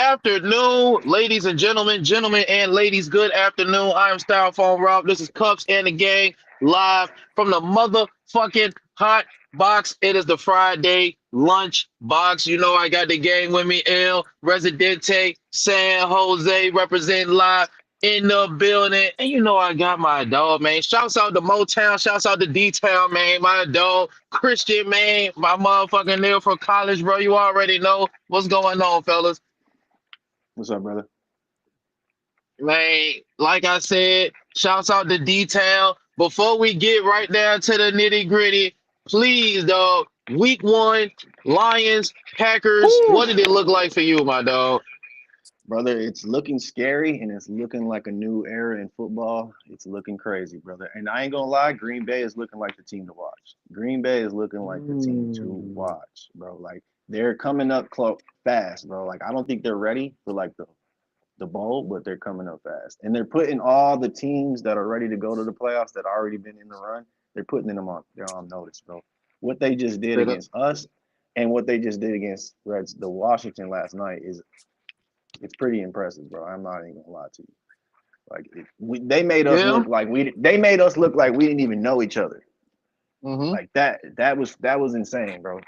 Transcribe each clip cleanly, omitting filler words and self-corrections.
afternoon, ladies and gentlemen, gentlemen and ladies. Good afternoon. I am Styrofoam Rob. This is Cups and the Gang live from the motherfucking hot box. It is the Friday lunch box. You know I got the gang with me. El Residente San Jose representing live in the building. And you know I got my dog, man. Shouts out to Motown. Shouts out to D-Town, man. My dog, Christian, man. My motherfucking nigga from college, bro. You already know what's going on, fellas. What's up, brother? Man, like I said, shouts out to detail. Before we get right down to the nitty gritty, please, dog. Week one, Lions, Packers. What did Woo! it look like for you, my dog? Brother, it's looking scary and it's looking like a new era in football. It's looking crazy, brother. And I ain't gonna lie, Green Bay is looking like the team to watch. Green Bay is looking like the team to Mm. watch, bro. Like they're coming up fast, bro. Like I don't think they're ready for like the bowl, but they're coming up fast. And they're putting all the teams that are ready to go to the playoffs that already been in the run, they're putting them on they're on notice, bro. What they just did Straight up. against us and what they just did against the Washington last night is it's pretty impressive, bro. I'm not even gonna lie to you. Like they made us Yeah. look like they made us look like we didn't even know each other. Hmm. Like that was insane, bro.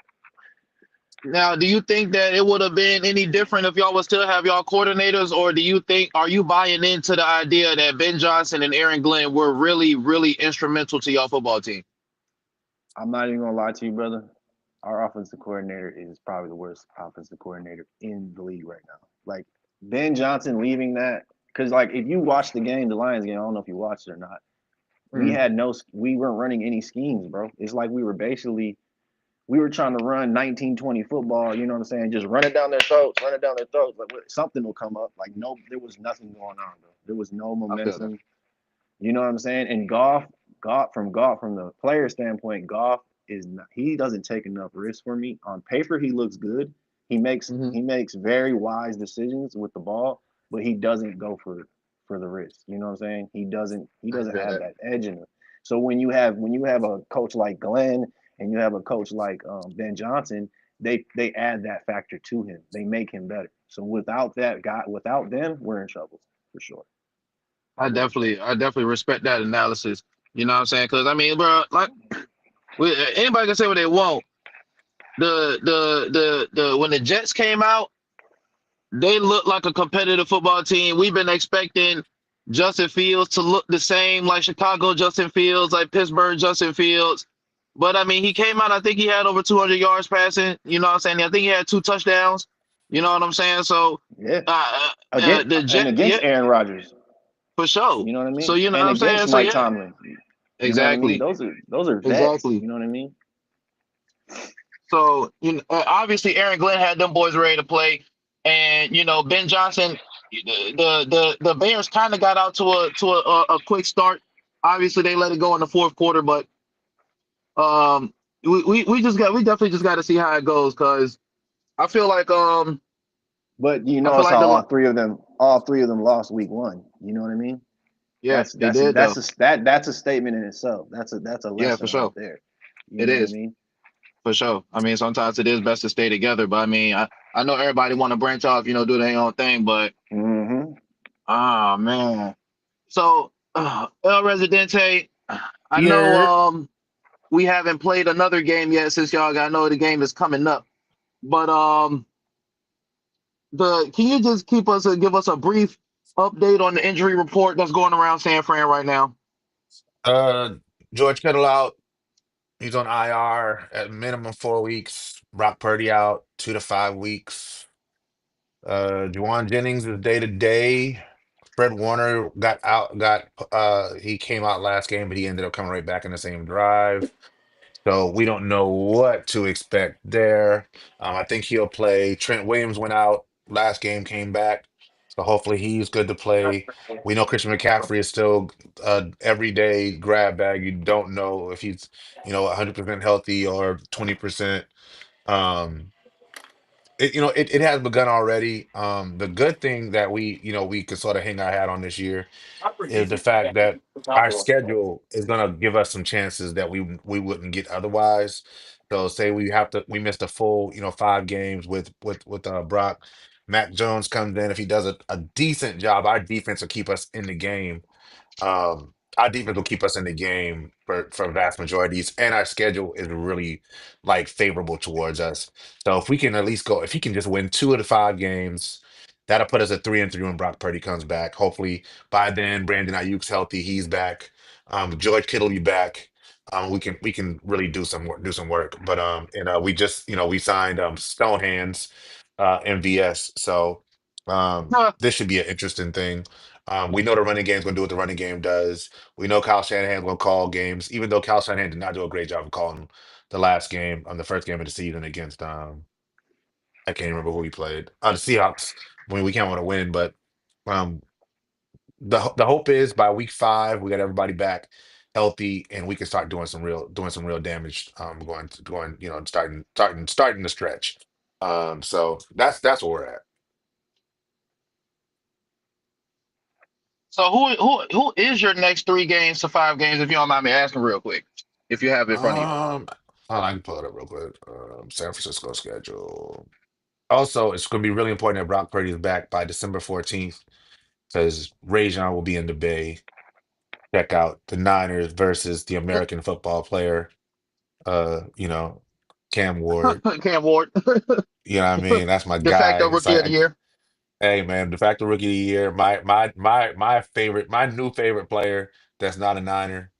Now, do you think that it would have been any different if y'all would still have y'all coordinators, or do you think are you buying into the idea that Ben Johnson and Aaron Glenn were really, really instrumental to y'all football team? I'm not even gonna lie to you, brother. Our offensive coordinator is probably the worst offensive coordinator in the league right now. Like Ben Johnson leaving that because like if you watch the game, the Lions game, I don't know if you watched it or not. We weren't running any schemes, bro. It's like we were trying to run 1920 football, you know what I'm saying? Just run it down their throats, run it down their throats. Like something will come up. Like no, there was nothing going on, bro. There was no I feel that. momentum. You know what I'm saying? And golf from the player standpoint, golf is not, he doesn't take enough risk for me. On paper, he looks good. Hmm. He makes very wise decisions with the ball, but he doesn't go for the risk. You know what I'm saying? He I doesn't feel have that. that edge in him. So when you have a coach like Glenn and you have a coach like Ben Johnson, they add that factor to him. They make him better. So without them, we're in trouble for sure. We're in trouble. I definitely respect that analysis. You know what I'm saying? Because I mean, bro, like anybody can say what they want. The when the Jets came out, they looked like a competitive football team. We've been expecting Justin Fields to look the same like Chicago Justin Fields, like Pittsburgh Justin Fields. But I mean, he came out. I think he had over 200 yards passing. You know what I'm saying? I think he had two touchdowns. You know what I'm saying? So, Yeah. the And Jet, yeah, against Aaron Rodgers. for sure. You know what I So mean? you know what And I'm saying? against So Mike yeah, Tomlin. You know what I mean? exactly, Those are vets. exactly. You know what I mean? So you know, obviously Aaron Glenn had them boys ready to play, and you know Ben Johnson, the Bears kind of got out to a quick start. Obviously they let it go in the fourth quarter, but um we definitely just got to see how it goes because I feel like But you I feel notice like how the all three of them lost week one. You know what I mean? yeah they did though, That's a statement in itself. That's a yeah, for lesson right sure, there. You it know what I is. mean? For sure. I mean, sometimes it is best to stay together, but I mean, I know everybody want to branch off, you know, do their own thing, but Mm-hmm. ah man. So, El Residente, I know Yeah. we haven't played another game yet since y'all got know the game is coming up. But the can you just give us a brief update on the injury report that's going around San Fran right now? Uh, George Kittle out. He's on IR at minimum 4 weeks. Brock Purdy out 2 to 5 weeks. Juwan Jennings is day to day. Fred Warner he came out last game, but he ended up coming right back in the same drive. So we don't know what to expect there. I think he'll play. Trent Williams went out last game, came back. So hopefully he's good to play. We know Christian McCaffrey is still everyday grab bag. You don't know if he's, 100% healthy or 20%. Um, it has begun already. The good thing that we could sort of hang our hat on this year is the fact that our schedule is going to give us some chances that we wouldn't get otherwise. So say we missed a full 5 games with Brock. Mac Jones comes in, if he does a decent job, our defense will keep us in the game. Our defense will keep us in the game for vast majorities, and our schedule is really like favorable towards us. So if we can at least go, if he can just win 2 of the 5 games, that'll put us at 3-3 when Brock Purdy comes back. Hopefully by then Brandon Ayuk's healthy, he's back. George Kittle will be back. We can really do some work. But and we just we signed Stonehands MVS. So Huh. this should be an interesting thing. We know the running game's going to do what the running game does. We know Kyle Shanahan's going to call games, even though Kyle Shanahan did not do a great job of calling the last game on the first game of the season against I can't remember who we played. The Seahawks. I mean, we can't want to win, but um, the hope is by week 5 we got everybody back healthy and we can start doing some real damage. Going starting to stretch. So that's where we're at. So who is your next 3 games to 5 games, if you don't mind me asking real quick, if you have it in front of you? I can pull it up real quick. San Francisco schedule. Also, it's going to be really important that Brock Purdy is back by December 14th because Rajon will be in the Bay. Check out the Niners versus the American football player, you know, Cam Ward. Cam Ward, You know what I mean? That's my de guy. facto It's rookie of the like, year. hey man, de facto rookie of the year. My favorite, my new favorite player that's not a Niner.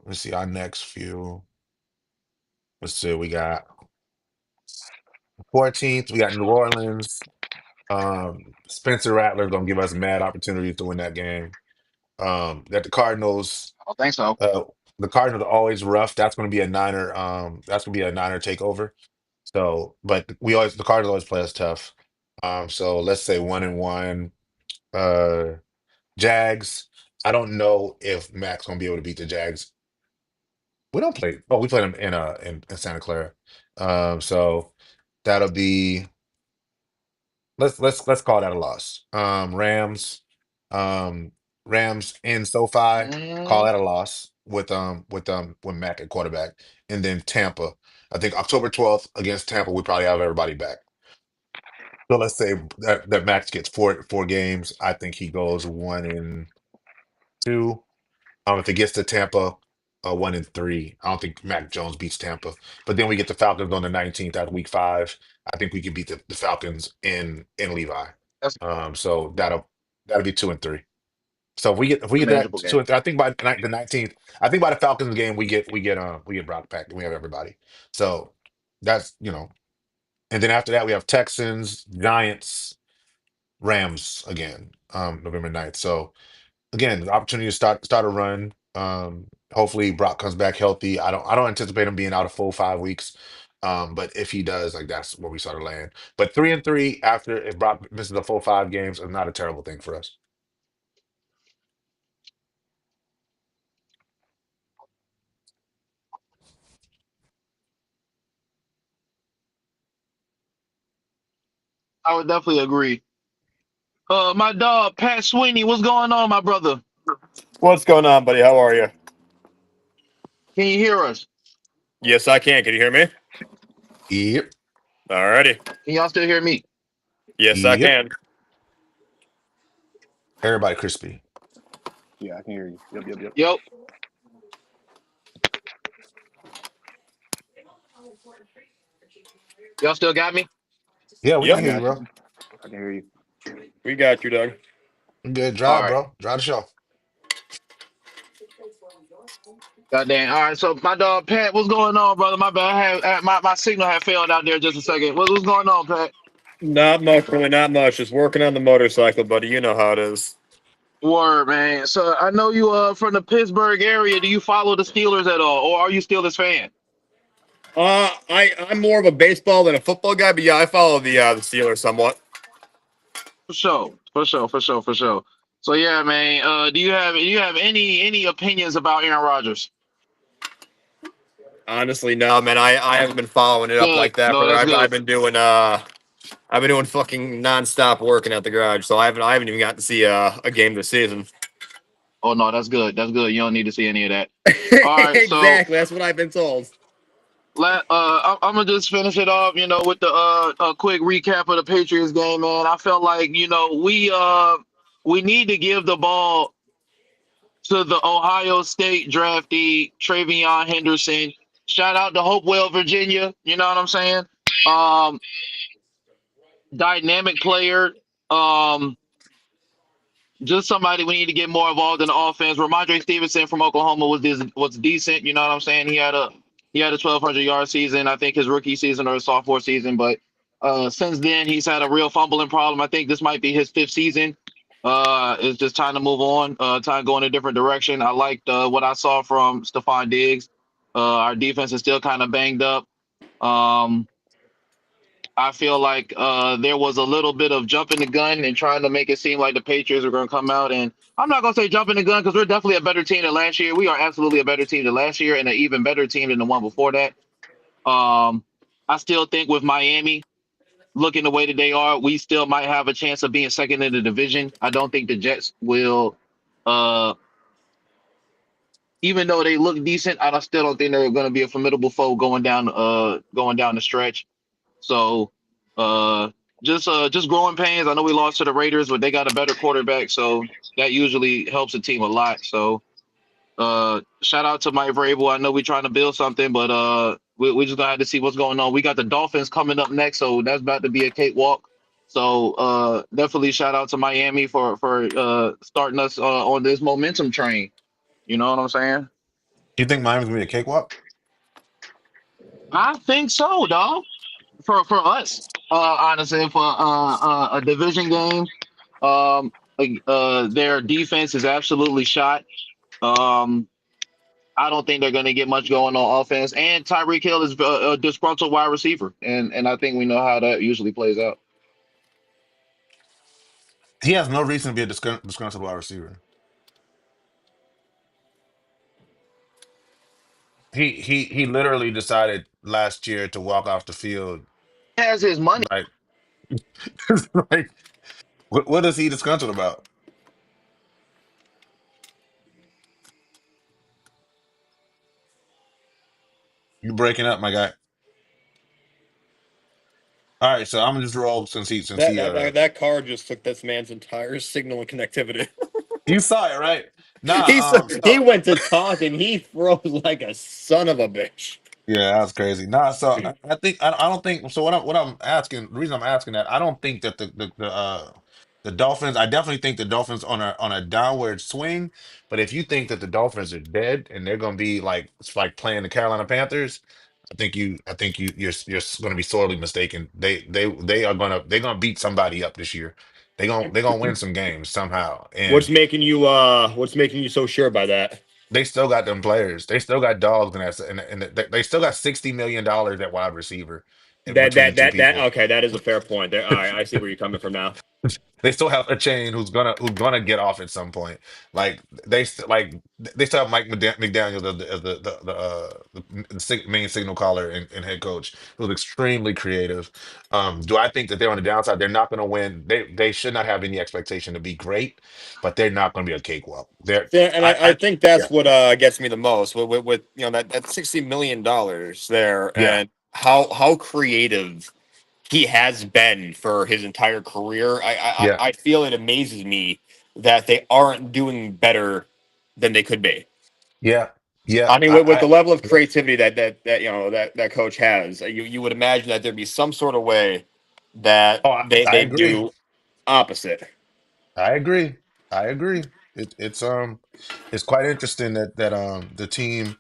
Let's see our next few. Let's see, we got 14th, we got New Orleans. Spencer Rattler gonna give us mad opportunities to win that game. That I don't think so. uh, the Cardinals are always rough. That's gonna be a Niner. That's gonna be a Niner takeover. So, but the Cardinals always play us tough. So let's say 1-1. Uh, Jags. I don't know if Mac's gonna be able to beat the Jags. We don't play. Oh, we played them in Santa Clara. So that'll be let's call that a loss. Um, Rams in SoFi, call Mm, that a loss with Mac at quarterback, and then Tampa. I think October 12th against Tampa, we probably have everybody back. So let's say that Max gets four games. I think he goes 1-2. If it gets to Tampa, 1-3. I don't think Mac Jones beats Tampa. But then we get the Falcons on the 19th at week 5. I think we can beat the Falcons in Levi. that's So that'll be 2-3. So if we a get that manageable two game. and three, I think by the 19th, I think by the Falcons game we get Brock back and we have everybody. So that's and then after that we have Texans, Giants, Rams again, November 9th. So again, the opportunity to start a run. Hopefully Brock comes back healthy. I don't anticipate him being out a full 5 weeks. But if he does, like that's where we sort of land. But 3-3 after if Brock misses the full 5 games is not a terrible thing for us. I would definitely agree. My dog Pat Sweeney, what's going on, my brother? What's going on, buddy? How are you? Can you hear us? Yes, I can. Can you hear me? Yep. Alrighty. Can y'all still hear me? Yes, I Yep. can. Everybody crispy. Yeah, I can hear you. Yep, yep, yep. Yep. Y'all still got me? Yeah, we can Yep, I hear you, got you. bro. I can hear you. we got you, Doug. Good All drive, right. bro. Drive the show. God damn. All right. So my dog Pat, what's going on, brother? My bad. My signal had failed out there just a second. What's going on, Pat? Not much, really, not much. Just working on the motorcycle, buddy. You know how it is. Word, man. So I know you from the Pittsburgh area. Do you follow the Steelers at all, or are you Steelers fan? I'm more of a baseball than a football guy, but yeah, I follow the Steelers somewhat. For sure. For sure. For sure. For sure. So yeah, man. Do you have any opinions about Aaron Rodgers? Honestly, no, man. I haven't been following it up Good. like that, No, brother. that's I've good. been doing fucking nonstop working at the garage, so I haven't even got to see a game this season. Oh no, that's good. That's good. You don't need to see any of that. All right. So Exactly, that's what I've been told. I'm gonna just finish it off, with the a quick recap of the Patriots game, man. I felt like, we need to give the ball to the Ohio State draftee Travion Henderson. Shout out to Hopewell, Virginia. You know what I'm saying? Um, Dynamic player. Um, just somebody we need to get more involved in the offense. Ramondre Stevenson from Oklahoma was decent. You know what I'm saying? He had a 1,200 yard season. I think his rookie season or his sophomore season, but since then he's had a real fumbling problem. I think this might be his fifth season. It's just time to move on. Time to go in a different direction. I liked what I saw from Stephon Diggs. Our defense is still kind of banged up. Um, I feel like there was a little bit of jumping the gun and trying to make it seem like the Patriots are going to come out. And I'm not going to say jumping the gun because we're definitely a better team than last year. We are absolutely a better team than last year and an even better team than the one before that. I still think with Miami looking the way that they are, we still might have a chance of being second in the division. I don't think the Jets will, uh, even though they look decent, still don't think they're going to be a formidable foe going down the stretch. So uh just growing pains. I know we lost to the Raiders, but they got a better quarterback, so that usually helps a team a lot. So shout out to Mike Vrabel. I know we're trying to build something, but we just gonna have to see what's going on. We got the Dolphins coming up next, so that's about to be a cakewalk. So definitely shout out to Miami for starting us on this momentum train. You know what I'm saying? You think Miami's gonna be a cakewalk? I think so, dog. For us, honestly, for a division game, their defense is absolutely shot. Um, I don't think they're going to get much going on offense. And Tyreek Hill is a disgruntled wide receiver, and I think we know how that usually plays out. He has no reason to be a disgruntled wide receiver. He literally decided last year to walk off the field. He has his money. Like, like what is he disgruntled about? You breaking up, my guy. All right, so I'm gonna just roll since That he that that, that car just took this man's entire signal and connectivity. you saw it, right? He's Nah, he so went to talk and he froze like a son of a bitch. yeah, that's crazy. Nah, so I think I don't think so. What I'm asking, the reason I'm asking that, I don't think that the Dolphins. I definitely think the Dolphins on a downward swing. But if you think that the Dolphins are dead and they're gonna be like it's like playing the Carolina Panthers, I think you're going to be sorely mistaken. They're gonna beat somebody up this year. They're gonna win some games somehow, and What's making you so sure by that? they still got them players. They still got dogs in that, and they still got $60 million at wide receiver That between the that two that that people. okay, that is a fair point. There, all right, I see where you're coming from now. They still have a chain who's gonna get off at some point. Like they still have Mike McDaniel the main signal caller and head coach, who's extremely creative. Do I think that they're on the downside? They're not going to win. They should not have any expectation to be great, but they're not going to be a cakewalk. They're Yeah, and I I think yeah that's what gets me the most with that $60 million there yeah and how creative he has been for his entire career. yeah I feel it amazes me that they aren't doing better than they could be. yeah yeah. I mean, with the level of creativity that coach has, you would imagine that there'd be some sort of way that Oh, I they agree. do opposite. I agree. I agree. It's quite interesting that the team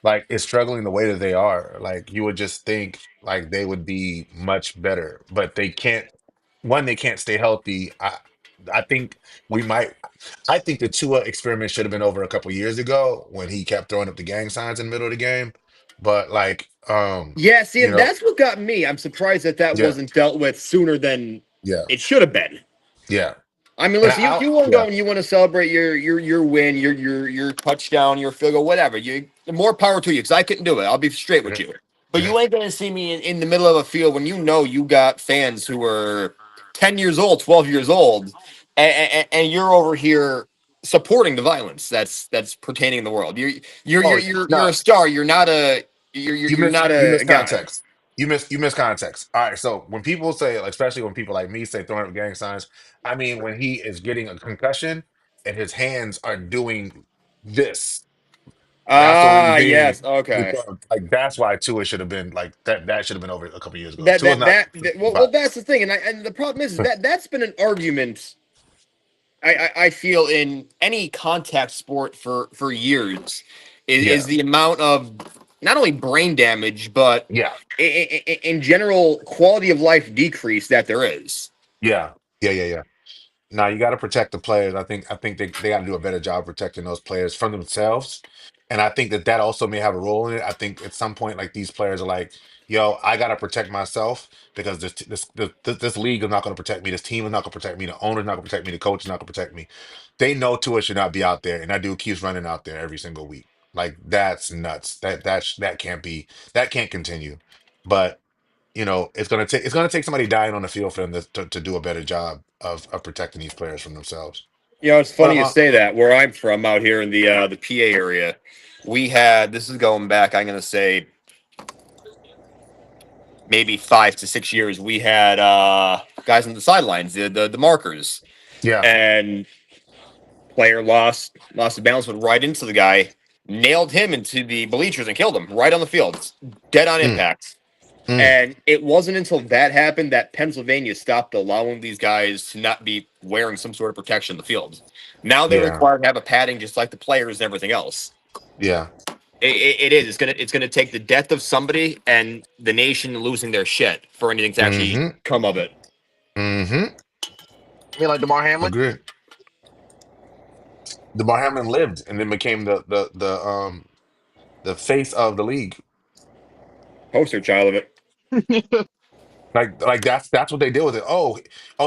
like is struggling the way that they are. Like you would just think like they would be much better, but they can't. One, they can't stay healthy. I think we might. I think the Tua experiment should have been over a couple years ago when he kept throwing up the gang signs in the middle of the game. But like, Yeah, see, you and know, that's what got me. I'm surprised that yeah, wasn't dealt with sooner than yeah, it should have been. yeah, I mean, and listen, you want to yeah, go and you want to celebrate your win, your touchdown, your field goal, whatever. You more power to you because I couldn't do it. I'll be straight with mhm, you. But mhm. you ain't gonna see me in the middle of a field when you know you got fans who are 10 years old, 12 years old, and you're over here supporting the violence that's pertaining in the world. You're Oh you're no, a star. You're not a you're not you a miss guy. context. You miss context. All right. So when people say, like, especially when people like me say throwing up gang signs, I mean when he is getting a concussion and his hands are doing this. That's what we Ah, mean. yes, okay. Like that's why Tua should have been like that. That should have been over a couple years ago. That Tua's that not. that, that well, that's the thing, and the problem is that that's been an argument. I feel in any contact sport for years is Yeah. the amount of not only brain damage but Yeah. in general quality of life decrease that there is. Yeah. Yeah. Now you got to protect the players. I think they got to do a better job protecting those players from themselves, and I think that that also may have a role in it. I think at some point, like these players are like, "Yo, I got to protect myself because this league is not going to protect me. This team is not going to protect me. The owner's not going to protect me. The coach is not going to protect me." They know Tua should not be out there, and that dude keeps running out there every single week. Like that's nuts. That can't be. That can't continue. But it's gonna take somebody dying on the field for them to do a better job of protecting these players from themselves. You know, it's What funny up, you Unc? say that. Where I'm from, out here in the PA area, we had this is going back. I'm going to say maybe 5 to 6 years. We had guys on the sidelines, the markers, Yeah. and player lost the balance, went right into the guy, nailed him into the bleachers and killed him right on the field, dead on Mm, impact. mm, And it wasn't until that happened that Pennsylvania stopped allowing these guys to not be wearing some sort of protection in the field. Now they're yeah. required to have a padding just like the players and everything else. Yeah. It is. It's gonna take the death of somebody and the nation losing their shit for anything to actually Mm-hmm. come of it. Mm-hmm. I mean, like Damar Hamlin. Agreed. DeMar Hamlin lived and then became the face of the league. Poster child of it. Like that's what they did with it. Oh,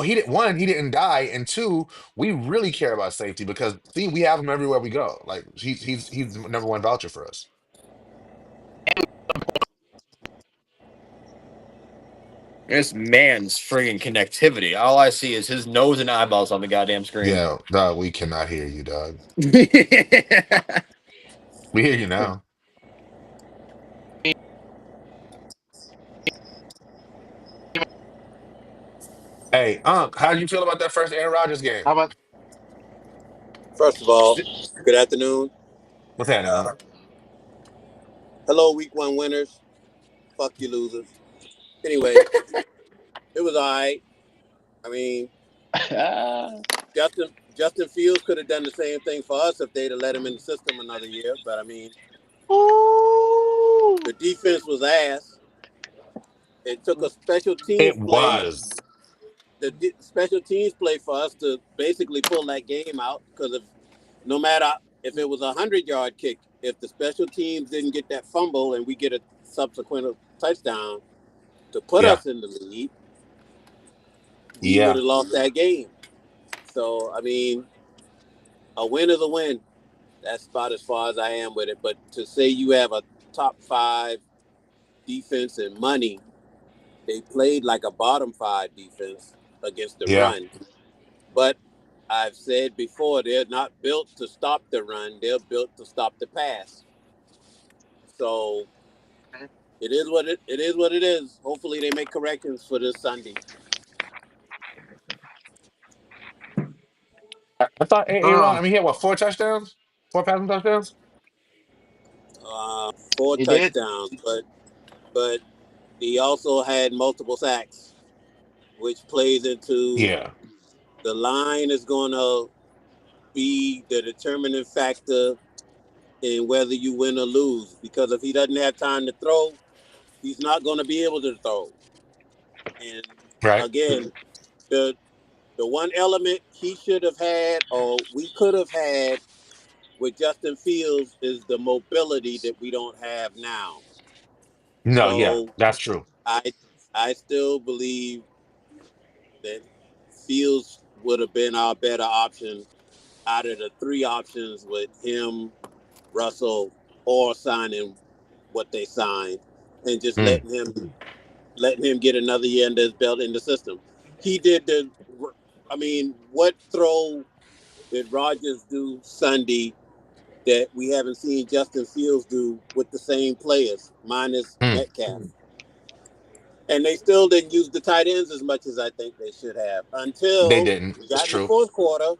he didn't die, and two, we really care about safety because see, we have him everywhere we go. Like he's the number one voucher for us. This man's friggin' connectivity. All I see is his nose and eyeballs on the goddamn screen. Yeah, dog, we cannot hear you, dog. We hear you now. Hey, Unc, how did you feel about that first Aaron Rodgers game? How about First of all, good afternoon. What's happening, Uh, Unc? hello, week one winners. Fuck you, losers. Anyway, it was all right. I mean, Justin Fields could have done the same thing for us if they'd have let him in the system another year. But I mean, Ooh. the defense was ass. It took a special teams It play. was. Special teams play for us to basically pull that game out because if no matter if it was 100-yard kick, if the special teams didn't get that fumble and we get a subsequent touchdown to put Yeah. us in the lead, we would Yeah. have lost that game. So I mean, a win is a win. That's about as far as I am with it. But to say you have a top 5 defense and money, they played like a bottom 5 defense against the Yeah. run. But I've said before, they're not built to stop the run. They're built to stop the pass. So it is what it is. What it is. Hopefully, they make corrections for this Sunday. I thought Aaron, I Um, mean, he had what, 4 touchdowns? 4 passing touchdowns? 4 he did. touchdowns, but he also had multiple sacks, which plays into Yeah. the line is going to be the determining factor in whether you win or lose. Because if he doesn't have time to throw, he's not going to be able to throw. And Right. again, the one element he should have had, or we could have had with Justin Fields, is the mobility that we don't have now. No, yeah, So that's true. I I still believe that Fields would have been our better option out of the 3 options with him, Russell, or signing what they signed, and just Mm. letting him get another year under his belt in the system. He did the. I mean, what throw did Rodgers do Sunday that we haven't seen Justin Fields do with the same players, minus Hmm. Metcalf. And they still didn't use the tight ends as much as I think they should have They until didn't. we It's got in the true. fourth quarter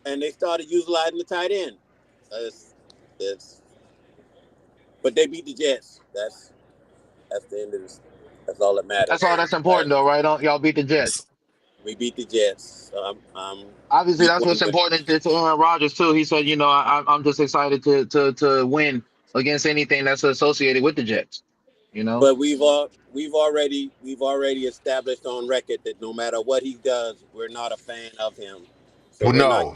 and they started utilizing the tight end. It's, but they beat the Jets. That's the end of this. That's all that That's matters. all that's Right? important, though, right? Don't y'all beat the Jets? We beat the Jets. So I'm Obviously, that's what's equally. important to Aaron Rodgers too. He said, I'm just excited to win against anything that's associated with the Jets. You know, But we've already established on record that no matter what he does, we're not a fan of him. So Well, we're not no,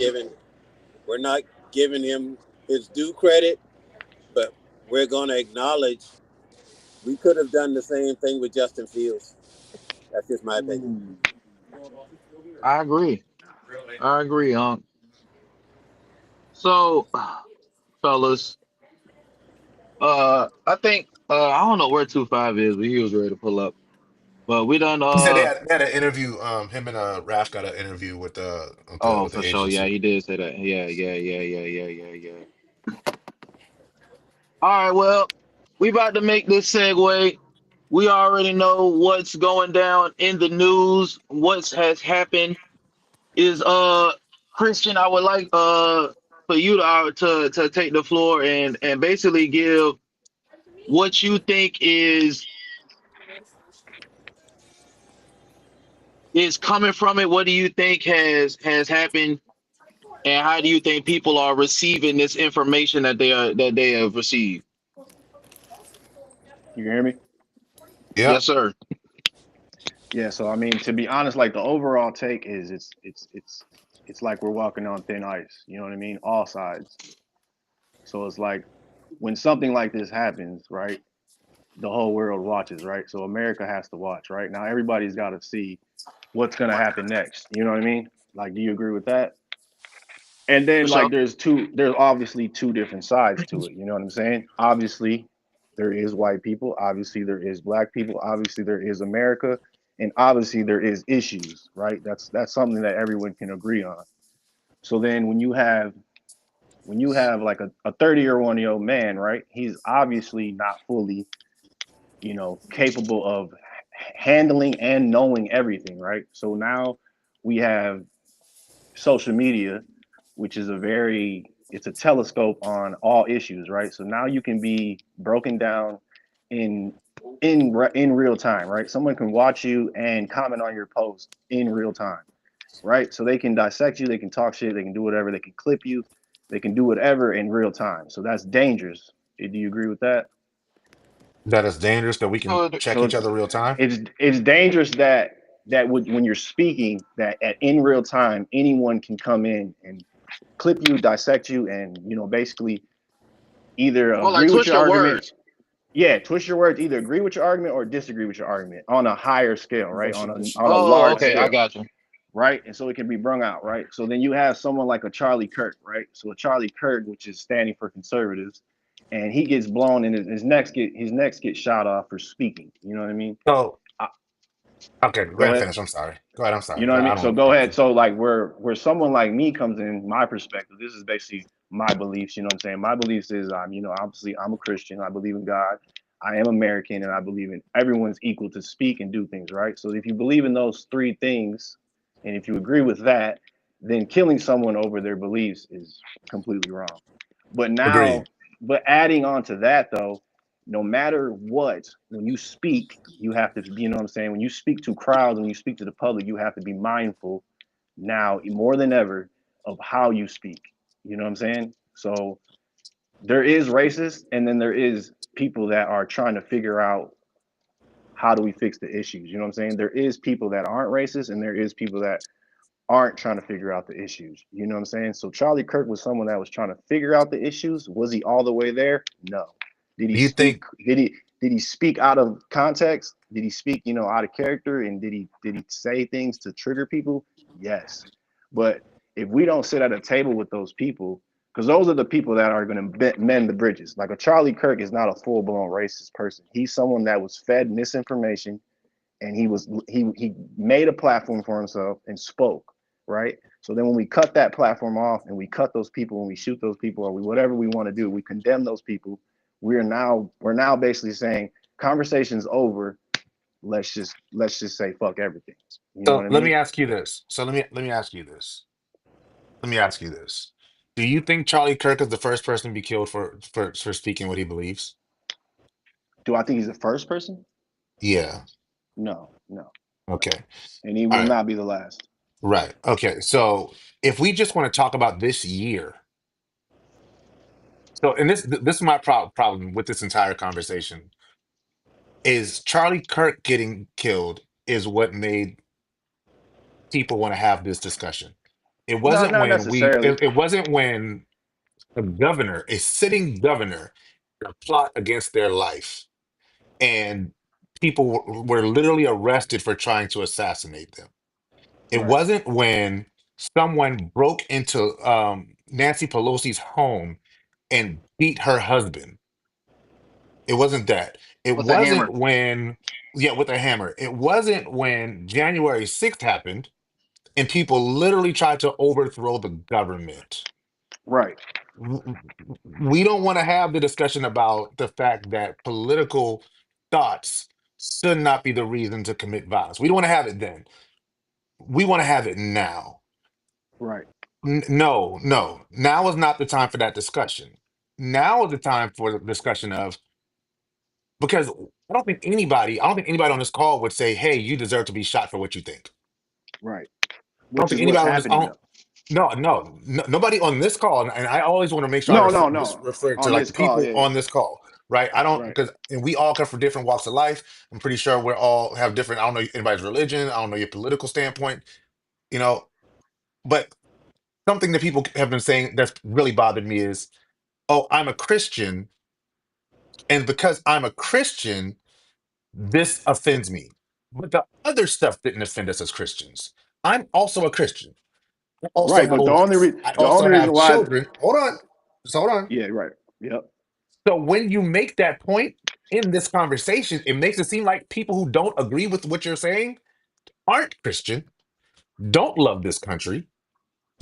giving him his due credit, but we're going to acknowledge we could have done the same thing with Justin Fields. That's just my opinion. I agree. So, fellas, I think I don't know where 2-5 is, but he was ready to pull up. But we done. he said they had an interview. Him and Raf got an interview with the Oh, with for the sure. Yeah, agency. he did say that. Yeah. All right, well, we about to make this segue. We already know what's going down in the news. What has happened is Christian, I would like for you to take the floor and basically give what you think is coming from it. What do you think has happened, and how do you think people are receiving this information that they have received? You hear me? Yeah, Yes, sir. Yeah. So I mean, to be honest, like the overall take is it's like we're walking on thin ice. You know what I mean? All sides. So it's like when something like this happens, right? The whole world watches, right? So America has to watch, right? Now everybody's got to see what's gonna happen next. You know what I mean? Like, do you agree with that? And For then sure. like there's obviously two different sides to it. You know what I'm saying? Obviously, there is white people, obviously there is black people, obviously there is America, and obviously there is issues, right? That's something that everyone can agree on. So then when you have like a 30-year-old man, right? He's obviously not fully, capable of handling and knowing everything, right? So now we have social media, which is it's a telescope on all issues, right? So now you can be broken down in in real time, right? Someone can watch you and comment on your post in real time, right? So they can dissect you, they can talk shit, they can do whatever, they can clip you, they can do whatever in real time. So that's dangerous. Do you agree with that? that is dangerous that we can So check So each other real time. it's dangerous when you're speaking that in real time anyone can come in and clip you, dissect you, and basically either like agree with twist your your argument. words. Yeah, twist your words. Either agree with your argument or disagree with your argument on a higher scale, right? On a Oh, large okay, I scale, got you. right? And so it can be brung out, right? So then you have someone like a Charlie Kirk, right? So a Charlie Kirk, which is standing for conservatives, and he gets blown and his neck gets shot off for speaking. You know what I mean? So Uh, okay, go ahead Go and ahead. finish. I'm sorry. Go ahead. I'm You sorry. know what I I mean? So don't. go ahead. So like where someone like me comes in, my perspective, this is basically my beliefs, you know what I'm saying? My beliefs is obviously I'm a Christian, I believe in God, I am American, and I believe in everyone's equal to speak and do things, right? So if you believe in those three things, and if you agree with that, then killing someone over their beliefs is completely wrong. But now, Agreed. but adding on to that though, no matter what, when you speak, you have to, you know what I'm saying? When you speak to crowds, when you speak to the public, you have to be mindful now more than ever of how you speak. You know what I'm saying? So there is racists, and then there is people that are trying to figure out how do we fix the issues. You know what I'm saying? There is people that aren't racist, and there is people that aren't trying to figure out the issues. You know what I'm saying? So Charlie Kirk was someone that was trying to figure out the issues. Was he all the way there? No. Did he Do you speak? think Did he speak out of context? Did he speak, out of character? And did he say things to trigger people? Yes. But if we don't sit at a table with those people, because those are the people that are going to mend the bridges. Like a Charlie Kirk is not a full blown racist person. He's someone that was fed misinformation, and he made a platform for himself and spoke. right? So then when we cut that platform off and we cut those people and we shoot those people or we whatever we want to do, we condemn those people. We're now basically saying conversation's over. Let's just say fuck everything. You know So what I let me mean? ask you this. So let me ask you this. Let me ask you this. Do you think Charlie Kirk is the first person to be killed for speaking what he believes? Do I think he's the first person? Yeah. No, no, no. Okay. And he All will right. not be the last. Right. Okay. So if we just want to talk about this year, so and this is my problem with this entire conversation is Charlie Kirk getting killed is what made people want to have this discussion. It No, wasn't not when necessarily. it wasn't when a governor, a sitting governor, a plot against their life, and people were literally arrested for trying to assassinate them. It Right, wasn't when someone broke into Nancy Pelosi's home and beat her husband. It wasn't that. It with a wasn't hammer. when, yeah, with a hammer. It wasn't when January 6th happened and people literally tried to overthrow the government. right, We don't want to have the discussion about the fact that political thoughts should not be the reason to commit violence. We don't want to have it then. We want to have it now. right. No, no. Now is not the time for that discussion. Now is the time for the discussion of because I don't think anybody on this call would say, "Hey, you deserve to be shot for what you think." Right. I don't Which think is what's anybody on this. I happening don't, though. no, no, no, nobody on this call, and I always want to make sure I No, no, no. refer to On like this the call, people yeah, yeah. on this call, right? I don't Right. because and we all come from different walks of life. I'm pretty sure we're all have different. I don't know anybody's religion. I don't know your political standpoint, you know. But something that people have been saying that's really bothered me is, "Oh, I'm a Christian, and because I'm a Christian, this offends me." But the other stuff didn't offend us as Christians. I'm also a Christian. I also Right. have But a the only wife. re- I the also only reason have why children. Hold on. Just hold on. yeah, right. Yep. So when you make that point in this conversation, it makes it seem like people who don't agree with what you're saying aren't Christian, don't love this country,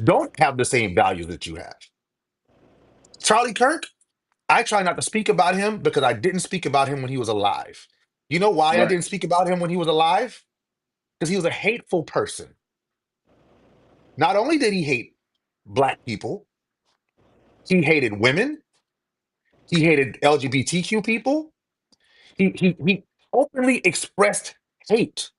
don't have the same values that you have. Charlie Kirk, I try not to speak about him because I didn't speak about him when he was alive. You know why I Right. didn't speak about him when he was alive? Because he was a hateful person. Not only did he hate black people, he hated women, he hated LGBTQ people, he openly expressed hate.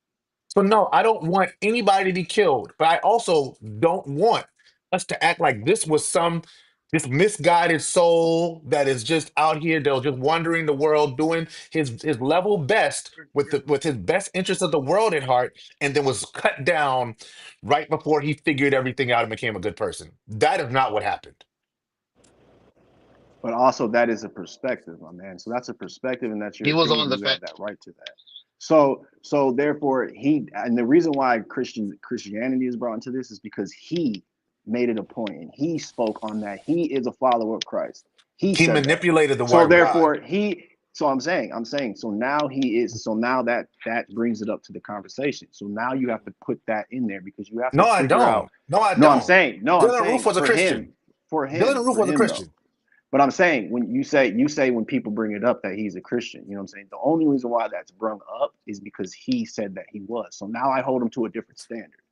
So no, I don't want anybody to be killed, but I also don't want us to act like this misguided soul that is just out here that was just wandering the world doing his level best with his best interest of the world at heart, and then was cut down right before he figured everything out and became a good person. That is not what happened. But also that is a perspective, my man. So that's a perspective and that's your He was opinion on the and you have fence. that right to that. So therefore he and the reason why Christianity is brought into this is because he made it a point and he spoke on that. He is a follower of Christ. He He said that. manipulated the So word of God. therefore I'm saying so now he is so now that brings it up to the conversation. So now you have to put that in there because you have No, to I figure out don't. No, I no, I'm don't. saying no, I'm Dylan Roof saying was a Christian. Dylan Roof for was a him though. Christian. But I'm saying when you say when people bring it up that he's a Christian, you know what I'm saying? The only reason why that's brung up is because he said that he was. So now I hold him to a different standard,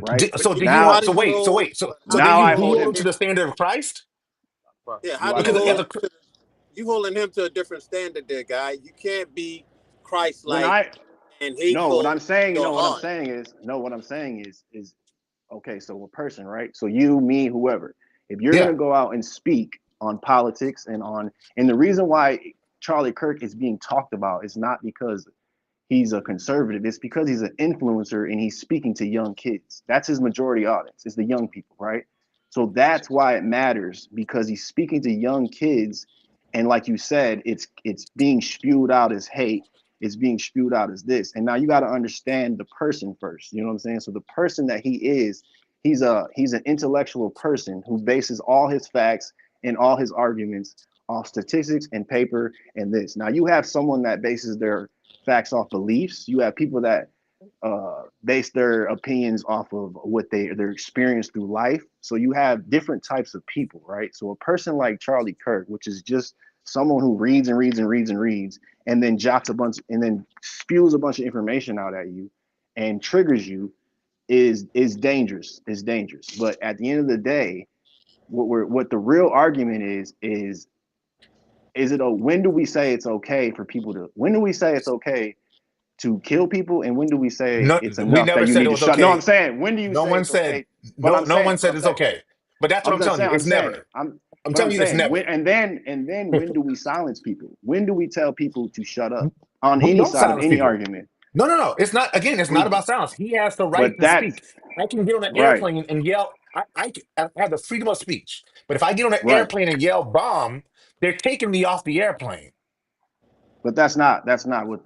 right? So do you Now hold? How do you hold? So How do then now you you I do you hold hold holding him him. to him? the standard of Christ? Yeah, how Do do I you do Because what? as hold a him to? You holding him to a different standard, there, guy. You can't be When Christ-like I and no, what hateful I'm in saying, your no, what I'm heart. saying is no, what I'm saying is okay. So a person, right? So you, me, whoever. If you're yeah, gonna go out and speak on politics and the reason why Charlie Kirk is being talked about is not because he's a conservative. It's because he's an influencer and he's speaking to young kids. That's his majority audience, is the young people, right? So that's why it matters because he's speaking to young kids. And like you said, it's being spewed out as hate. It's being spewed out as this. And now you got to understand the person first. You know what I'm saying? So the person that he is, he's an intellectual person who bases all his facts and all his arguments off statistics and paper and this. Now you have someone that bases their facts off beliefs. You have people that base their opinions off of what their experience through life. So you have different types of people, right? So a person like Charlie Kirk, which is just someone who reads and reads and reads and reads, and then jots a bunch and then spews a bunch of information out at you and triggers you, is dangerous. Is dangerous. But at the end of the day, what the real argument is it when do we say it's okay for people to when do we say it's okay to kill people, and when do we say No, it's we enough never that you said need it to was shut? No, I'm okay. saying when do you No say one it's said okay? But I'm no saying, one but said I'm it's saying, okay. But that's what I'm I'm just telling you. saying, It's never. I'm but I'm telling you it's saying never. and then when do we silence people? When do we tell people to shut up on We any don't side of silence any people. argument? No. It's not, again, it's not We, about silence. He has the right but to that's speak. I can get on an right, airplane and yell. I have the freedom of speech. But if I get on an right. airplane and yell bomb, they're taking me off the airplane. But that's not what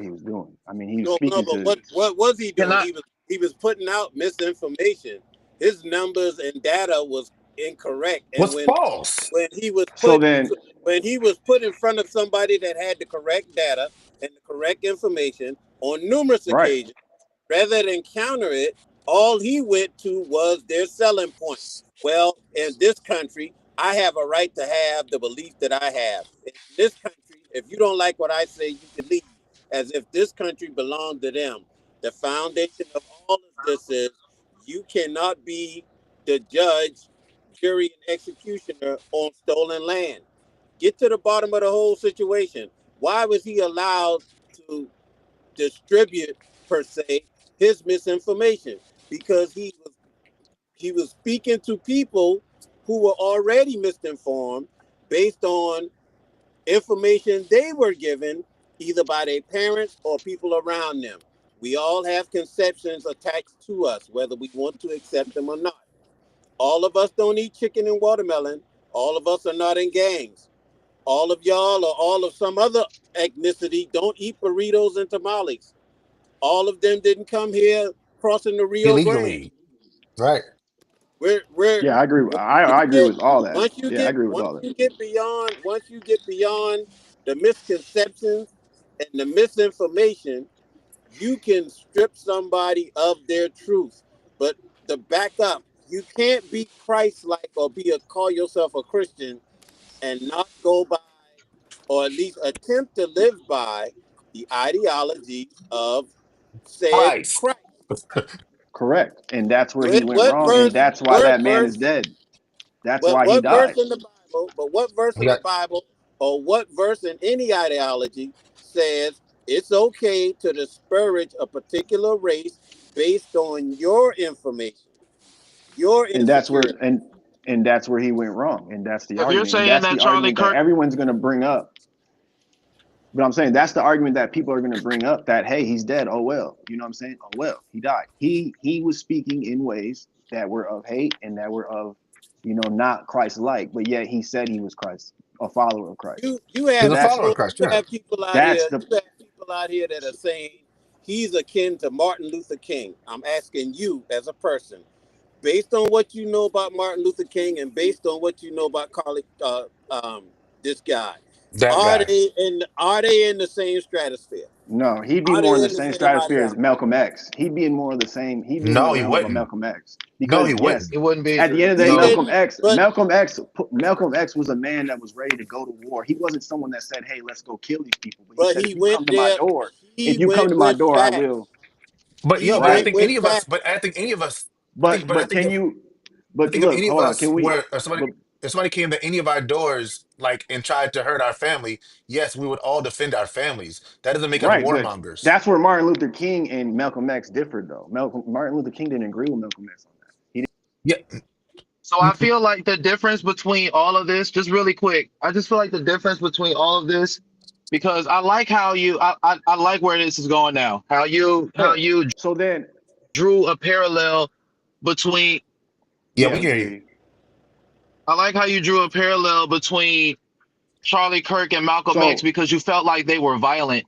he was doing. I mean, he was No, speaking but to what was he Can doing? I? He was putting out misinformation. His numbers and data was incorrect, and Was false. when he was so put then when he was put in front of somebody that had the correct data and the correct information on numerous right. occasions, rather than counter it, all he went to was their selling point. Well, in this country, I have a right to have the belief that I have. In this country, if you don't like what I say, you can leave, as if this country belonged to them. The foundation of all of this is you cannot be the judge, jury, and executioner on stolen land. Get to the bottom of the whole situation. Why was he allowed to distribute, per se, his misinformation? Because he was speaking to people who were already misinformed based on information they were given either by their parents or people around them. We all have conceptions attached to us, whether we want to accept them or not. All of us don't eat chicken and watermelon. All of us are not in gangs. All of y'all or all of some other ethnicity don't eat burritos and tamales. All of them didn't come here crossing the Rio Grande. Illegally. Right. We're Yeah, I agree. I agree with all that. Yeah, I agree with all that. once you get beyond the misconceptions and the misinformation, you can strip somebody of their truth. But to back up, you can't be Christ-like or call yourself a Christian and not go by, or at least attempt to live by, the ideology of said Christ. Christ. Correct. And that's where he What, went what wrong, and verse? that's why What that man is verse? dead. That's But why he what verse died. in the Bible? But what verse We in the got Bible, or what verse in any ideology says it's okay to disparage a particular race based on your information, your And that's where insecurity? and that's where he went wrong. And that's the If you're argument. And saying that's that the Charlie argument that Kirk, everyone's gonna bring up. But I'm saying that's the argument that people are gonna bring up, that hey, he's dead. Oh well. You know what I'm saying? Oh well, he died. He was speaking in ways that were of hate and that were of, not Christ like, but yet he said he was Christ, a follower of Christ. You He's have a That's follower people of Christ. you Yeah. have people out that's here the you have people out here that are saying he's akin to Martin Luther King. I'm asking you as a person, based on what you know about Martin Luther King and based on what you know about this guy, That are guy. they in the same stratosphere? no, he'd be Are more in they the in the same same stratosphere as ideology? Malcolm X. He'd be in the No, he realm of a wouldn't. Malcolm X. No, he Because yes, wouldn't. it wouldn't be. at the end of the day, He No. didn't, but Malcolm X was a man that was ready to go to war. He wasn't someone that said, "Hey, let's go kill these people." But he but said, he went if he you come went to my with door, I facts. will." But He but I went Right. think with any of us. facts. But I think any of us. But I But think can if you? I But think if look, any of hold on. us Can we? were But if somebody came to any of our doors like and tried to hurt our family, yes, we would all defend our families. That doesn't make us right. But warmongers. that's where Martin Luther King and Malcolm X differed, though. Martin Luther King didn't agree with Malcolm X on that. He didn't. Yeah. So I feel like the difference between all of this, just really quick, I just feel like the difference between all of this, because I like how I like where this is going now. How Sure. you So then, drew a parallel between Yeah, yeah, we we can can hear hear you. you. I like how you drew a parallel between Charlie Kirk and Malcolm X So because you felt like they were violent.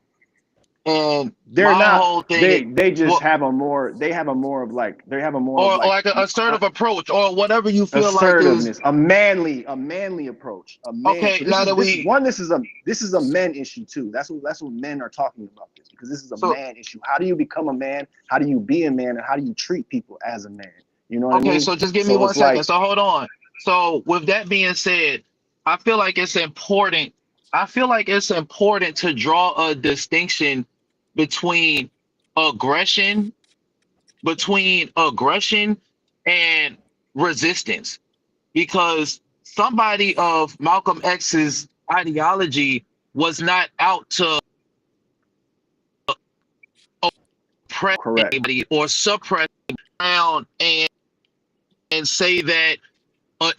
And They're my not. whole thing is, They just well, have a more. They have a more of like. They have a more of or like like an assertive approach, or whatever you feel like is assertiveness, a manly approach, a man. okay. So Now that this is we, one. This is a men issue too. That's what men are talking about this because this is a so man issue. How do you become a man? How do you be a man? And how do you treat people as a man? You know what I okay, mean? so just give me So one it's second. like So hold on. So with that being said, I feel like it's important. I feel like it's important to draw a distinction between aggression, between aggression and resistance, because somebody of Malcolm X's ideology was not out to oppress correct, anybody or suppress down and say that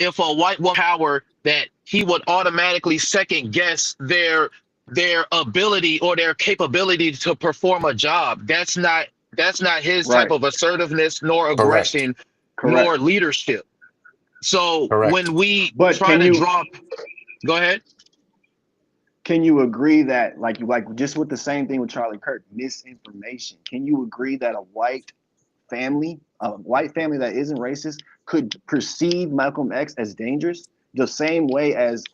if a white woman power that he would automatically second guess their ability or their capability to perform a job. That's not his type right, of assertiveness nor Correct. aggression nor correct. leadership. So Correct. when we But try to drop, go ahead. can you agree that like just with the same thing with Charlie Kirk, misinformation? Can you agree that a white family that isn't racist could perceive Malcolm X as dangerous the same way as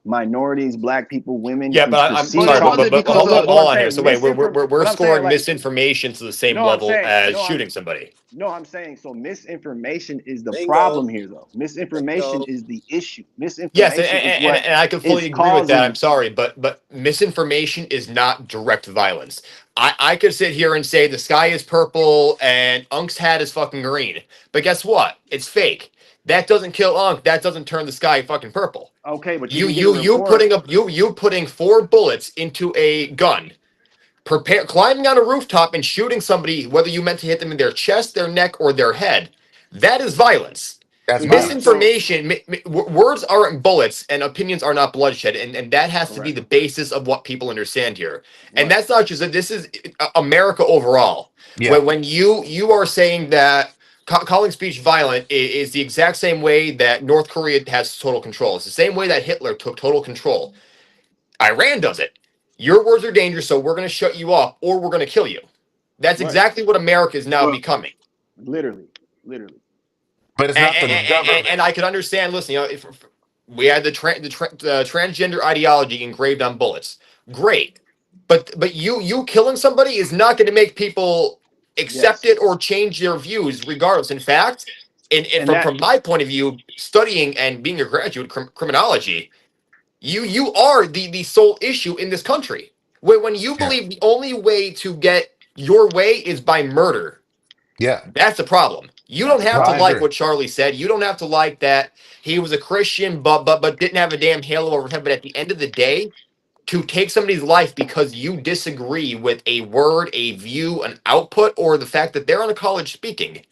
minorities, black people, women Yeah, can but I'm But perceive it sorry, Charlie? wasn't but because But of, but hold I'm on here. saying So wait, but we're I'm saying scoring like misinformation to the same no, I'm level saying as no, shooting somebody. I'm saying so misinformation is the Bingo. problem here though. Misinformation Bingo. is the issue. Yes, Misinformation is what and I can fully is agree with that. I'm causing. sorry, but misinformation is not direct violence. I could sit here and say the sky is purple and Unk's hat is fucking green, but guess what? It's fake. That doesn't kill Unk. That doesn't turn the sky fucking purple. Okay, but you You can get a you you report. putting up you putting 4 bullets into a gun, climbing on a rooftop and shooting somebody, whether you meant to hit them in their chest, their neck, or their head. That is violence. That's Again, violence. so Misinformation, words aren't bullets, and opinions are not bloodshed, and that has to be correct. the basis of what people understand here. And Right. that's not just that. This is America overall. Yeah. When you are saying that calling speech violent is the exact same way that North Korea has total control. It's the same way that Hitler took total control. Iran does it. Your words are dangerous, so we're going to shut you up, or we're going to kill you. That's Right. exactly what America is now well, becoming. Literally. Literally. But it's and, not the and, government. and I could understand. Listen, if we had the transgender ideology engraved on bullets, great. But you killing somebody is not going to make people accept Yes. it or change their views, regardless. In fact, and And from that my point of view, studying and being a graduate criminology, you are the sole issue in this country. When you Yeah. believe the only way to get your way is by murder, Yeah. that's the problem. You don't that's a have No, to I problem. like agree. what Charlie said. You don't have to like that he was a Christian, but didn't have a damn halo over him. But at the end of the day, to take somebody's life because you disagree with a word, a view, an output, or the fact that they're on a college speaking,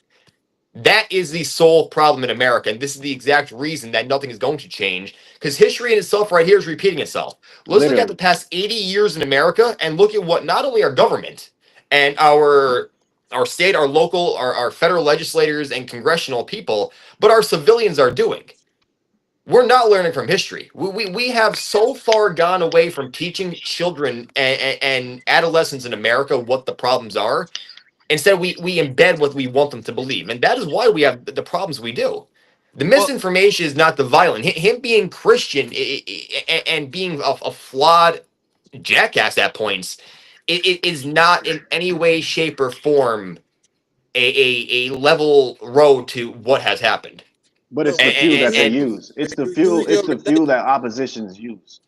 that is the sole problem in America. And this is the exact reason that nothing is going to change. Because history in itself right here is repeating itself. Let's look at the Literally. past 80 years in America and look at what not only our government and our state, our local, our federal legislators and congressional people, but our civilians are doing. We're not learning from history. We have so far gone away from teaching children and adolescents in America what the problems are. Instead, we embed what we want them to believe, and that is why we have the problems we do. The well, misinformation is not the violent. Him being Christian and being a flawed jackass at points, it is not in any way, shape, or form a level road to what has happened. But it's So, the And, fuel but that if they and you use. It's if the you fuel. use It's your the religion, fuel that oppositions use.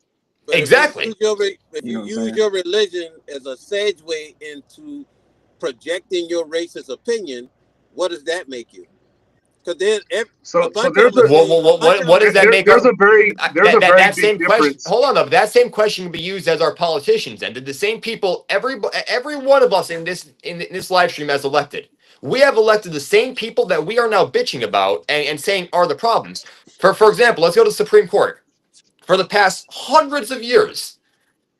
but exactly. if You you know what I'm use saying? your religion as a segue into projecting your racist opinion, what does that make you? Because then a So bunch of there's them are a What, saying what, a what, bunch what of them what are does that make there's our a very there's a very that big same question? difference. Hold on, though. That same question can be used as our politicians. And did the same people, every one of us in this live stream, as elected, we have elected the same people that we are now bitching about and saying are the problems. For example, let's go to the Supreme Court. For the past hundreds of years,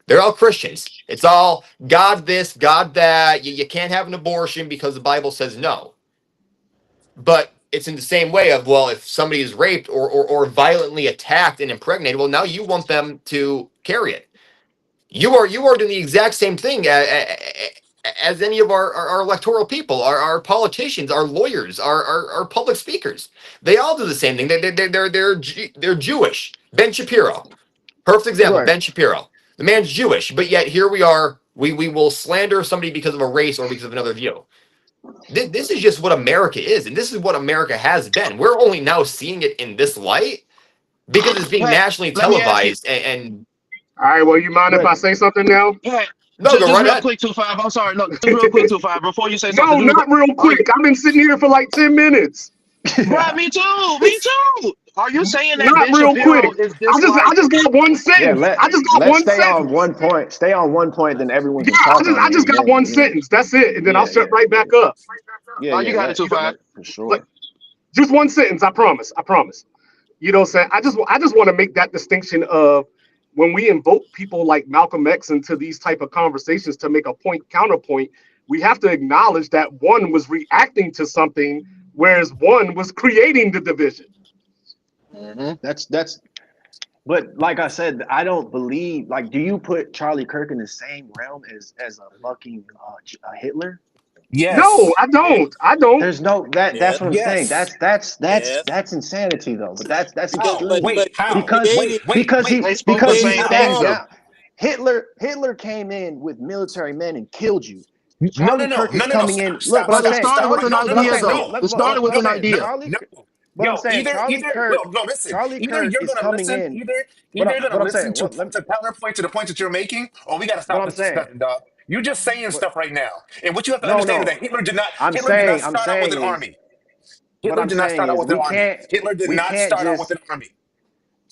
they're all Christians. It's all God this, God that. You can't have an abortion because the Bible says no. But it's in the same way of, well, if somebody is raped or violently attacked and impregnated, well, now you want them to carry it. You are doing the exact same thing as any of our electoral people, our politicians, our lawyers, our public speakers. They all do the same thing. They're Jewish. Ben Shapiro, perfect example. Right. Ben Shapiro, the man's Jewish, but yet here we are. We will slander somebody because of a race or because of another view. This is just what America is, and this is what America has been. We're only now seeing it in this light because it's being Pat, nationally let me ask you. televised. And All right, well, you mind if But I say something now? Pat, no, go just right real ahead. quick, 2-5. I'm sorry. No, just real quick, 2-5. Before you say something, No, not real quick. I've been sitting here for like 10 minutes. Bruh, me too. Me too. Are you saying that Not Ben real Shapiro quick. is I just got one yeah, sentence. I just got let's one stay on sentence. one point. Stay on one point, then everyone Yeah, can talk on I it. just And got then, one sentence. That's it, and then I'll yeah, shut right back up. Oh, you got it, You know, 2-5. for sure. like just one sentence. I promise. I promise. You know what I'm saying? I just want to make that distinction of when we invoke people like Malcolm X into these type of conversations to make a point counterpoint, we have to acknowledge that one was reacting to something, whereas one was creating the division. Mm-hmm. That's. But like I said, I don't believe. Like, do you put Charlie Kirk in the same realm as a fucking Hitler? No, Yes. I don't. I don't. There's no that. That's Yes, what I'm saying. Yes. yes. That's insanity though. But that's Because, How? extreme Wait, but he how? because created. Wait, wait, because wait. They he spoke the because he same stands things, How? though. down. Hitler came in with military men and killed you. No, no, Charlie no, Kirk no, is no, no. coming in. Stop, Look, stop, but I'm But it stop, saying, started stop. with Charlie. an No, no, But I'm no, idea, saying, though. no, It started no, with but I'm an no, saying, idea. Charlie. no. But I'm Yo, saying, Charlie Kirk. no, listen. Charlie Either Kirk you're is gonna coming listen, in. either you're gonna But I'm listen saying, to what? Let, to counterpoint to the point that you're making, or we gotta but stop I'm this saying, discussion, dog. You're just saying what? stuff right now. And what you have to No, understand is no. that I'm Hitler did not saying, I'm start out with saying an is, army. what Hitler I'm did not saying start out is, with an army. Hitler did we not can't start out with just. an army.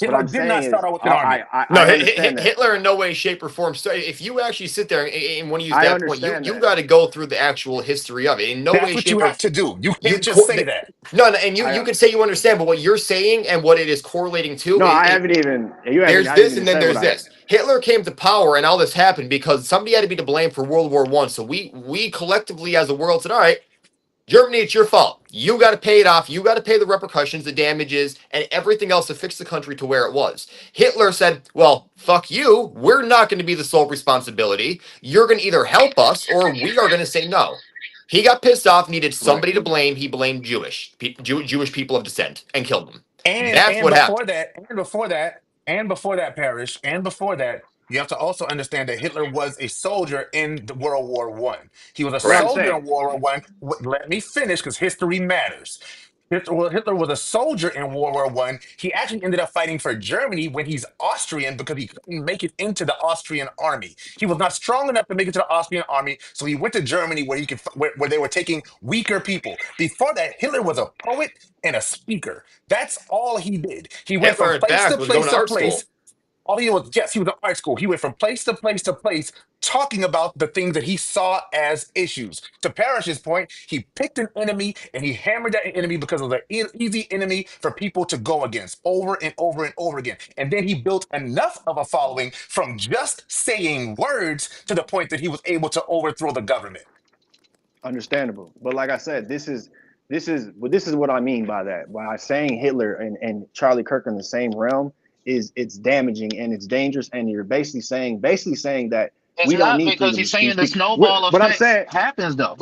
What Hitler I'm did not saying start is, out with an army. No, I understand that. Hitler in no way, shape, or form. So if you actually sit there and want to use I that point, understand you that. got to go through the actual history of it. In no That's way, what you shape, or have to do. You you can't just say that. no, and you I can say you understand, but what you're saying and what it is correlating to, no, I haven't even. You haven't. there's I haven't this even and then said what there's I. this. Hitler came to power, and all this happened because somebody had to be to blame for World War One. So we collectively as a world said, all right, Germany, it's your fault. You got to pay it off. You got to pay the repercussions, the damages, and everything else to fix the country to where it was. Hitler said, well, fuck you. We're not going to be the sole responsibility. You're going to either help us or we are going to say no. He got pissed off, needed Right. somebody to blame. He blamed Jewish people of descent and killed them. And That's and what happened. before that, Parish, and before that, you have to also understand that Hitler was a soldier in the World War One. He was a What I'm Correct. soldier saying. in World War One. Let me finish because history matters. Hitler was a soldier in World War One. He actually ended up fighting for Germany when he's Austrian because he couldn't make it into the Austrian army. He was not strong enough to make it to the Austrian army, so he went to Germany where he could where they were taking weaker people. Before that, Hitler was a poet and a speaker. That's all he did. He went from Hitler, in place to fact, was going place to to art school. place. All he was, yes, he was in art school. He went from place to place to place, talking about the things that he saw as issues. To Parrish's point, he picked an enemy and he hammered that enemy because it was an easy enemy for people to go against over and over and over again. And then he built enough of a following from just saying words to the point that he was able to overthrow the government. Understandable. But like I said, this is what I mean by that. By saying Hitler and Charlie Kirk in the same realm is it's damaging and it's dangerous, and you're basically saying that It's we don't not need because freedom he's of saying speech. the snowball But I'm effect saying, happens, though.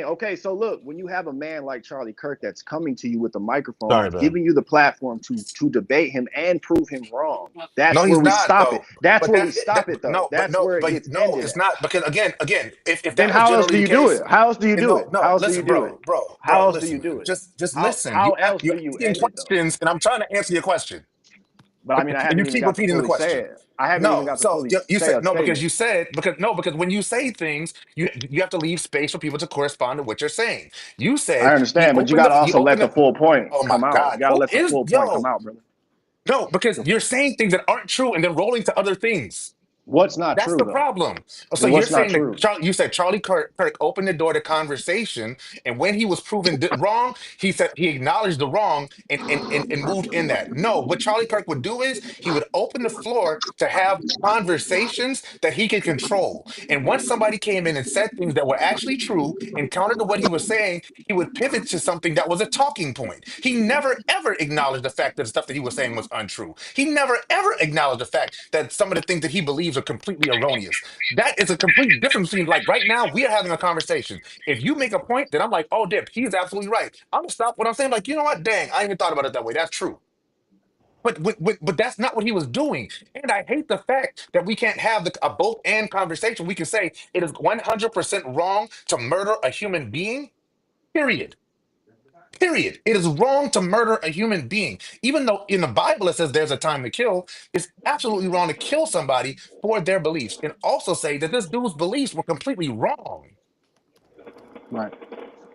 okay, so look, when you have a man like Charlie Kirk that's coming to you with a microphone, Sorry, that's man. giving you the platform to debate him and prove him wrong, No, that's he's where we not stop it. though. That's But where we that's it. stop it, though. That's where it gets No, ended it's at. not because again, if Then that was how else generally do the you do case, it? How else do you do it? no, How else do you listen, do it? How else do you listen, do it? just How listen. how else do You're you asking end it though? questions, and I'm trying to answer your question, But I mean, I and you haven't even keep got to repeating the fully say question. it. I haven't even No, got to so fully you say said a no because statement. you said because when you say things, you have to leave space for people to correspond to what you're saying. You I said understand, but you got to you also let opened the up. full point Oh my come out. You God, got to who let the is full point come yo? out, brother. No, because you're saying things that aren't true and then rolling to other things. What's not That's true the though? problem. So Then you're what's not saying that true? you said Charlie Kirk opened the door to conversation, and when he was proven wrong, he said he acknowledged the wrong and moved in that. No, what Charlie Kirk would do is he would open the floor to have conversations that he could control. And once somebody came in and said things that were actually true and counter to what he was saying, he would pivot to something that was a talking point. He never ever acknowledged the fact that the stuff that he was saying was untrue. He never ever acknowledged the fact that some of the things that he believes beliefs are completely erroneous. That is a complete difference between like right now we are having a conversation. If you make a point that I'm like, oh, Dip, he's absolutely right. I'm gonna stop what I'm saying. Like, you know what? Dang, I ain't even thought about it that way. That's true. But that's not what he was doing. And I hate the fact that we can't have a both and conversation. We can say it is 100% wrong to murder a human being, period. Period. It is wrong to murder a human being. Even though in the Bible it says there's a time to kill, it's absolutely wrong to kill somebody for their beliefs. And also say that this dude's beliefs were completely wrong. Right.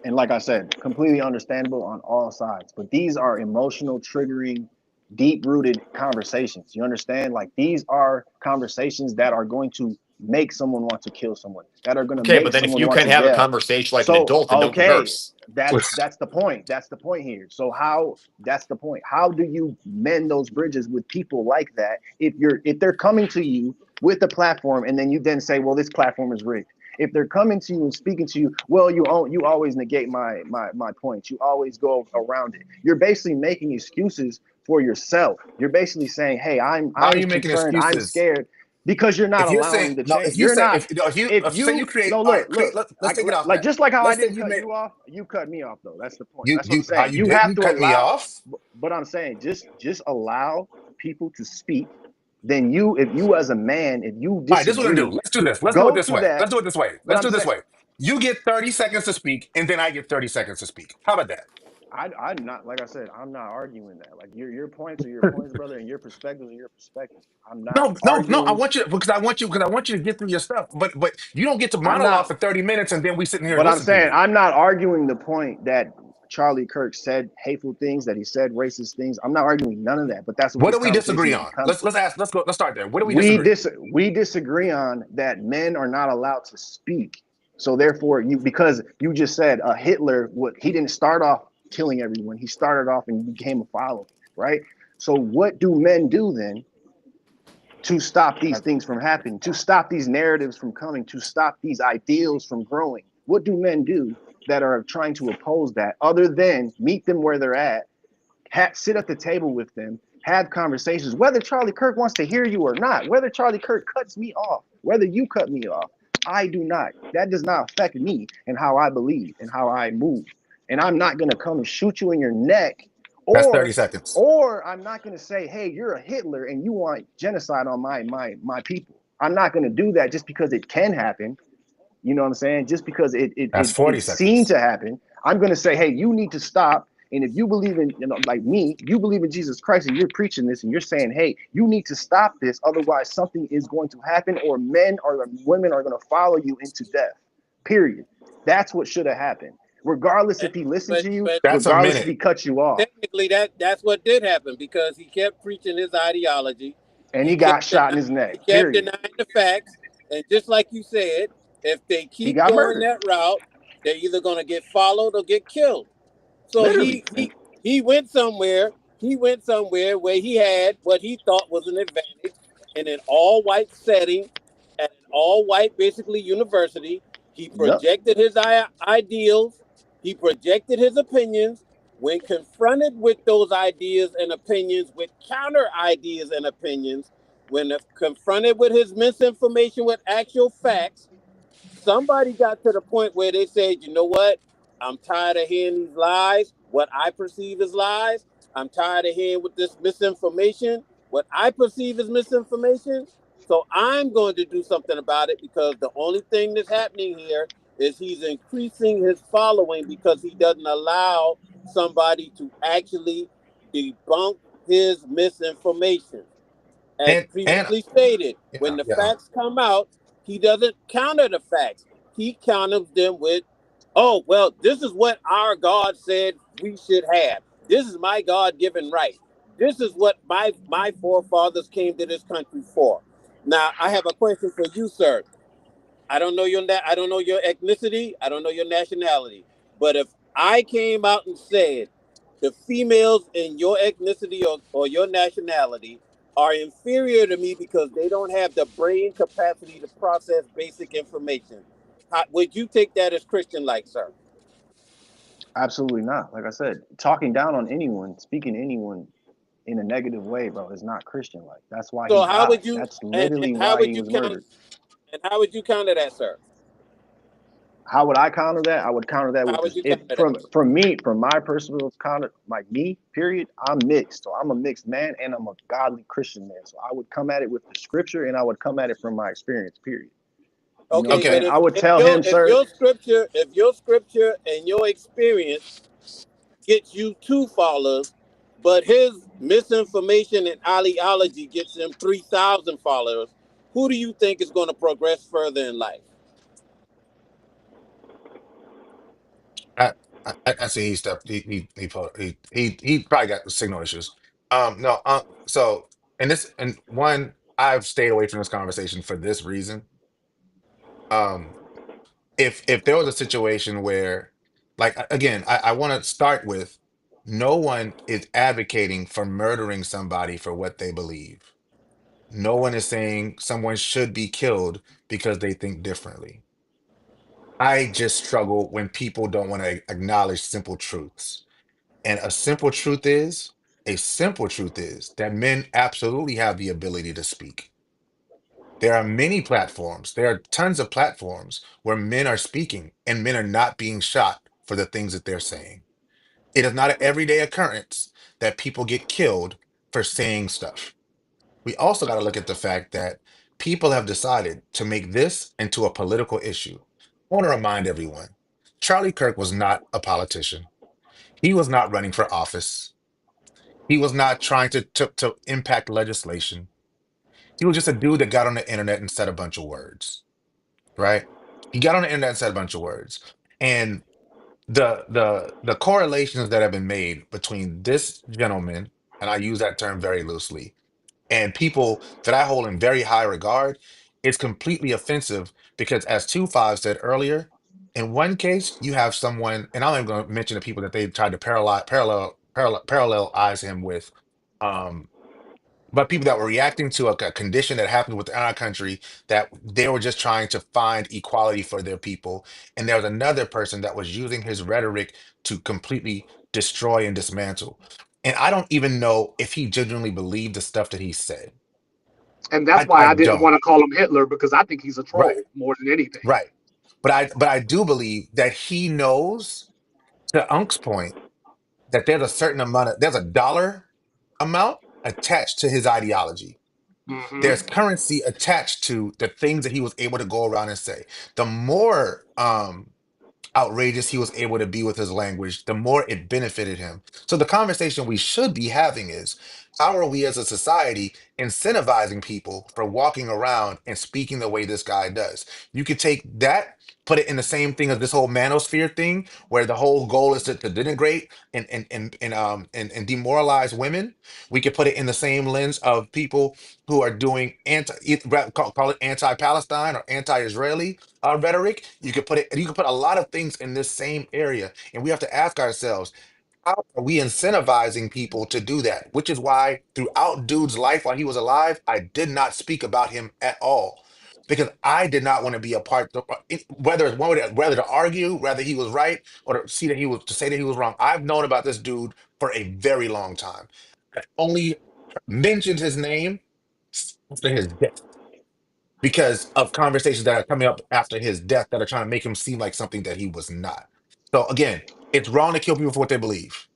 And like I said, completely understandable on all sides. But these are emotional, triggering, deep-rooted conversations. You understand? Like these are conversations that are going to make someone want to kill someone, that are going to Okay, make but then if someone you want can to have a yell. conversation like an So adult and don't okay, converse. that's the point. That's the point here. So that's the point. How do you mend those bridges with people like that if they're coming to you with a platform and then you then say, well, this platform is rigged? If they're coming to you and speaking to you, well, you always negate my points. You always go around it. You're basically making excuses for yourself. You're basically saying, hey, I'm How are you making concerned, I'm excuses? scared, because you're not If you're saying allowing the no, change. You're not. if say you create, No, all right, look, let's take it off like that. just like how I Let's say didn't you cut made you off, you cut me off though. That's the point. you That's what I'm how saying. you You have didn't to cut me allow, off. but I'm saying just allow people to speak. Then if you as a man, if you All right, this is what we're gonna do. disagree, Let's do this. Let's do it go this to way. that. Let's do it this way. But Let's I'm do it this saying way. You get 30 seconds to speak, and then I get 30 seconds to speak. How about that? I'm not, like I said, I'm not arguing that. Like your points are your points, brother, and your perspectives are your perspectives. I'm not No, no, no. I arguing. want you because I want you to get through your stuff. But you don't get to I'm monologue not. for 30 minutes and then we sitting here and But I'm listen to saying you. I'm not arguing the point that Charlie Kirk said hateful things, that he said racist things. I'm not arguing none of that. But that's what What this do we conversation disagree has on? become Let's to. ask. Let's start there. What do we We disagree? we disagree on that men are not allowed to speak. So therefore, because you just said Hitler, he didn't start off killing everyone. He started off and became a follower, right? So what do men do then to stop these things from happening, to stop these narratives from coming, to stop these ideals from growing? What do men do that are trying to oppose that, other than meet them where they're at, sit at the table with them, have conversations, whether Charlie Kirk wants to hear you or not, whether Charlie Kirk cuts me off, whether you cut me off? I do not. That does not affect me and how I believe and how I move. And I'm not going to come and shoot you in your neck, That's 30 or seconds. I'm not going to say, hey, you're a Hitler and you want genocide on my people. I'm not going to do that just because it can happen. You know what I'm saying? Just because That's 40 it's seen seconds. to happen, I'm going to say, hey, you need to stop. And if you believe in, like me, you believe in Jesus Christ and you're preaching this and you're saying, hey, you need to stop this. Otherwise, something is going to happen, or men or women are going to follow you into death. Period. That's what should have happened. Regardless if he listened But to you, but That's a regardless if minute. he cut you off, technically, that's what did happen, because he kept preaching his ideology. and He he got kept shot in denying, his neck. he kept Period. denying the facts, and just like you said, if they He keep got going murdered, that route, they're either going to get followed or get killed. So literally. he he he went somewhere. He went somewhere where he had what he thought was an advantage in an all-white setting at an all-white, basically, university. He Yep. projected his ideals. He projected his opinions. When confronted with those ideas and opinions, with counter ideas and opinions, when confronted with his misinformation with actual facts, somebody got to the point where they said, you know what? I'm tired of hearing these lies, what I perceive as lies. I'm tired of hearing with this misinformation, what I perceive as misinformation. So I'm going to do something about it, because the only thing that's happening here is he's increasing his following, because he doesn't allow somebody to actually debunk his misinformation. As And previously stated, when yeah, the yeah. facts come out, he doesn't counter the facts. He counters them with, oh, well, this is what our God said we should have. This is my God given right. This is what my forefathers came to this country for. Now, I have a question for you, sir. I don't know your ethnicity. I don't know your nationality. But if I came out and said the females in your ethnicity or your nationality are inferior to me because they don't have the brain capacity to process basic information, would you take that as Christian like, sir? Absolutely not. Like I said, talking down on anyone, speaking to anyone, in a negative way, bro, is not Christian like. That's why So he how died. would you That's literally how why would he you was counter murdered. that, sir? How would I counter that? I would counter that How with would this. you If counter that? from my personal counter, like me, period, I'm mixed. So I'm a mixed man and I'm a godly Christian man. So I would come at it with the scripture and I would come at it from my experience, period. You know what I'm Okay, Okay. but saying? I would if tell your him, sir, if your scripture and your experience gets you 2 followers, but his misinformation and ideology gets him 3,000 followers, who do you think is going to progress further in life? I, I see he stepped. He probably got signal issues. No. So and one, I've stayed away from this conversation for this reason. Um, if there was a situation where, like, again, I want to start with, no one is advocating for murdering somebody for what they believe. No one is saying someone should be killed because they think differently. I just struggle when people don't want to acknowledge simple truths. And a simple truth is that men absolutely have the ability to speak. There are many platforms, there are tons of platforms where men are speaking and men are not being shot for the things that they're saying. It is not an everyday occurrence that people get killed for saying stuff. We also got to look at the fact that people have decided to make this into a political issue. I want to remind everyone, Charlie Kirk was not a politician. He was not running for office. He was not trying to impact legislation. He was just a dude that got on the internet and said a bunch of words, right? He got on the internet and said a bunch of words. And the correlations that have been made between this gentleman, and I use that term very loosely, and people that I hold in very high regard, is completely offensive because, as Two Five said earlier, in one case you have someone, and I'm not even going to mention the people that they tried to parallelize him with. Um, but people that were reacting to a condition that happened within our country, that they were just trying to find equality for their people. And there was another person that was using his rhetoric to completely destroy and dismantle. And I don't even know if he genuinely believed the stuff that he said. And that's why I I didn't don't. want to call him Hitler, because I think he's a Right, troll more than anything. right. But I do believe that he knows, to Unc's point, that there's a certain amount of there's a dollar amount attached to his ideology. There's Hmm. currency attached to the things that he was able to go around and say. The more outrageous he was able to be with his language, the more it benefited him. So the conversation we should be having is, how are we as a society incentivizing people for walking around and speaking the way this guy does? You could take that, put it in the same thing as this whole manosphere thing, where the whole goal is to denigrate and demoralize women. We could put it in the same lens of people who are doing call it anti-Palestine or anti-Israeli rhetoric. You could put a lot of things in this same area, and we have to ask ourselves, how are we incentivizing people to do that? Which is why throughout dude's life while he was alive, I did not speak about him at all, because I did not want to be a part of, whether it's one way whether to argue whether he was right or to say that he was wrong. I've known about this dude for a very long time. I only mentioned his name after his death, because of conversations that are coming up after his death that are trying to make him seem like something that he was not. So again, it's wrong to kill people for what they believe,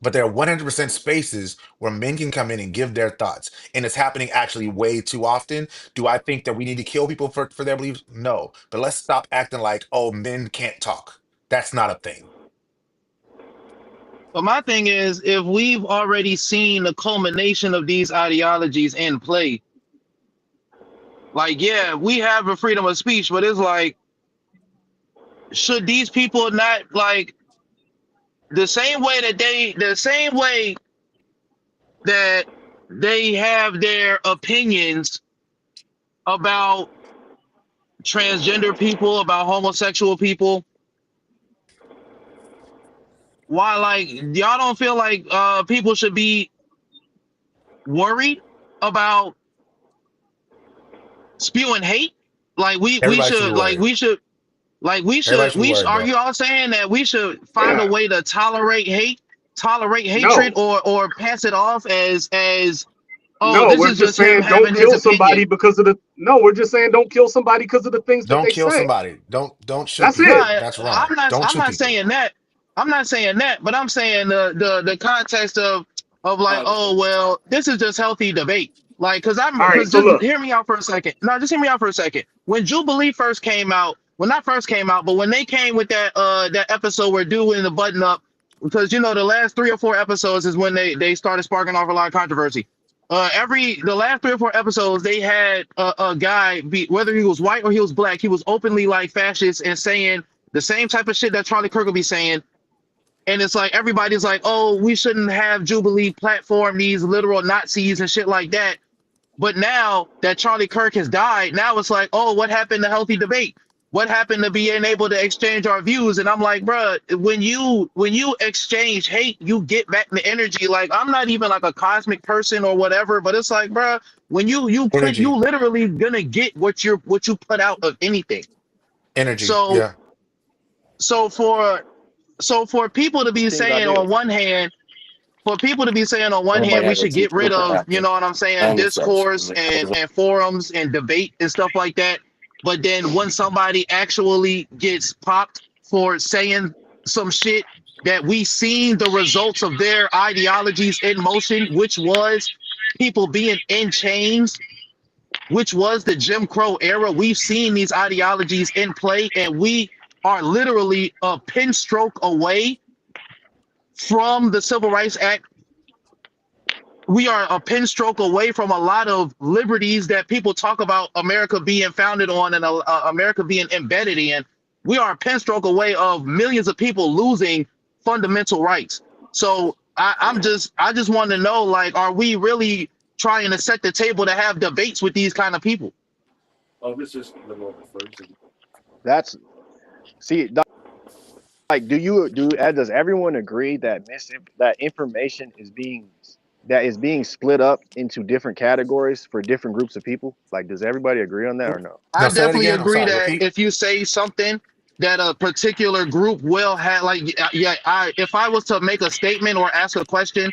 but there are 100% spaces where men can come in and give their thoughts, and it's happening actually way too often. Do I think that we need to kill people for their beliefs? No, but let's stop acting like, oh, men can't talk. That's not a thing. But my thing is, if we've already seen the culmination of these ideologies in play, like, yeah, we have a freedom of speech, but it's like, should these people not, like, the same way that they have their opinions about transgender people, about homosexual people, why, like, y'all don't feel like people should be worried about spewing hate? Like, we Everybody should be should, like, worried. we Everybody should should be worried, are bro. you all saying that we should find Yeah. a way to tolerate hate tolerate hatred No, or pass it off as oh, no, this we're is just just him saying don't having his kill somebody opinion. because of the. No, we're just saying don't kill somebody because of the things that Don't they kill say. somebody. Don't shoot That's people. it. No, That's wrong. Don't I'm shoot not people. saying that. I'm not saying that, but I'm saying the context of like, oh well, this is just healthy debate. Like, All right, cause so just look. hear me out for a second. No, just hear me out for a second. When Jubilee first came out, well, not first came out, but when they came with that episode where dude in the button up, because you know the last 3 or 4 episodes is when they started sparking off a lot of controversy. The last 3 or 4 episodes they had a guy be, whether he was white or he was black, he was openly like fascist and saying the same type of shit that Charlie Kirk will be saying. And it's like everybody's like, oh, we shouldn't have Jubilee platform these literal Nazis and shit like that. But now that Charlie Kirk has died, now it's like, oh, what happened to healthy debate? What happened to being able to exchange our views? And I'm like, bruh, when you exchange hate, you get back the energy. Like I'm not even like a cosmic person or whatever, but it's like, bruh, when you Energy. literally gonna get what you put out of anything. Energy. So Yeah. so for for people to be Things I saying did. on one hand, Everybody we has a should get rid super of, you active know what I'm saying, and the subs. discourse and forums and debate and stuff like that. But then when somebody actually gets popped for saying some shit that we seen the results of their ideologies in motion, which was people being in chains, which was the Jim Crow era. We've seen these ideologies in play, and we are literally a pin stroke away from the Civil Rights Act. We are a pin stroke away from a lot of liberties that people talk about America being founded on and America being embedded in. We are a pin stroke away of millions of people losing fundamental rights. So I just want to know, like, are we really trying to set the table to have debates with these kind of people? That's see. Like, does everyone agree that that information is being split up into different categories for different groups of people? Like, does everybody agree on that or no? I No, say that definitely again. I'm agree sorry. that Repeat. if you say something that a particular group will have, like, yeah, if I was to make a statement or ask a question,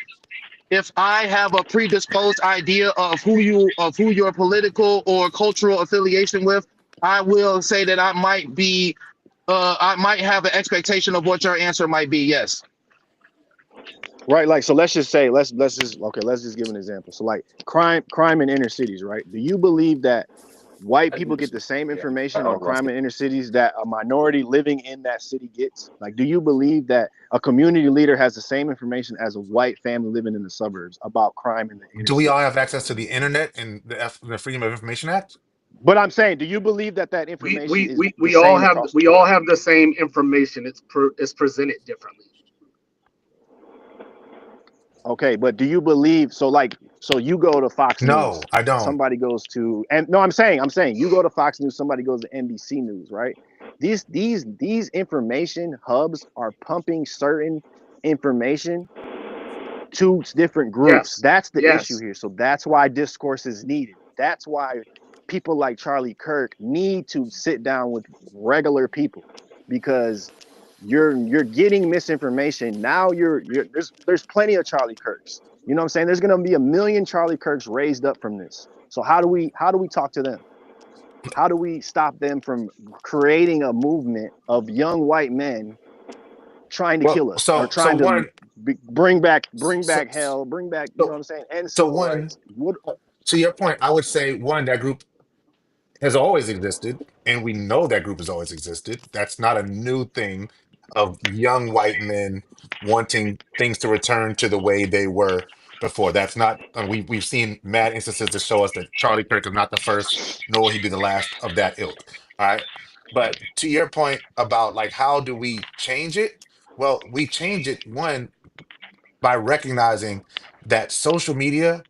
if I have a predisposed idea of who your political or cultural affiliation with, I will say that I might have an expectation of what your answer might be. Yes. Right. Like, so let's just say let's just give an example. So like crime in inner cities, right? Do you believe that white people get the same information on crime in inner cities that a minority living in that city gets? Like, do you believe that a community leader has the same information as a white family living in the suburbs about crime in the inner Do we all city? have access to the internet and the Freedom of Information Act? But I'm saying, do you believe that that We information we is we, the we all same have across the we board? all have the same information. It's presented differently. Okay, but do you believe so? Like, so you go to Fox No, News, I don't. somebody goes to, and no, I'm saying you go to Fox News, somebody goes to NBC News, right? These information hubs are pumping certain information to different groups. Yes, That's the issue yes. here. So that's why discourse is needed. That's why people like Charlie Kirk need to sit down with regular people, because you're getting misinformation. Now there's plenty of Charlie Kirks. You know what I'm saying? There's gonna be a million Charlie Kirks raised up from this. So how do we talk to them? How do we stop them from creating a movement of young white men trying to Well, kill us, or so trying to one, bring so back hell, bring back, you know so what I'm saying, and so civil one. rights? What? To your point, I would say one, that group has always existed, and we know that group has always existed. That's not a new thing of young white men wanting things to return to the way they were before. That's not, we've seen mad instances to show us that Charlie Kirk is not the first, nor will he be the last of that ilk. All right. But to your point about like, how do we change it? Well, we change it one by recognizing that social media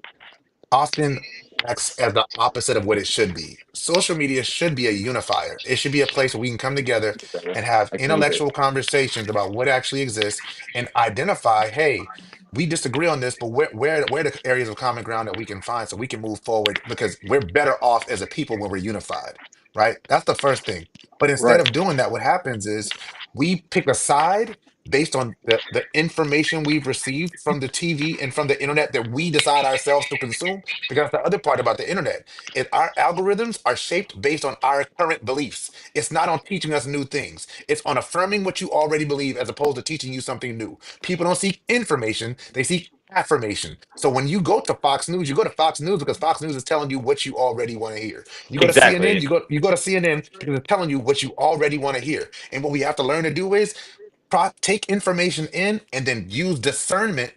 often acts as the opposite of what it should be. Social media should be a unifier. It should be a place where we can come together and have I can't intellectual conversations about what actually exists and identify, hey, we disagree on this, but where are the areas of common ground that we can find so we can move forward because we're better off as a people when we're unified, right? That's the first thing. But instead Right. of doing that, what happens is we pick a side based on the information we've received from the TV and from the internet that we decide ourselves to consume. Because the other part about the internet is our algorithms are shaped based on our current beliefs. It's not on teaching us new things. It's on affirming what you already believe as opposed to teaching you something new. People don't seek information, they seek affirmation. So when you go to Fox News, you go to Fox News because Fox News is telling you what you already want to hear. You go to CNN, Exactly. you go to CNN because it's telling you what you already want to hear. And what we have to learn to do is take information in and then use discernment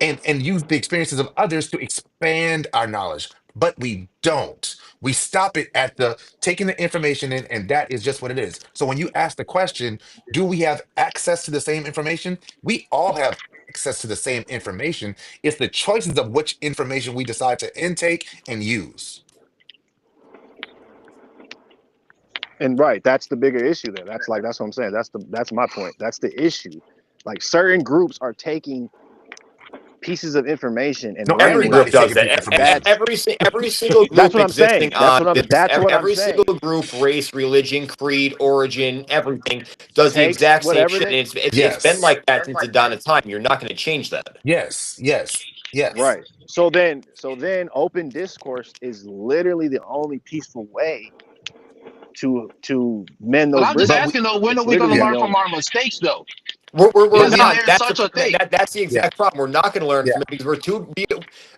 and use the experiences of others to expand our knowledge. But we don't. We stop it at the taking the information in, and that is just what it is. So when you ask the question, do we have access to the same information? We all have access to the same information. It's the choices of which information we decide to intake and use. And right, that's the bigger issue there. That's what I'm saying. That's my point. That's the issue. Like certain groups are taking pieces of information and No, Every running with group everybody's it. does taking that. information. Every single That's group what I'm saying. existing on this, That's what I'm every saying. single group, race, religion, creed, origin, everything does the Takes exact same whatever shit. they And it's been Yes, like that since the dawn of time. You're not going to change that. yes, yes, yes. right. So then open discourse is literally the only peaceful way to mend But those I'm just But bridges. we, asking though, when are It's we going to literally yeah, learn the from only. our mistakes though? We're Isn't not. there That's such a thing? that's the yeah. exact problem. We're not going to learn Yeah. from it because we're too.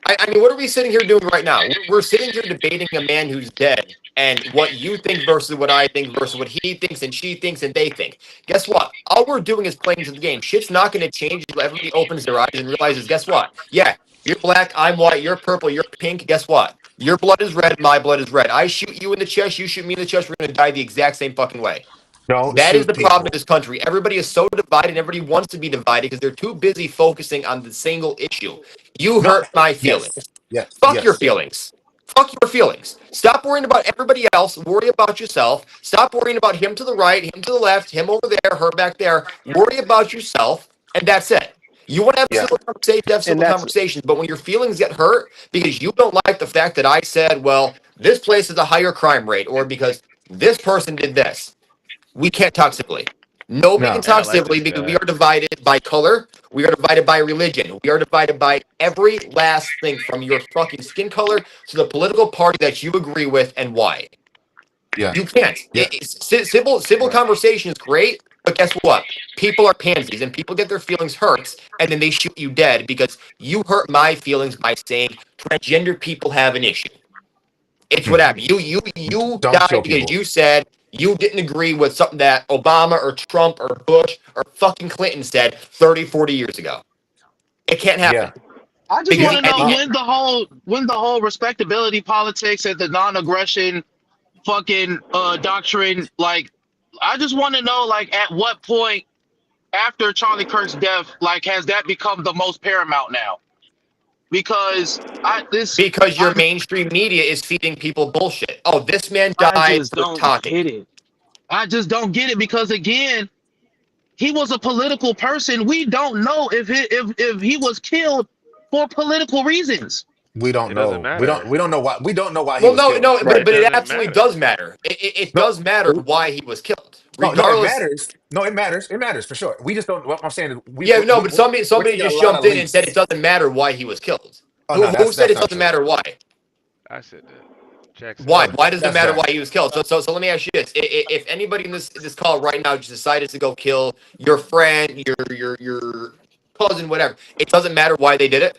I mean, what are we sitting here doing right now? We're sitting here debating a man who's dead and what you think versus what I think versus what he thinks and she thinks and they think. Guess what? All we're doing is playing to the game. Shit's not going to change until everybody opens their eyes and realizes. Guess what? Yeah, you're black. I'm white. You're purple. You're pink. Guess what? Your blood is red. My blood is red. I shoot you in the chest. You shoot me in the chest. We're going to die the exact same fucking way. Don't That is shoot the problem in people. this country. Everybody is so divided, and everybody wants to be divided because they're too busy focusing on the single issue. You No. hurt my Yes. feelings. Yes. Fuck your Yes. feelings. Fuck your feelings. Stop worrying about everybody else. Worry about yourself. Stop worrying about him to the right, him to the left, him over there, her back there. Worry about yourself, and that's it. You want to have a Yeah. civil conversation, have And civil that's conversations, but when your feelings get hurt because you don't like the fact that I said, well, this place is a higher crime rate, or because this person did this, we can't talk civilly. Nobody can No. Man, I talk like civilly this because we guy. are divided by color. We are divided by religion. We are divided by every last thing from your fucking skin color to the political party that you agree with and why. Yeah. You can't. Yeah. Civil right. conversation is great, but guess what? People are pansies and people get their feelings hurt and then they shoot you dead because you hurt my feelings by saying transgender people have an issue. It's Mm. what happened. You Don't died kill because people. you said you didn't agree with something that Obama or Trump or Bush or fucking Clinton said 30, 40 years ago. It can't happen. Yeah. I just Because want Yeah. to know Uh, when the whole respectability politics and the non-aggression fucking doctrine, like I just want to know like at what point after Charlie Kirk's death, like has that become the most paramount now? Because your I mainstream media is feeding people bullshit. Oh, this man I died just for don't talking. get it. I just don't get it because again, he was a political person. We don't know if he was killed for political reasons. we don't It doesn't know. We don't. matter. We don't know why. We don't know why he Well, was no, killed. no, Right. but It it doesn't absolutely matter. does matter. It No. does matter why he was killed, No. No. It regardless. matters. No. It matters. It matters for sure. We just don't. What I'm saying is, Yeah, no, but we're somebody taking a just lot jumped of in and said it leaps. doesn't matter why he was killed. Oh no, Who said that's it not doesn't true. matter why? I said that. Jack said Why? No, that. Why does it that's matter Jack. why he was killed? So let me ask you this: if anybody in this call right now just decided to go kill your friend, your cousin, whatever, it doesn't matter why they did it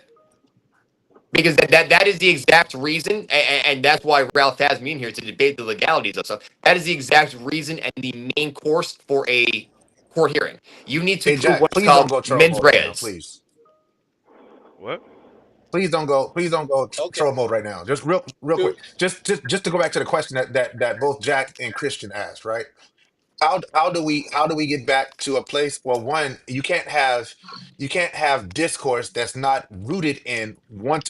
because that is the exact reason, and that's why Ralph has me in here to debate the legalities of stuff. That is the exact reason and the main course for a court hearing. You need to Hey prove Jack, what's please don't called go troll mens mode right now, res. please. What? Please don't go. Please don't go Okay. troll mode right now. Just real To quick. Just to go back to the question that both Jack and Christian asked. Right? How do we get back to a place? Well, one, you can't have discourse that's not rooted in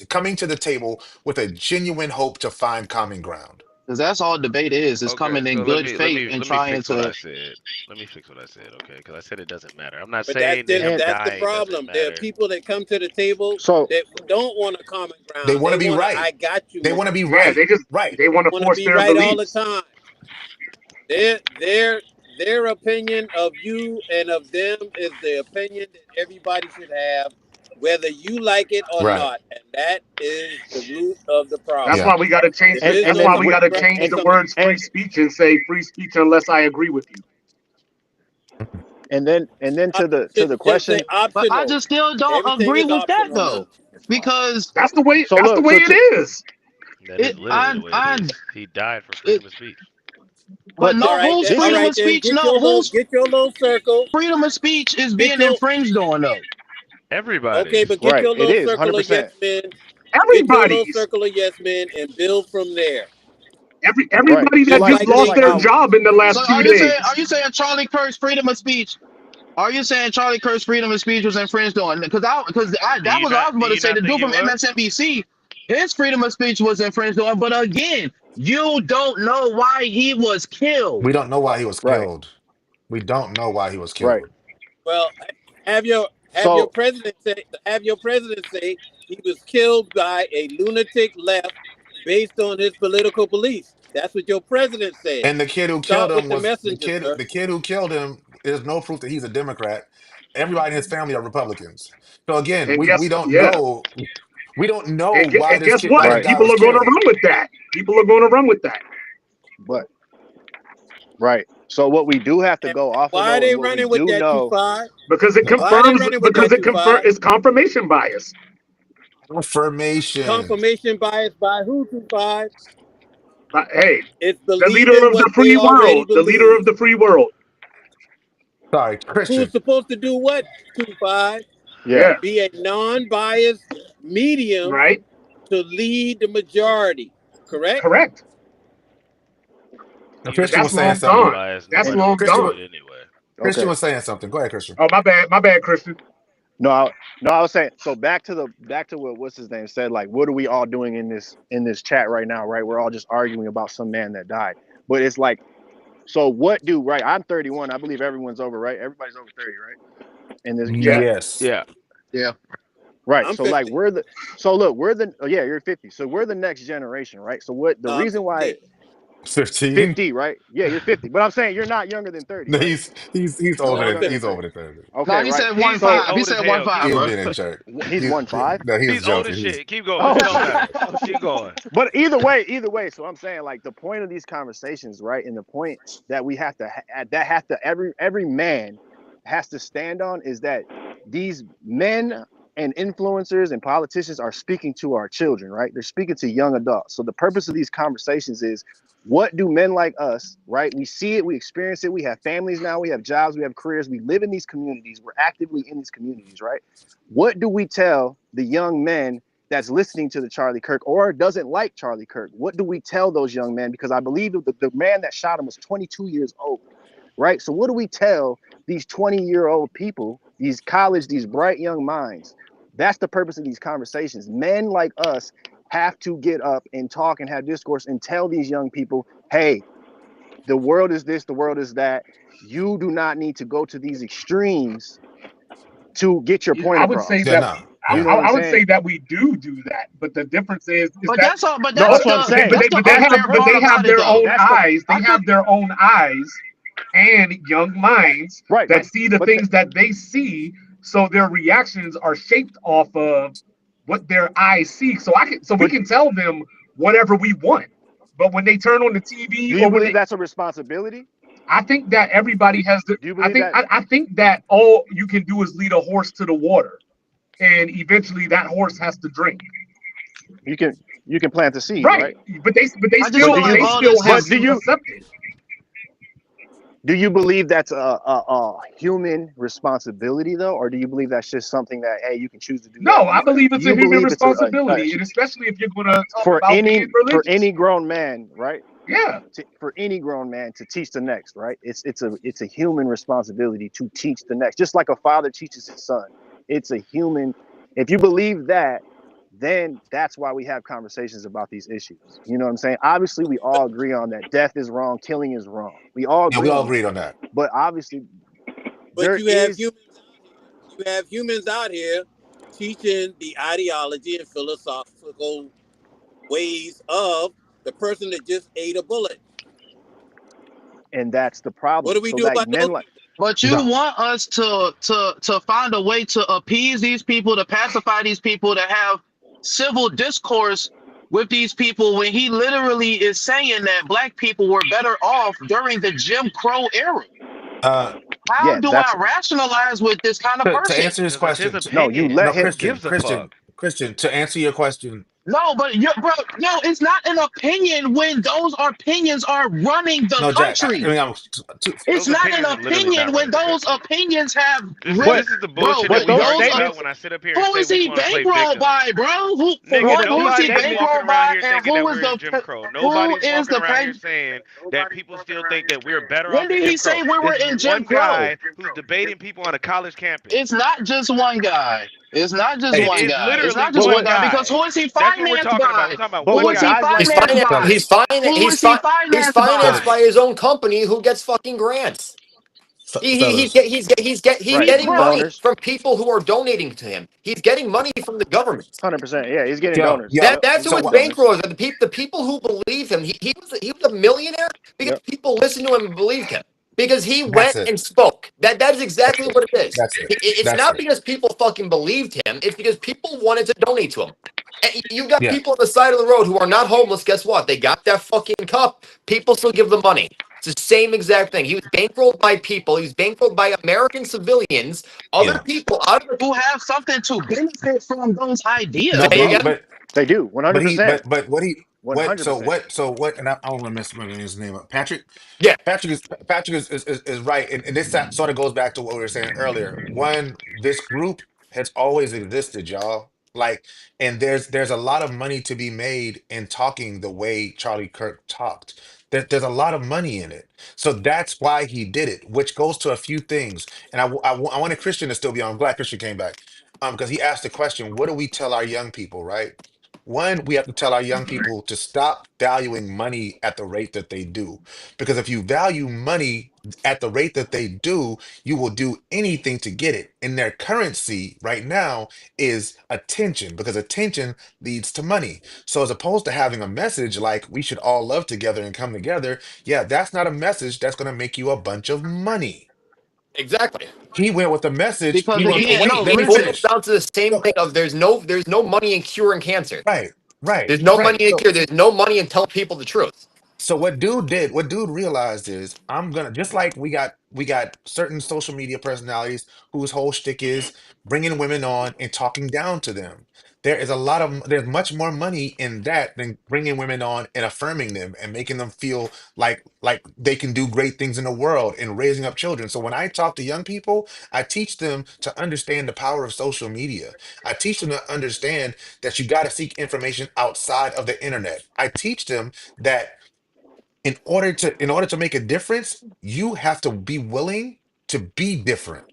coming to the table with a genuine hope to find common ground. Because that's all debate is Okay, coming so in good faith and let me trying fix what I to. said. Let me fix what I said, okay? Because I said it doesn't matter. I'm not but that's saying that him And that's the dying doesn't problem. There are matter. people that come to the table so that don't want a common They ground. want They to be want to right. I got you They want to moment. be Yeah, right. they Right. want to Want to force be their right all the beliefs. time. They're their opinion of you and of them is the opinion that everybody should have, whether you like it or Right. not. And that is the root of the That's problem. Yeah. why we got to change. There is and That's no why then we with got to democrat change or the somebody. words free speech and say free speech unless I agree with you. and then to the Just say question. But I optional. just still don't Everything agree is with that optional now. though, because That's the way. So That's the look, way so it to, is. That is literally the way it is. He died for it, freedom of speech. but but All no, right, whose then. this All is freedom right, of then. speech? No, whose Get your little circle. freedom of speech is Get being your infringed on though? okay, Everybody's. but get right. your It little is circle of yes 100%. men. Get your little Everybody's. circle of yes men and build from there. Right. Everybody So that Just like just like just lost like me. their how job in the So last 2 days. are you saying Charlie Kirk's freedom of speech? Are you saying Charlie Kirk's freedom of speech was infringed on? Because Do that you was what I not? was Do about to you say. not The think dude he from was? MSNBC, his freedom of speech was infringed on. But again, you don't know why he was killed. We don't know why he was right, killed. We don't know why he was right. killed. Well, have your So president say he was killed by a lunatic left based on his political beliefs. That's what your president said. And the kid who killed Start with him the was messenger, sir. the kid who killed him. There's no proof that he's a Democrat. Everybody in his family are Republicans. So again, And we guess, don't yeah. know. We don't know why And this guess kid, why what? this right, guy People was are going to killed. run with that. People are going to run with that. but right. So what we do have to And go off of why are though, and they what we running with do that too know, far? Because it Why are they confirms. running with Because that too far? it's confirmation bias. Confirmation. Confirmation bias by who too far? But hey, It's the leader believing of what the they free already world. The leader believe. of the free world. Sorry, Who's Christian. supposed to do what too far? yeah, Yeah. Be a non-biased medium Right. to lead the majority. Correct? Correct. Christian Even if was That's you saying long was something. gone. non-biased, That's and nobody long would believe Christian, gone. it anyway. Christian okay. was saying something. Go ahead, Christian. Oh, my bad. My bad, Christian. No, I was saying. So back to what what's his name said. Like, what are we all doing in this chat right now? Right, we're all just arguing about some man that died. But it's like, so what do right? I'm 31. I believe everyone's over. Right, everybody's over 30. Right, in this Yeah. chat. Yes. Yeah. Yeah. Right. I'm So like 50. we're the oh, yeah, you're 50. So we're the next generation, right? So what the I'm reason why 50. 15. 50, right? Yeah, you're 50. But I'm saying you're not younger than 30, No, right? he's You're No, older not I'm than younger 50. than he's 30. older than 30. No, Okay, he right. said one He's So five. He old as said one hell. Keep five, He was bro. going. being in church. he's 1.5. No, he was He's old as joking. shit. Keep going. Oh, It don't matter. Keep going. but either way. So I'm saying like the point of these conversations, right? And the point that we have to every man has to stand on is that these men and influencers and politicians are speaking to our children, right? They're speaking to young adults. So the purpose of these conversations is what do men like us, right? We see it, we experience it, we have families now, we have jobs, we have careers, we live in these communities, we're actively in these communities, right? What do we tell the young men that's listening to the Charlie Kirk or doesn't like Charlie Kirk? What do we tell those young men? Because I believe the man that shot him was 22 years old, right? So what do we tell these 20-year-old people, these bright young minds? That's the purpose of these conversations. Men like us have to get up and talk and have discourse and tell these young people, hey, the world is this, the world is that. You do not need to go to these extremes to get your point I would say across. Yeah, that no. You Yeah. know what I'm I would saying? say that we do that, but the difference is But that that's all. But No, that's that's what I'm the saying. that's the unfair but part they have about it, their though. own That's the eyes. They I think have their own eyes and young minds right, that see the but things that they see. So their reactions are shaped off of what their eyes see. So we but can tell them whatever we want. But when they turn on the TV do you or when believe they, that's a responsibility? I think that everybody has the. Do you believe that I think that all you can do is lead a horse to the water, and eventually that horse has to drink. you can plant the seeds, Right, right? but I just But feel like they all still this have but is. do to you accept it. do you believe that's a human responsibility though, or do you believe that's just something that hey you can choose to do that No, I anyway? believe Do it's a you human believe it's responsibility, and especially if you're going to talk for about being religious. any grown man, right? Yeah, For any grown man to teach the next, right? It's a human responsibility to teach the next, just like a father teaches his son. It's a human. If you believe that, then that's why we have conversations about these issues. You know what I'm saying? Obviously, we all agree on that death is wrong, killing is wrong. We all Yeah, we agree all on that. agreed on that. But obviously, But there is you have humans out here teaching the ideology and philosophical ways of the person that just ate a bullet. and that's the What problem. do we So do like about men those? like But you No. want us to find a way to appease these people, to pacify these people, to have civil discourse with these people when he literally is saying that black people were better off during the Jim Crow era. Uh, How yeah, do that's I rationalize with this kind of to person? answer his Because that's his question, no, you opinion. let no, him. Who Christian, gives a fuck? To answer your question, No, but you, bro, no, it's not an opinion when those opinions are running the no, Jack. I country. mean, It's Those not an opinions are literally not opinion when running the those country. opinions have But This is the bro. bullshit that but we those Those argue statements, about when I sit up here and who say is we just he want to play bankrolled victim. by, bro? Who for Nigga, but one? Who those is he nobody's statements, walking bankrolled around by, here and thinking that who is we're in the Jim Crow. who Nobody's is walking the around pay? here saying that people still think that we're better When off in did he Jim Crow. say we were This is in Jim one Crow? guy who's debating people on a college campus. It's not just one guy. It's not just hey, one It's guy. It's literally not just but one one what guy because guy. who is he That's what we're financed talking about. by? We're talking about but Who one what is he guys guy. like He's him financed have by? said, Who is he he's financed financed by? by his own company who gets fucking grants. fellas, He's right? getting Bro, money Donors, from people who are donating to him. He's getting money from the government. 100%. Yeah, he's getting yo, donors. yo. Yep, That's he's who So his getting what? donors. bankroll is. The people who believe him. He was a millionaire because Yep. people listened to him and believed him. Because he That's went it. and spoke. That is That's exactly it. what it is. That's it. It's That's not it. because people fucking believed him. It's because people wanted to donate to him. And you got Yeah. people on the side of the road who are not homeless. Guess what? They got that fucking cup. People still give them money. It's the same exact thing. He was bankrolled by people. He was bankrolled by American civilians. Other Yeah. people out of who have something to benefit from those No, ideas, but say he, bro. again. but They do, but 100%. what he what so 100%. what and I don't want to mess his name up. Yeah, Patrick is right, and this sort of goes back to what we were saying earlier. One, this group has always existed, y'all. Like, and there's a lot of money to be made in talking the way Charlie Kirk talked. There's a lot of money in it, so that's why he did it. Which goes to a few things, and I wanted Christian to still be on. I'm glad Christian came back, because he asked the question, "What do we tell our young people?" Right? One, we have to tell our young people to stop valuing money at the rate that they do. Because if you value money at the rate that they do, you will do anything to get it. And their currency right now is attention, because attention leads to money. So as opposed to having a message like we should all love together and come together, yeah, that's not a message that's going to make you a bunch of money. exactly. He went with the message. Because It, again, it, no, Wait, let me it listen. boils finish. down to the same No, thing of there's no money in curing cancer. right, right, There's no right. money in cure. There's no money in telling people the truth. So what dude realized is I'm gonna just like we got certain social media personalities whose whole shtick is bringing women on and talking down to them. There's much more money in that than bringing women on and affirming them and making them feel like they can do great things in the world and raising up children. So when I talk to young people, I teach them to understand the power of social media. I teach them to understand that you got to seek information outside of the internet. I teach them that in order to make a difference, you have to be willing to be different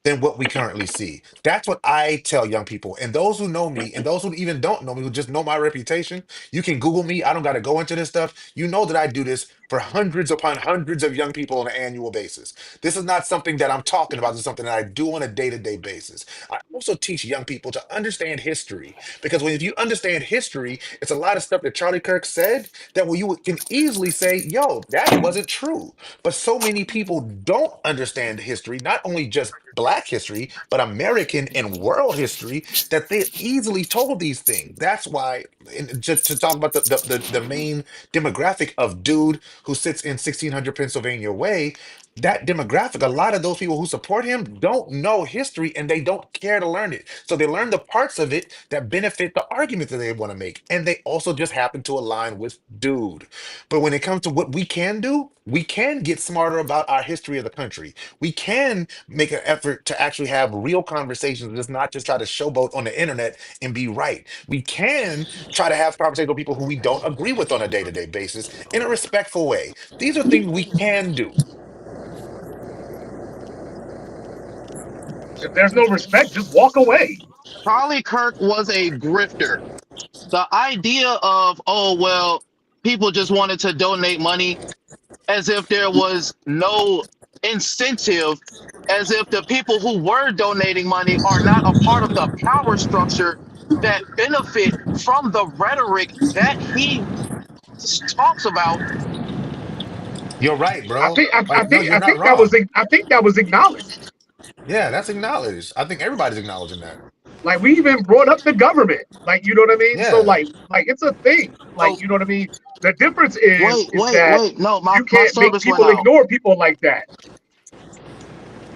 than what we currently see. That's what I tell young people. And those who know me and those who even don't know me, who just know my reputation, you can Google me. I don't got to go into this stuff. You know that I do this for hundreds upon hundreds of young people on an annual basis. This is not something that I'm talking about. This is something that I do on a day-to-day basis. I also teach young people to understand history because if you understand history, it's a lot of stuff that Charlie Kirk said that can easily say, yo, that wasn't true. But so many people don't understand history, not only just Black history, but American and world history, that they easily told these things. That's why, and to talk about the main demographic of dude who sits in 1600 Pennsylvania Way, that demographic, a lot of those people who support him don't know history and they don't care to learn it. So they learn the parts of it that benefit the argument that they want to make. And they also just happen to align with dude. But when it comes to what we can do, we can get smarter about our history of the country. We can make an effort to actually have real conversations, just not just try to showboat on the internet and be right. We can try to have conversations with people who we don't agree with on a day-to-day basis in a respectful way. These are things we can do. If there's no respect, just walk away. Charlie Kirk was a grifter. The idea of, oh, well, people just wanted to donate money as if there was no incentive, as if the people who were donating money are not a part of the power structure that benefit from the rhetoric that he talks about. You're right, I bro. think I, I Like, no, think you're I not think that was wrong. I think that was acknowledged. Yeah, that's acknowledged. I think everybody's acknowledging that. Like we even brought up the government. Like you know what I mean? So Yeah. like it's a thing. Like So you know what I mean? The difference is that wait. No, you my can't make service went people out. ignore people like that.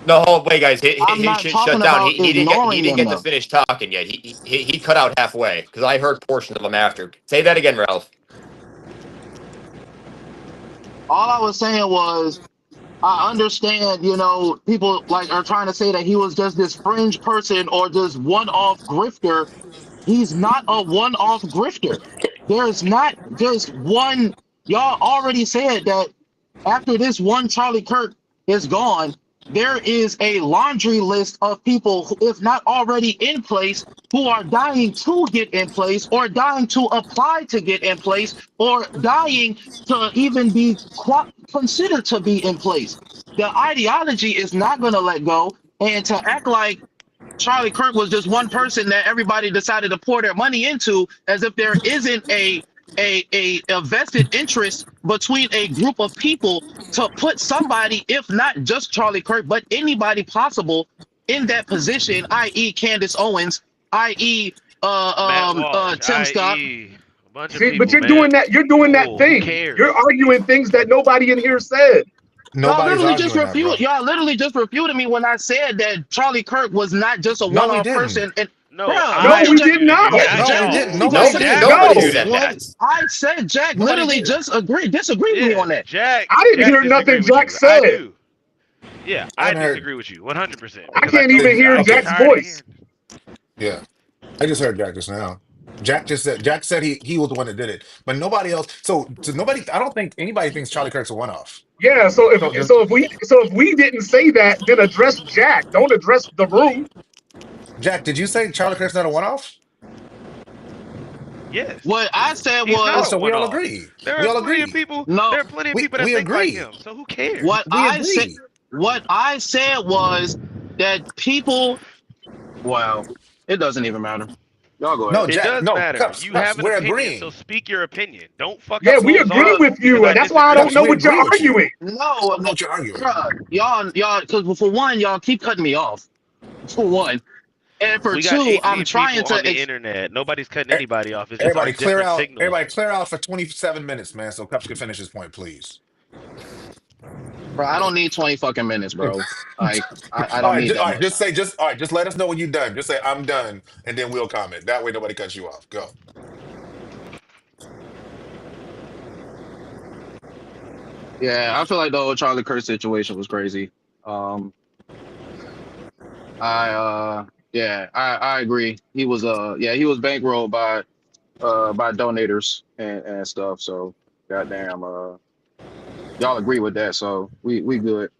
No, hold wait, guys. I'm He not should shut talking down. about He ignoring didn't them get to though. finish talking yet. He cut out halfway because I heard portions of him after. Say that again, Ralph. All I was saying was I understand, people like are trying to say that he was just this fringe person or just one-off grifter. He's not a one-off grifter. There's not just one. Y'all already said that after this one Charlie Kirk is gone, there is a laundry list of people, if not already in place, who are dying to get in place or dying to apply to get in place or dying to even be considered to be in place. The ideology is not going to let go. And to act like Charlie Kirk was just one person that everybody decided to pour their money into, as if there isn't a vested interest between a group of people to put somebody, if not just Charlie Kirk, but anybody possible in that position, i.e. Candace Owens, i.e. Matt Walsh, Tim Scott. i.e. a bunch of See, but people, man. you're doing that Cool. Who thing. cares? You're arguing things that nobody in here said. Nobody's arguing that, bro. Y'all literally just refuted me when I said that Charlie Kirk was not just a No, we one-off didn't. person. And No, bruh, No, we Jack, did not. No, Jack we y'all. didn't. literally just Nobody said, did. Nobody No. said that. I said Jack Nobody literally did. just disagreed with me on that. Jack. I didn't Jack hear disagree nothing with Jack you. I said. do. Yeah, I I haven't heard. disagree with you 100%. I Because can't told even you hear I get Jack's tired of voice. hearing. Yeah. I just heard Jack just now. Jack said he was the one that did it, but nobody else. So nobody. I don't think anybody thinks Charlie Kirk's a one off. Yeah, so So if does, if we didn't say that, then address Jack. Don't address the room. Jack, did you say Charlie Kirk's not a one off? Yes. What I said He's Oh, not was a so we all one-off. agree. There We are all plenty of agree. people. no. There are plenty of people that We think like agree. him. So who cares? What We I said. agree. What I said was that people. Wow, it doesn't even matter. Y'all go No, ahead. It Jack. does No, matter. Cups. You Cups. have an We're opinion, so agreeing. speak your opinion. Don't fucking Yeah, we close agree off with because you, I and that's why I disagree don't Cups. with know We you. what you're agree with you. arguing. No, Don't know what you're arguing. y'all, because for one, y'all keep cutting me off. For one, and for We got two, I'm 18 trying people on to. the internet. Nobody's cutting anybody off. It's just our Everybody clear different out. signals. Everybody clear out for 27 minutes, man, so Cups can finish his point, please. Bro, I don't need 20 fucking minutes, bro. Like, I All don't right, need that all right. much Just time. say, all right. Just let us know when you're done. Just say I'm done, and then we'll comment. That way, nobody cuts you off. Go. Yeah, I feel like the whole Charlie Kirk situation was crazy. Um, I agree. He was he was bankrolled by donators and stuff. So goddamn, y'all agree with that? So we good.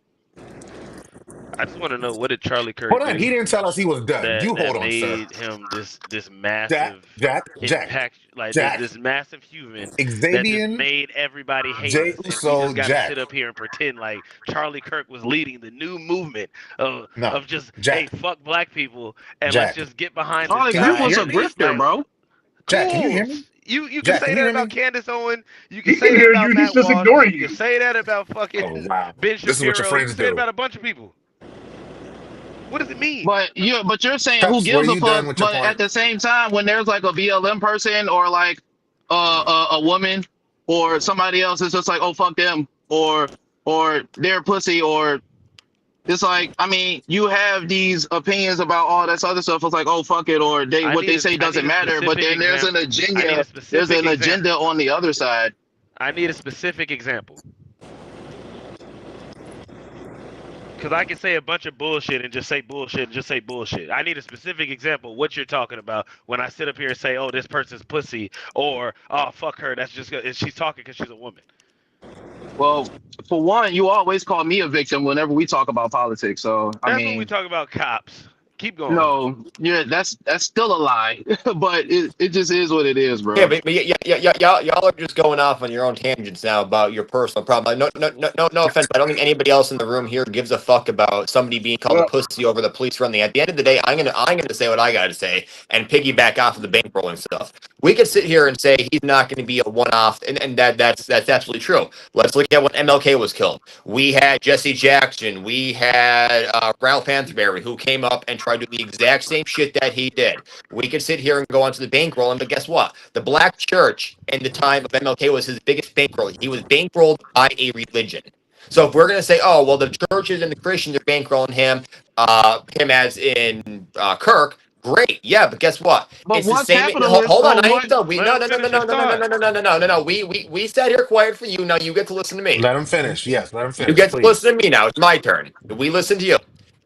I just want to know, what did Charlie Hold Kirk on. He do didn't tell us he was done. that You hold that on, sir. made him this Jack, massive Jack, impact, like Jack, this massive human that just Xavier, made everybody hate J. us, and we Uso, just got to Jack. sit up here and pretend like Charlie Kirk was leading the new movement No, of just, hey, Jack, fuck black people and let's Jack. just get behind this Charlie Can you Kirk guy was hear a and me? grifter, like, bro. Jack, can you cool. hear me? You can Jack, say can you that hear about me? Candace Owen. You can He say can that hear about you. He's Matt just Walsh. ignoring You you. can say that about Oh fucking wow, Ben this is what your Shapiro. You can friends say it do. about a bunch of people. What does it mean? But you're saying who Cups, were gives a you done fuck? with your But at point? the same time, when there's like a BLM person or like a woman or somebody else, it's just like, oh fuck them or they're pussy or it's like, I mean, you have these opinions about all this other stuff. It's like, oh fuck it, or I what need they a say I need doesn't a matter. But specific then there's an example. I need a agenda. There's specific an agenda example. on the other side. I need a specific example. Because I can say a bunch of bullshit and just say bullshit and just say bullshit. I need a specific example what you're talking about when I sit up here and say, oh, this person's pussy, or oh, fuck her, that's just she's talking because she's a woman. Well, for one, you always call me a victim whenever we talk about politics. So I That's when we mean, talk about cops. Keep going. no, yeah, that's still a lie. But it just is what it is, Yeah, bro. but y'all are just going off on your own tangents now about your personal problem. Like, no offense, but I don't think anybody else in the room here gives a fuck about somebody being called a Well, pussy over the police running. At the end of the day, I'm gonna say what I gotta say and piggyback off of the bankrolling stuff. We could sit here and say he's not going to be a one-off, and that's absolutely true. Let's look at when MLK was killed. We had Jesse Jackson. We had Ralph Anthony, who came up and tried to do the exact same shit that he did. We could sit here and go onto the bankroll, but guess what? The black church in the time of MLK was his biggest bankroll. He was bankrolled by a religion. So if we're going to say, oh, well, the churches and the Christians are bankrolling him as in Kirk, great, yeah, but guess what? But It's the one same. capitalist Hold on, or I one ain't done. No. We sat here quiet for you. Now you get to listen to me. Let him finish. Yes, let him You finish, get to please. listen to me now. It's my turn. We listen to you.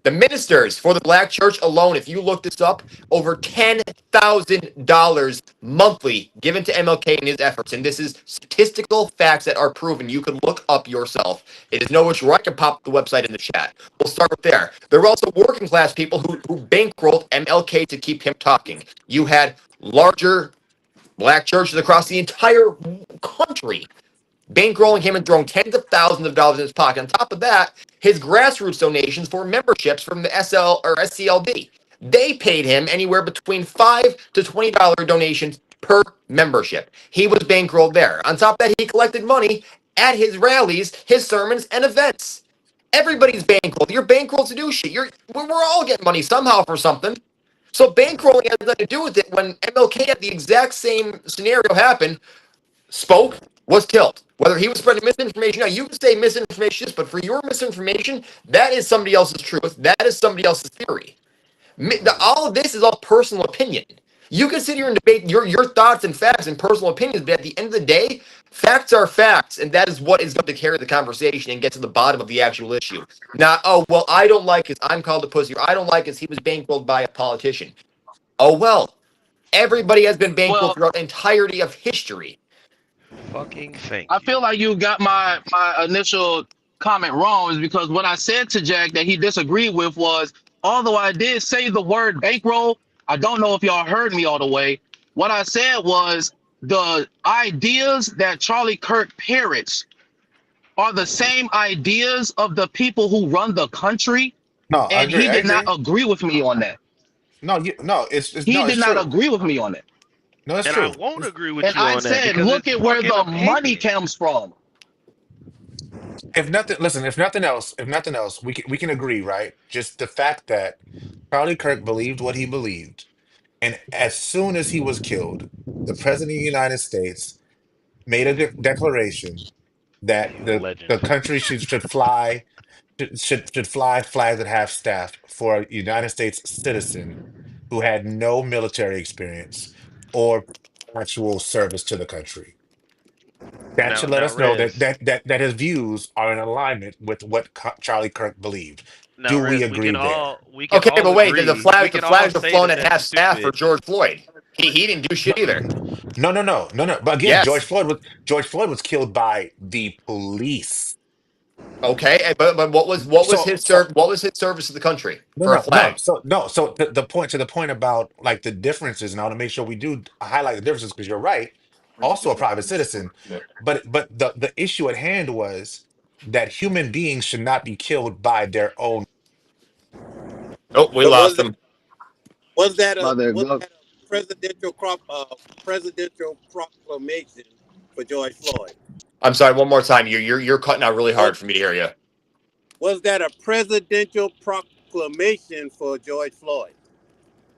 The ministers for the black church alone, if you look this up, over $10,000 monthly given to MLK and his efforts. And this is statistical facts that are proven. You can look up yourself. It is no issue. I can pop the website in the chat. We'll start with there. There were also working class people who bankrolled MLK to keep him talking. You had larger black churches across the entire country bankrolling him and throwing tens of thousands of dollars in his pocket. On top of that, his grassroots donations for memberships from the SCLD. They paid him anywhere between $5 to $20 donations per membership. He was bankrolled there. On top of that, he collected money at his rallies, his sermons, and events. Everybody's bankrolled. You're bankrolled to do shit. We're all getting money somehow for something. So bankrolling has nothing to do with it. When MLK had the exact same scenario happen, spoke, was killed. Whether he was spreading misinformation, now you can say misinformation, but for your misinformation, that is somebody else's truth. That is somebody else's theory. All of this is all personal opinion. You can sit here and debate your thoughts and facts and personal opinions, but at the end of the day, facts are facts, and that is what is going to carry the conversation and get to the bottom of the actual issue. Not, oh, well, I don't like it. I'm called a pussy, or I don't like it. He was bankrolled by a politician. Oh, well, everybody has been bankrolled Well, throughout the entirety of history. Fucking thank I you. feel like you got my initial comment wrong, is because what I said to Jack that he disagreed with was, although I did say the word bankroll, I don't know if y'all heard me all the way. What I said was the ideas that Charlie Kirk parrots are the same ideas of the people who run the country, No, I and agree. he I did not agree. agree with me on that. No, He it's did not true. agree with me on it. No, it's And I true. won't agree with And you I on that said, because look it's at where fucking the money opinion. comes from. If nothing, listen, if nothing else, we can agree, right? Just the fact that Charlie Kirk believed what he believed, and as soon as he was killed, the president of the United States made a declaration that the Legend. country should fly should fly flags at half staff for a United States citizen who had no military experience or actual service to the country. That should let Now, us know Rez. that his views are in alignment with what Charlie Kirk believed. Now, Do we Rez, agree there? we can Okay, all but wait, agree. We the can all flags are say flown that at that's half staff for stupid. George Floyd. He didn't do No, shit either. no. But again, Yes. George Floyd was killed by the police. Okay, but So so what was his service to the country no for a no no flag? so no so the point about like the differences, and I want to make sure we do highlight the differences because you're right. Also a private citizen, but the issue at hand was that human beings should not be killed by their own. Oh, we But lost him. Mother, was go. that a presidential proclamation for George Floyd? I'm sorry, one more time. You're cutting out really Was hard for me to hear you. was that a presidential proclamation for George Floyd?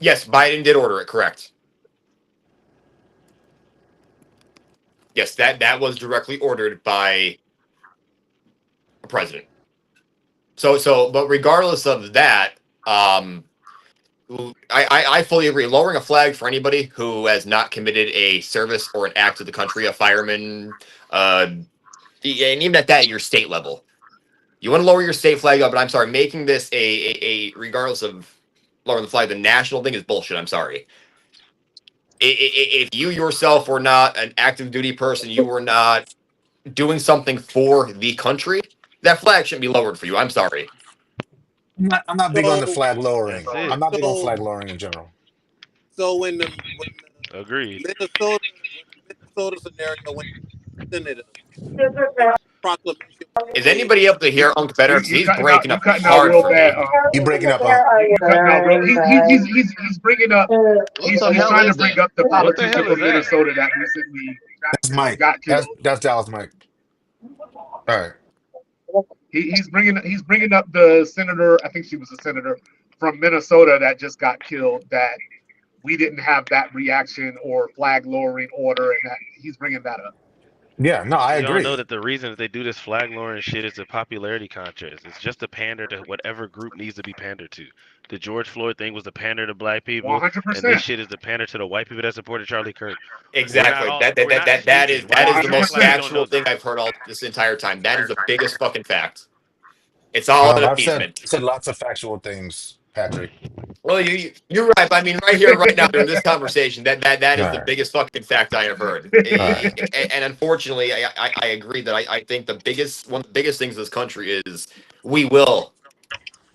Yes, Biden did order it, correct. Yes, that was directly ordered by a president. But regardless of that, I fully agree. Lowering a flag for anybody who has not committed a service or an act to the country, a fireman, and even at that, your state level, you want to lower your state flag up. But I'm sorry, making this a regardless of lowering the flag, the national thing is bullshit. I'm sorry. If you yourself were not an active duty person, you were not doing something for the country, that flag shouldn't be lowered for you. I'm sorry. I'm not big on the So flag That's lowering. I'm it. not big on so flag lowering in general. so when Agreed. Minnesota scenario when the Senate proclamation Is anybody able to hear Unk better? Because You he's cutting out. breaking You up cutting out hard real for bad. me. You breaking up, Unc. You cutting out real. He's bringing up. What the He's hell trying to is bring that? up the What the politician hell is from that? Minnesota that recently That's Mike. got killed. That's Dallas Mike. All right. He's bringing up the senator. I think she was a senator from Minnesota that just got killed. That we didn't have that reaction or flag lowering order, and that he's bringing that up. Yeah, no, I You don't know agree. that the reason that they do this flag lowering shit is a popularity contest. It's just to pander to whatever group needs to be pandered to. The George Floyd thing was to pander to black people, and this 100%. shit is to pander to the white people that supported Charlie Kirk. Exactly. We're not That is stupid. Why do the we act most 100%. like we don't factual know thing this? I've heard all this entire time. That is the biggest fucking fact. It's all an I've said appeasement. lots of factual things, Patrick. Well, you're right. I mean, right here, right now, during this conversation, that is All the right. biggest fucking fact I have heard. All right. And unfortunately, I agree that I think one of the biggest things in this country is we will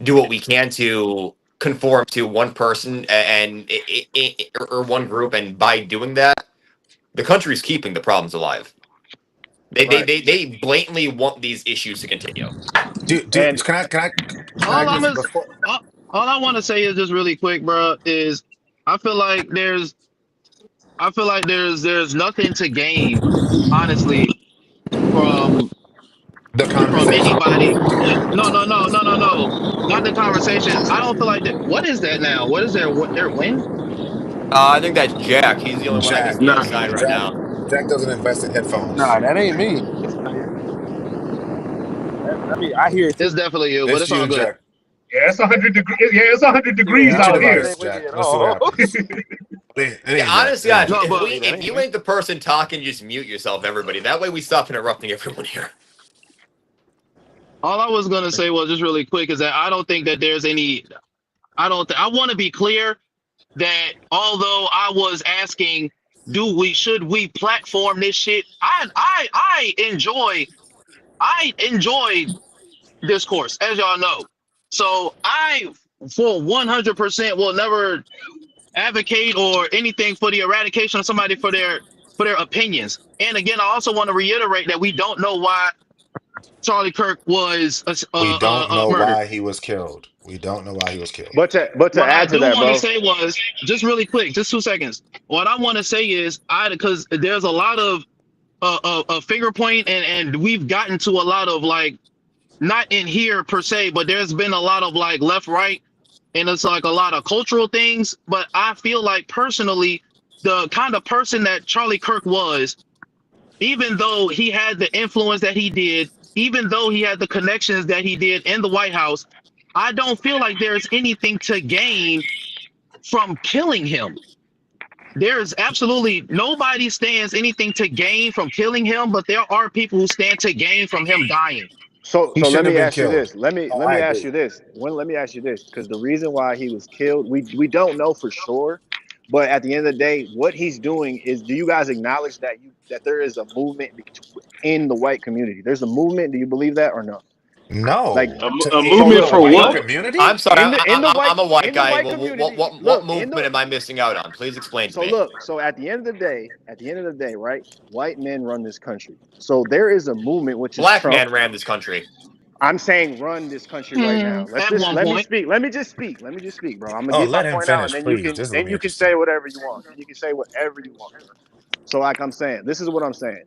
do what we can to conform to one person or one group, and by doing that, the country's keeping the problems alive. Right. They blatantly want these issues to continue. Can I All I'm just is, before all I want to say is just really quick, bro. Is I feel like there's nothing to gain, honestly, from the conversation? anybody. No, not the conversation. I don't feel like that. What is that now? What is their win? I think that's Jack. He's the only one I can Jack. see on Nah, the side right Jack now. Jack doesn't invest in nah, headphones. that ain't me. It's not here. I hear it too. It's definitely you, but It's it's you all and good. Jack. Yeah, it's 100 degrees. Yeah, it's 100 degrees Yeah, Mute your out that here. device, ain't with me Jack. at Let's see what all. happens. It ain't Yeah, Jack. honestly, It ain't guys, Jack. No, but if you ain't the person talking, just mute yourself, everybody. That way we stop interrupting everyone here. all I was gonna say was just really quick is that I don't think that there's any. I want to be clear that although I was asking, should we platform this shit? I enjoy discourse, as y'all know. So I, for 100%, will never advocate or anything for the eradication of somebody for their opinions. And again, I also want to reiterate that we don't know why Charlie Kirk was We don't know murdered. why he was killed. We don't know why he was killed. But to What I add to do that, want to bro. say was just really quick, just 2 seconds. What I want to say is because there's a lot of finger point and we've gotten to a lot of like not in here per se, but there's been a lot of like left right and it's like a lot of cultural things. But I feel like personally, the kind of person that Charlie Kirk was, even though he had the influence that he did, even though he had the connections that he did in the White House, I don't feel like there's anything to gain from killing him. There's absolutely nobody stands anything to gain from killing him, but there are people who stand to gain from him dying. So He let shouldn't have me been ask you killed. this. Let me I ask agree. you this. Let me ask you this, because the reason why he was killed, we don't know for sure. But at the end of the day, what he's doing is, do you guys acknowledge that there is a movement in the white community? There's a movement. Do you believe that or no? Like, No. A so movement In the look, for white what? community? I'm sorry, in the white I'm a white in the guy. white What community. what Look, movement am I missing out on? Please explain to so me. look, so at the end of the day, right? White men run this country. So there is a movement which is Black Trump. man ran this country. I'm saying run this country right now. At one Let me point. speak. Let me just speak, bro. I'm gonna Oh, get my let him point out, and finish, then please. This is gonna be you can interesting. say whatever you want. You can say whatever you want. So like I'm saying, this is what I'm saying.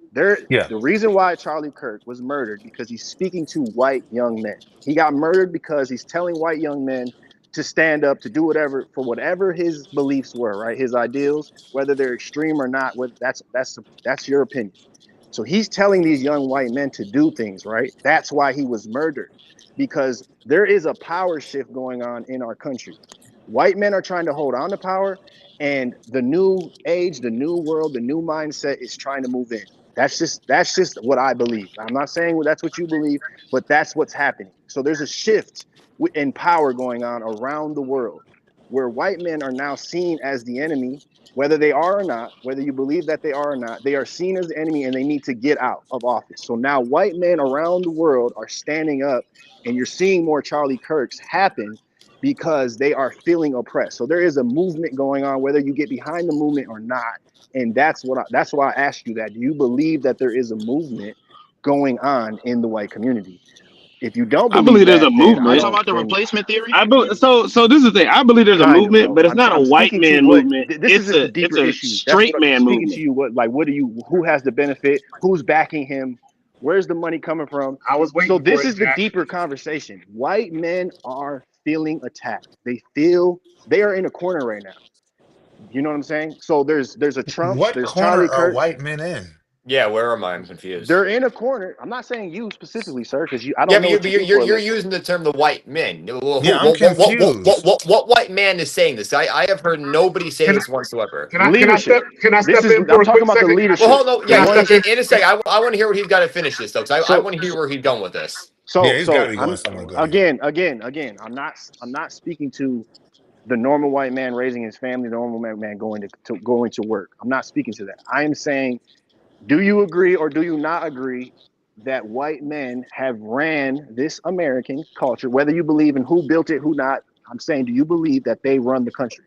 Yeah. The reason why Charlie Kirk was murdered because he's speaking to white young men. He got murdered because he's telling white young men to stand up, to do whatever for whatever his beliefs were, right? His ideals, whether they're extreme or not, that's your opinion. So he's telling these young white men to do things, right? That's why he was murdered, because there is a power shift going on in our country. White men are trying to hold on to power, and the new age, the new world, the new mindset is trying to move in. That's just what I believe. I'm not saying that's what you believe, but that's what's happening. So there's a shift in power going on around the world, where white men are now seen as the enemy, whether they are or not, whether you believe that they are or not, they are seen as the enemy and they need to get out of office. So now white men around the world are standing up, and you're seeing more Charlie Kirks happen because they are feeling oppressed. So there is a movement going on, whether you get behind the movement or not. And that's why I asked you that. Do you believe that there is a movement going on in the white community. If you don't I believe believe there's a that, then You I movement. talking don't. about the Then replacement theory? So this is the thing. I believe there's a kind of, movement, bro. but it's not a I'm white speaking to man what movement. this is just the It's deeper a issue. That's straight what I'm man speaking to movement. you. What do you? Who has the benefit? Who's backing him? Where's the money coming from? I was So waiting for this it, is the Jack. deeper conversation. White men are feeling attacked. They feel they are in a corner right now. You know what I'm saying? So there's a Trumps, What there's corner Charlie are Kirks. white men in? Yeah, where am I? I'm confused. They're in a corner. I'm not saying you specifically, sir, because I Yeah, don't know but what you do for a you're living. using the term the white men. Yeah, I'm confused. What white man is saying this? I have heard nobody say Can this whatsoever. Leadership. can I This step is in for I'm a talking quick about the second? Well, leadership. hold on. The Yeah, Can I step ones. in? in a second. I want to hear what he's got to finish this though, because I So want to hear where he's going with this. Yeah, so he's got to so be going I'm somewhere good here. again. I'm not speaking to the normal white man raising his family, the normal man going to work. I'm not speaking to that. I am saying, do you agree or do you not agree that white men have ran this American culture, whether you believe in who built it, who not? I'm saying, do you believe that they run the country?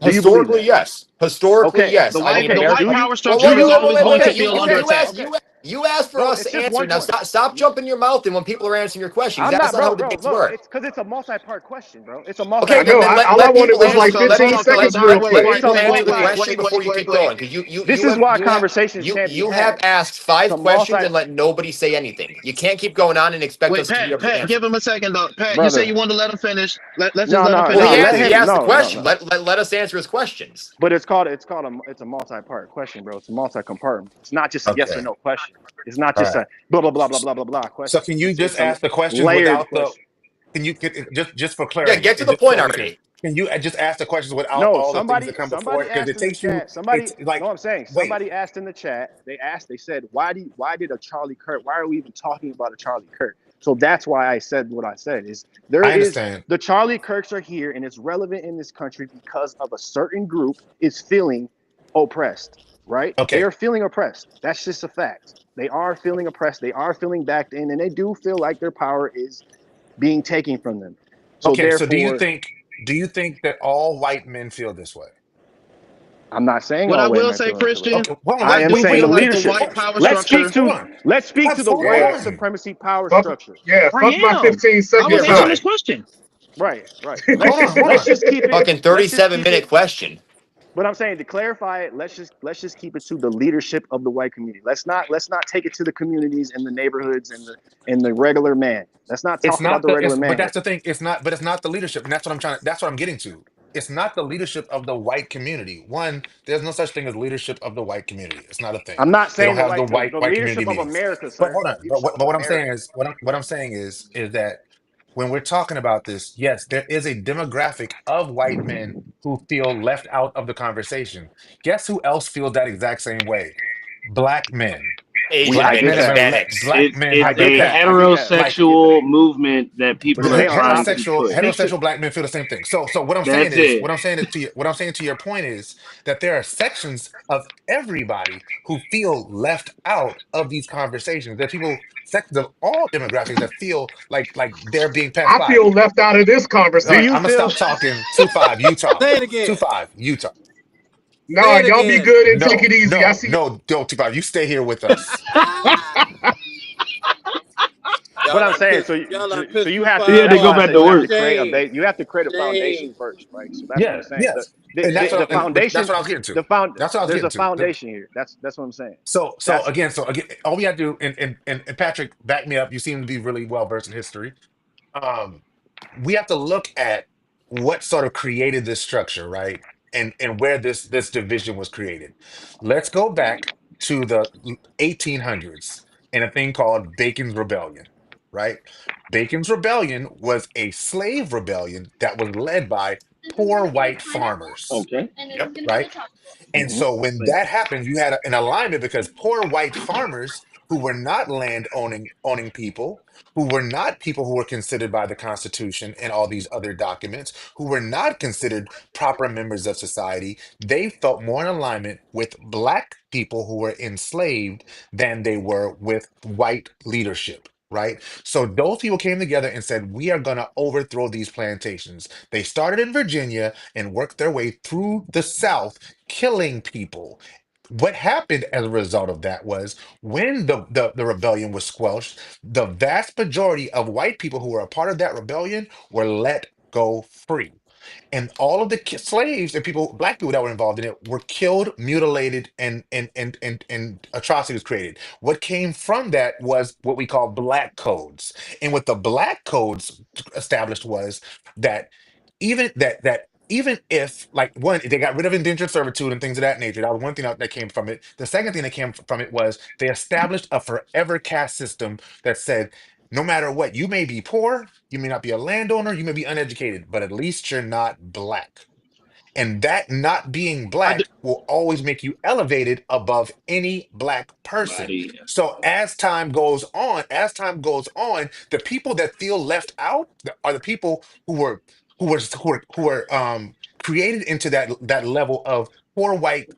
Do you believe Historically, that? yes. Historically, Okay, yes. The I white mean, the okay. white Do you? power well, structure is always going to Okay, feel under okay, attack. okay. You asked for Bro, us it's to just answer. one Now point. stop jumping your mouth, and when people are answering your questions, I'm that's not, not how bro. debates Look, work. it's because it's a multi-part question, bro. It's a Okay, I I multi-part know. know. then question. All I let wanted people was Okay, like answer. so let's 15 talk. So let's seconds, It's real wait, quick. wait, a wait, Answer wait, the wait, multi-part question wait, question. before wait, you wait, keep wait. going, because This is why conversations can't be you have had. asked It's five a questions multi, and let nobody say anything. You can't keep going on and expect Wait, us to be Pat, able to Pat, answer. give him a second though. Pat, you say brother. you wanted to let him finish. Let's just No, let him no, Well, finish no. real Let quick. he him. asked the No, no, question. no. Let us answer his questions. But it's a multi-part question, bro. It's a multi-compartment. It's not just a yes or Okay. no question. It's not All just right. a blah blah blah blah blah blah blah So question. can you just It's a ask the questions layered without the? question. Can you get just for Yeah, clarity get to and the just point so we can? already. Can you just ask the questions without No, all the things that somebody come before it? somebody Because asked it in the takes you. chat. It's Somebody like, no, I'm saying wait. somebody asked in the chat. They said, why did a Charlie Kirk? Why are we even talking about a Charlie Kirk? So that's why I said what I said. Is there I is understand. the Charlie Kirks are here and it's relevant in this country because of a certain group is feeling oppressed, right? They Okay. are feeling oppressed. That's just a fact. They are feeling oppressed. They are feeling backed in, and they do feel like their power is being taken from them. So Okay. So therefore, do you think that all white men feel this way? I'm not saying What I all white will men say, feel that way. Christian, Okay. Hold on. I I am do saying the feel like the leadership. white power Let's structure. speak to the Hold white Yeah. on. supremacy power Fuck. structure. Yeah. I Fuck my am. 15 I was seconds, Yeah, answering huh? this right. question. Right. Hold on. Hold Let's on. just keep it. Fucking Let's just 37 keep it. minute question. But I'm saying to clarify it, let's just keep it to the leadership of the white community. Let's not take it to the communities and the neighborhoods and the regular man. Let's not It's talk about not the the. regular But man that's here. the thing. It's not the leadership, and that's what I'm trying. That's what I'm getting to. It's not the leadership of the white community. One, there's no such thing as leadership of the white community. It's not a thing. I'm not They don't saying have the the white community leadership of meetings. America, But sir. hold on. Leadership But of what I'm saying America. is what I'm saying is that when we're talking about this, yes, there is a demographic of white men who feel left out of the conversation. Guess who else feels that exact same way? Black men. I Asian Black men, get men have that. been Hispanics. black men It's I have been get a that. passed. I get that. Like I get that. heterosexual movement that people are trying to push. Speak to. heterosexual black men feel the same thing. So That's it. what I'm saying to your point is that there are sections of everybody who feel left out of these conversations. There are people, sections of all demographics that feel like they're being passed I by. feel left out of this All Do right, conversation. you I'm gonna feel? stop talking. 2-5, Utah. Say it again. 2-5, Utah. Nah, Say it y'all be again. good and take No, it easy. I no, see. no, don't 2-5. You stay here with us. But Y'all I'm done saying pissed. so. Y'all done So pissed you two have He to. had five to That's go why I off, back said to you have boy. to work. create a Shame. base. You have to create a foundation Shame. first, right? So that's what I'm Yeah, saying. yes. The And the, the that's foundation, what I was getting to. the found. That's what I was There's getting a to. foundation here. That's what I'm saying. So That's again, all we got to do, and Patrick, back me up. You seem to be really well versed in history. Um, we have to look at what sort of created this structure, right? And where this division was created. Let's go back to the 1800s and a thing called Bacon's Rebellion, right? Bacon's Rebellion was a slave rebellion that was led by poor white farmers, Okay. Yep. right? And hmm so when that happened, you had an alignment because poor white farmers who were not land owning people, who were not people who were considered by the Constitution and all these other documents, who were not considered proper members of society, they felt more in alignment with black people who were enslaved than they were with white leadership. Right. So those people came together and said, we are going to overthrow these plantations. They started in Virginia and worked their way through the South killing people, what happened as a result of that was when the rebellion was squelched, the vast majority of white people who were a part of that rebellion were let go free. And all of the slaves and people, black people that were involved in it, were killed, mutilated, and atrocities created. What came from that was what we call black codes. And what the black codes established was that even if, like, one, they got rid of indentured servitude and things of that nature. That was one thing that came from it. The second thing that came from it was they established a forever caste system that said, no matter what, you may be poor, you may not be a landowner, you may be uneducated, but at least you're not black. And that not being I do, black will always make you elevated above any black person. Body. So as time goes on, the people that feel left out are the people who were created into that level of poor white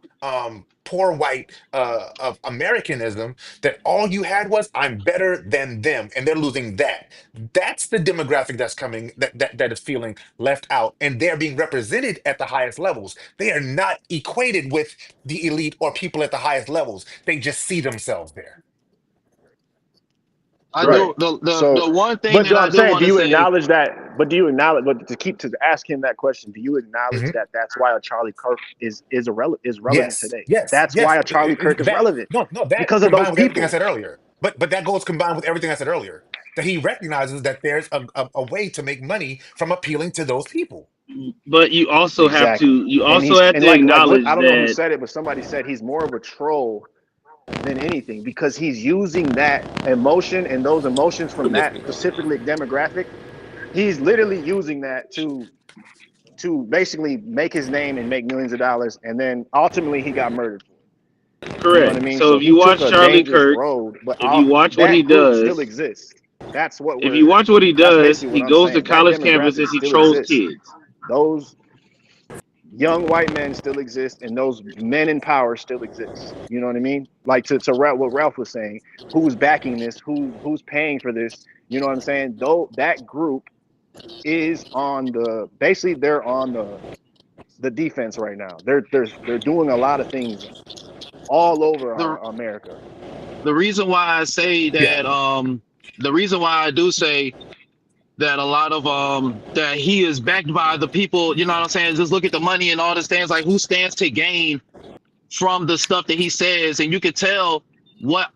of Americanism, that all you had was I'm better than them, and they're losing that. That's the demographic that's coming, that is feeling left out, and they're being represented at the highest levels. They are not equated with the elite or people at the highest levels. They just see themselves there. I Right. do the So, one thing but that I I'm do saying, want do to you say. acknowledge that? But do you acknowledge? But to ask him that question, do you acknowledge Mhm. that that's why a Charlie Kirk is relevant Yes, today? yes, That's yes. why a Charlie Kirk is That relevant no, that because of those combined with everything I people. said earlier. But that goes combined with everything I said earlier. That he recognizes that there's a way to make money from appealing to those people. But you also have Exactly. to And to like what, I acknowledge don't know who that. said it, but somebody said he's more of a troll than anything because he's using that emotion and those emotions from that specifically demographic. He's literally using that to basically make his name and make millions of dollars, and then ultimately he got murdered. You know what I Correct. mean? So So if he you took watch a Charlie dangerous Kirk, road, but if you watch what he that group still does, exists. That's what if we're. you watch what he That's does, basically he what I'm goes to saying. That college demographic campuses, he still trolls exists. kids. Those young white men still exist, and those men in power still exist. You know what I mean? Like to what Ralph was saying, who's backing this? Who's paying for this? You know what I'm saying? Though that group is on they're on the defense right now. They're doing a lot of things all over the America. the reason why I say Yeah. that the reason why I do say that a lot of that he is backed by the people, you know what I'm saying? Just look at the money and all this things, like who stands to gain from the stuff that he says, and you could tell what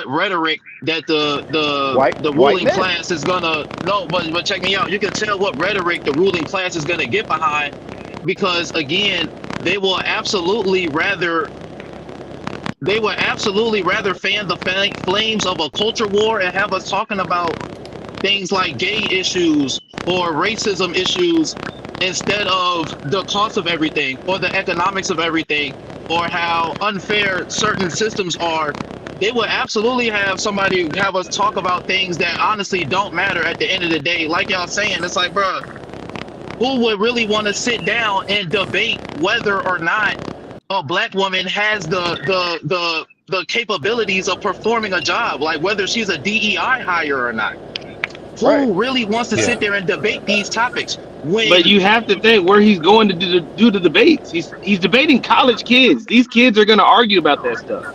rhetoric that the White ruling men. class is gonna no, but check me out. You can tell what rhetoric the ruling class is gonna get behind, because again, they will absolutely rather fan the flames of a culture war and have us talking about things like gay issues or racism issues instead of the cost of everything or the economics of everything or how unfair certain systems are. They would absolutely have somebody have us talk about things that honestly don't matter at the end of the day. Like y'all saying, it's like, bro, who would really want to sit down and debate whether or not a black woman has the capabilities of performing a job, like whether she's a DEI hire or not? Right. Who really wants to sit Yeah. there and debate these topics But when you have to think where he's going to do the debates. He's debating college kids. These kids are going to argue about that stuff.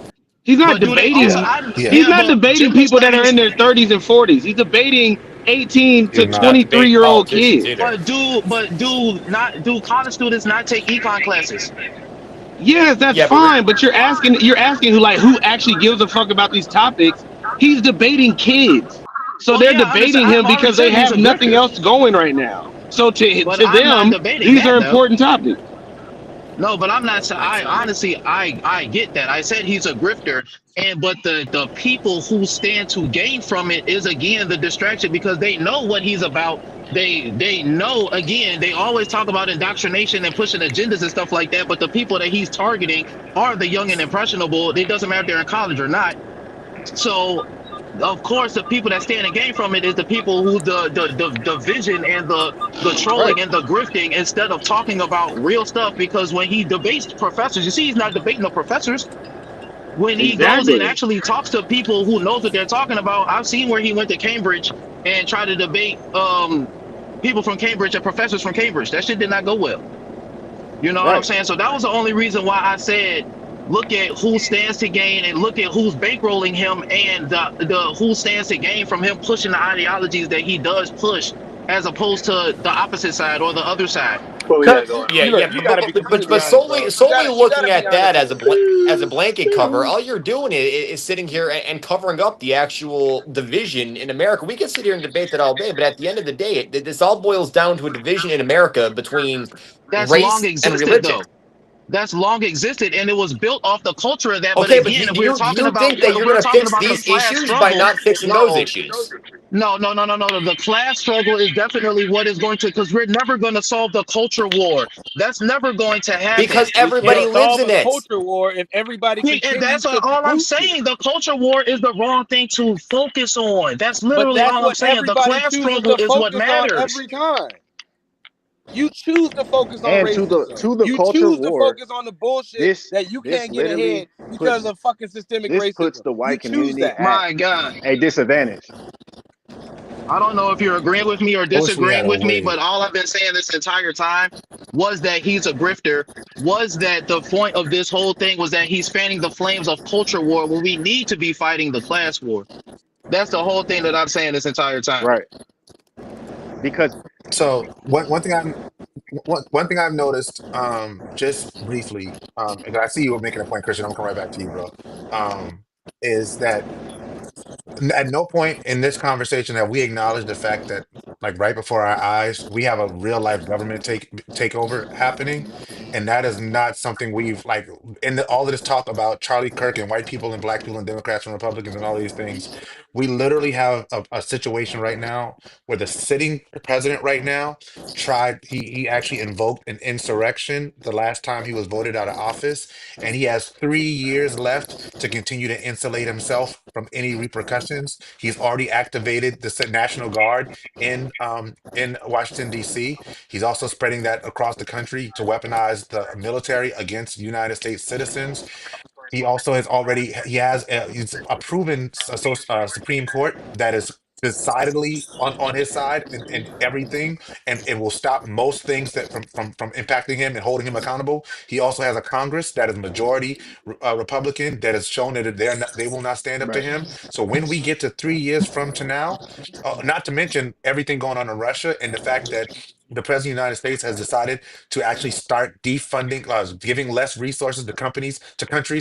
He's not but do they also debating. Yeah. I Yeah. He's yeah not but debating gender people that are in studies their 30s and 40s. He's debating 18 He's to He's not not. 23 debating year old politicians kids. either. do college students not take econ classes? Yes, that's Yeah, but fine. But you're asking who actually gives a fuck about these topics. He's debating kids. So Well, they're yeah, I understand. debating I've him already because they said he's have a nothing grifter, else going right now. So but to I'm not them, debating these are that though. important topics. No, but I'm not. I honestly, I get that. I said he's a grifter, and but the people who stand to gain from it is again the distraction, because they know what he's about. They know, again. They always talk about indoctrination and pushing agendas and stuff like that. But the people that he's targeting are the young and impressionable. It doesn't matter if they're in college or not. So of course the people that stand to gain from it is the people who the vision and the Right. trolling and the grifting, instead of talking about real stuff. Because when he debates professors, you see, he's not debating the professors. When he goes and Exactly. actually talks to people who knows what they're talking about, I've seen where he went to Cambridge and tried to debate people from Cambridge and professors from Cambridge. That shit did not go well. You know what I'm Right. saying? So that was the only reason why I said Look at who stands to gain and look at who's bankrolling him and the who stands to gain from him pushing the ideologies that he does push as opposed to the opposite side or the other side. What we got going Yeah, on? You yeah, look, you got to be completely but honest, bro. solely You looking got to be at honest that with yourself. as a blanket cover, all you're doing is sitting here and covering up the actual division in America. We can sit here and debate that all day, but at the end of the day, this all boils down to a division in America between That's long race and existed religion. though. That's long existed and it was built off the culture of that. But Okay, but again, do you think that if you're we're going to talking fix about the these class issues by struggle, not fixing those no, issues? no. The class struggle is definitely what is going to, because we're never going to solve the culture war. That's never going to happen. Because We everybody can't lives solve in a it. culture war if everybody And continues that's to all I'm boost it. saying. The culture war is the wrong thing to focus on. That's But literally that's all I'm what saying. The everybody class chooses struggle to is what focus on matters. every time. You choose to focus on And to racism. the You culture choose to war, focus on the bullshit this that you this can't get literally ahead because puts of fucking systemic puts racism. the You white choose community that. at My God. a disadvantage. I don't know if you're agreeing with me or I wish we disagreeing had a with me, way. but all I've been saying this entire time was that he's a grifter, was that the point of this whole thing was that he's fanning the flames of culture war when we need to be fighting the class war. That's the whole thing that I'm saying this entire time. Right. Because So one thing I've noticed, just briefly, and I see you were making a point, Christian. I'm gonna come right back to you, bro. Is that at no point in this conversation have we acknowledged the fact that, like right before our eyes, we have a real life government takeover happening, and that is not something we've like in all of this talk about Charlie Kirk and white people and black people and Democrats and Republicans and all these things. We literally have a situation right now where the sitting president right now he actually invoked an insurrection the last time he was voted out of office, and he has 3 years left to continue to insulate himself from any repercussions. He's already activated the National Guard in Washington, D.C. He's also spreading that across the country to weaponize the military against United States citizens. He also he's a proven Supreme Court that is decidedly on his side in everything, and it will stop most things that from impacting him and holding him accountable. He also has a Congress that is majority Republican that has shown that they will not stand up to right. him. So when we get to 3 years from to now, not to mention everything going on in Russia and the fact that the president of the United States has decided to actually start defunding, giving less resources to countries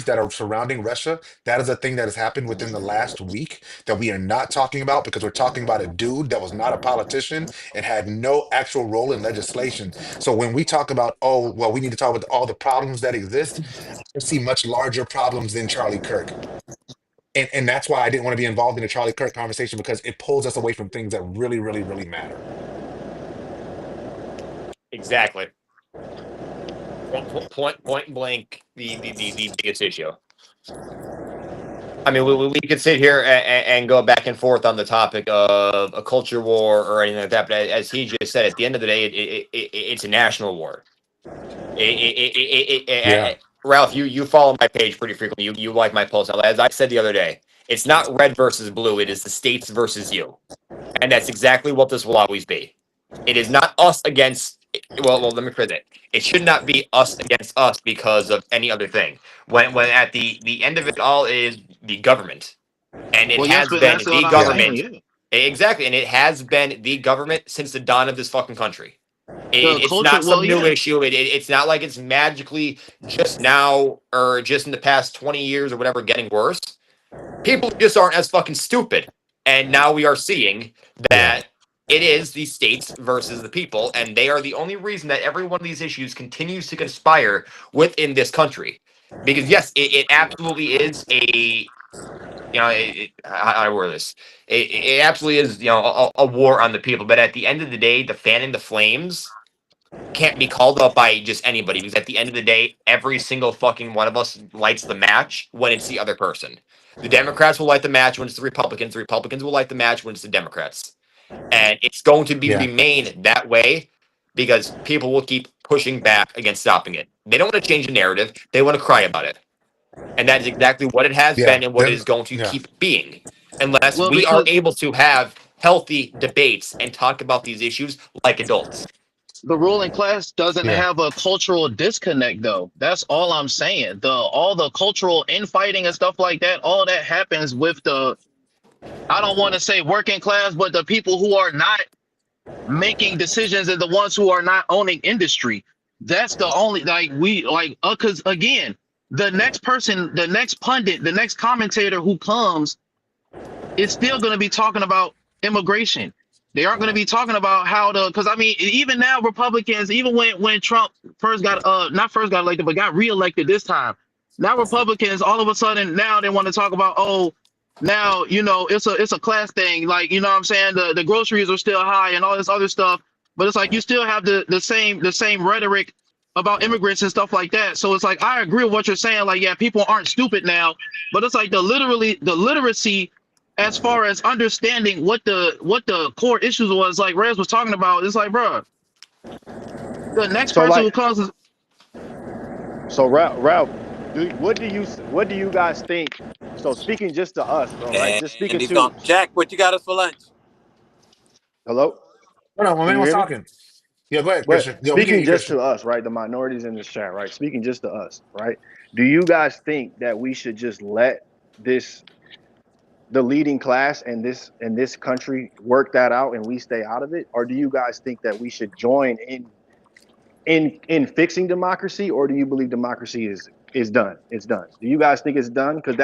that are surrounding Russia. That is a thing that has happened within the last week that we are not talking about because we're talking about a dude that was not a politician and had no actual role in legislation. So when we talk about, oh, well, we need to talk about all the problems that exist, I see much larger problems than Charlie Kirk. And that's why I didn't want to be involved in the Charlie Kirk conversation because it pulls us away from things that really, really, really matter. Exactly. Point blank, the biggest issue. I mean, we could sit here and go back and forth on the topic of a culture war or anything like that, but as he just said, at the end of the day, it's a national war. Yeah. Ralph, you follow my page pretty frequently. You like my posts. As I said the other day, it's not red versus blue. It is the states versus you, and that's exactly what this will always be. It is not us against. Well, let me phrase it. It should not be us against us because of any other thing. When at the end of it all is the government, and it Well, yes, has but been that's what the I'm saying. government. Yeah. Exactly, and it has been the government since the dawn of this fucking country. The It's culture, not well, some new yeah. issue. It's not like it's magically just now or just in the past 20 years or whatever getting worse. People just aren't as fucking stupid. And now we are seeing Yeah. that it is the states versus the people, and they are the only reason that every one of these issues continues to conspire within this country. Because yes, it absolutely is how do I word this? It absolutely is, a war on the people. But at the end of the day, the fanning the flames can't be called up by just anybody because at the end of the day, every single fucking one of us lights the match when it's the other person. The Democrats will light the match when it's the Republicans. The Republicans will light the match when it's the Democrats. And it's going to be Yeah. remain that way because people will keep pushing back against stopping it. They don't want to change the narrative. They want to cry about it. And that is exactly what it has Yeah. been and what it Then is going to yeah. keep being. Unless Well, we are because able to have healthy debates and talk about these issues like adults. The ruling class doesn't Yeah. have a cultural disconnect though. That's all I'm saying. All the cultural infighting and stuff like that, all that happens with the, I don't want to say working class, but the people who are not making decisions and the ones who are not owning industry. That's the only, like, we like, because again, the next person, the next pundit, the next commentator who comes is still going to be talking about immigration. They aren't going to be talking about how to, because I mean, even now Republicans, even when Trump first got not first got elected, but got reelected this time, now Republicans all of a sudden now they want to talk about, oh, now it's a class thing, like, you know what I'm saying, the groceries are still high and all this other stuff, but it's like you still have the same rhetoric about immigrants and stuff like that. So it's like, I agree with what you're saying, like, yeah, people aren't stupid now, but it's like the literacy as far as understanding what the core issues was, like Rez was talking about. It's like, bro, the next So person who like, comes is, so Ralph, what do you guys think? So speaking just to us, bro, right? Just And speaking he's to gone. Jack, what you got us for lunch? hello, Hold on, my can man you was hear me? talking. Yeah, go ahead, But Christian. Yo, we hear speaking you, just Christian. to us, right? The minorities in this chat, right? Speaking just to us, right? Do you guys think that we should just let the leading class in this country work that out and we stay out of it, or do you guys think that we should join in fixing democracy, or do you believe democracy is done? It's done. Do you guys think it's done? Because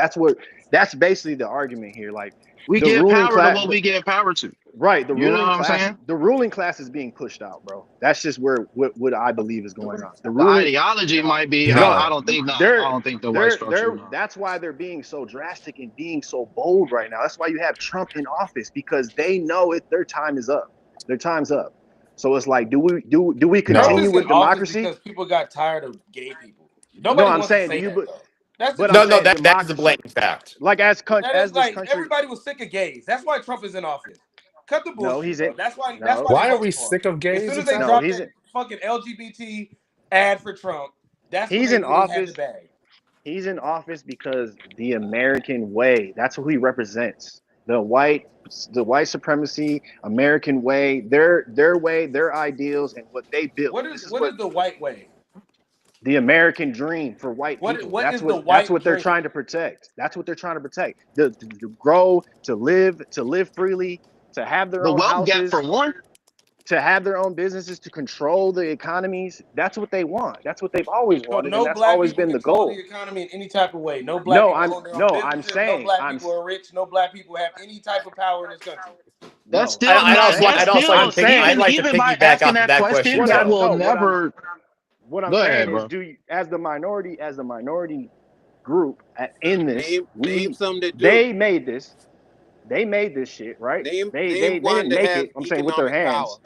that's basically the argument here. Like we the give ruling power to class, what we give power to. right? The You know ruling what I'm class, saying? the ruling class is being pushed out, bro. That's just what I believe is going on. The The ruling, ideology might be. no, I don't think. No, I they're don't think the white structure. they're No. that's why they're being so drastic and being so bold right now. That's why you have Trump in office, because they know their time is up. Their time's up. So it's like, do we No. continue Trump's with in office democracy? because people got tired of gay people. No, Nobody I'm wants to saying, say that though. That's the but No, I'm truth. no, saying that is a democracy. blatant fact. Like That as is this like country, everybody was sick of gays. That's why Trump is in office. Cut the no, bullshit, he's bro. in, That's why no, they Why are voted we for him. sick of As gays soon as they exactly? no, dropped he's that fucking LGBT ad for Trump, that's when he's they in knew they had the office. bag. He's in office because the American way. That's who he represents. The white supremacy, American way, their way, their ideals, and what they built. What This is is what what is the white way? the American dream for white What people. what That's is the that's white what they're dream? trying to protect. That's what they're trying to protect. To grow, to live freely, to have their The own wealth gap houses, for one. to have their own businesses, to control the economies. That's what they want. That's what they've always So wanted, and no that's black always people been the control the goal. economy in any type of way. No black No, people I'm own their own no, I'm businesses. No saying black I'm people are rich. No black people have any type of power in this country. That's no, still I'm I'd not not. also, saying That's I'd that. also still like I'm to piggy, I'd saying like to even by piggyback asking off of that that question, question what that I too. will no never. what I'm Go saying ahead, is, bro. do you, as the minority group in this, Name some that do. they made this shit, right? Name They one didn't that make has it. I'm saying with their economic power. hands.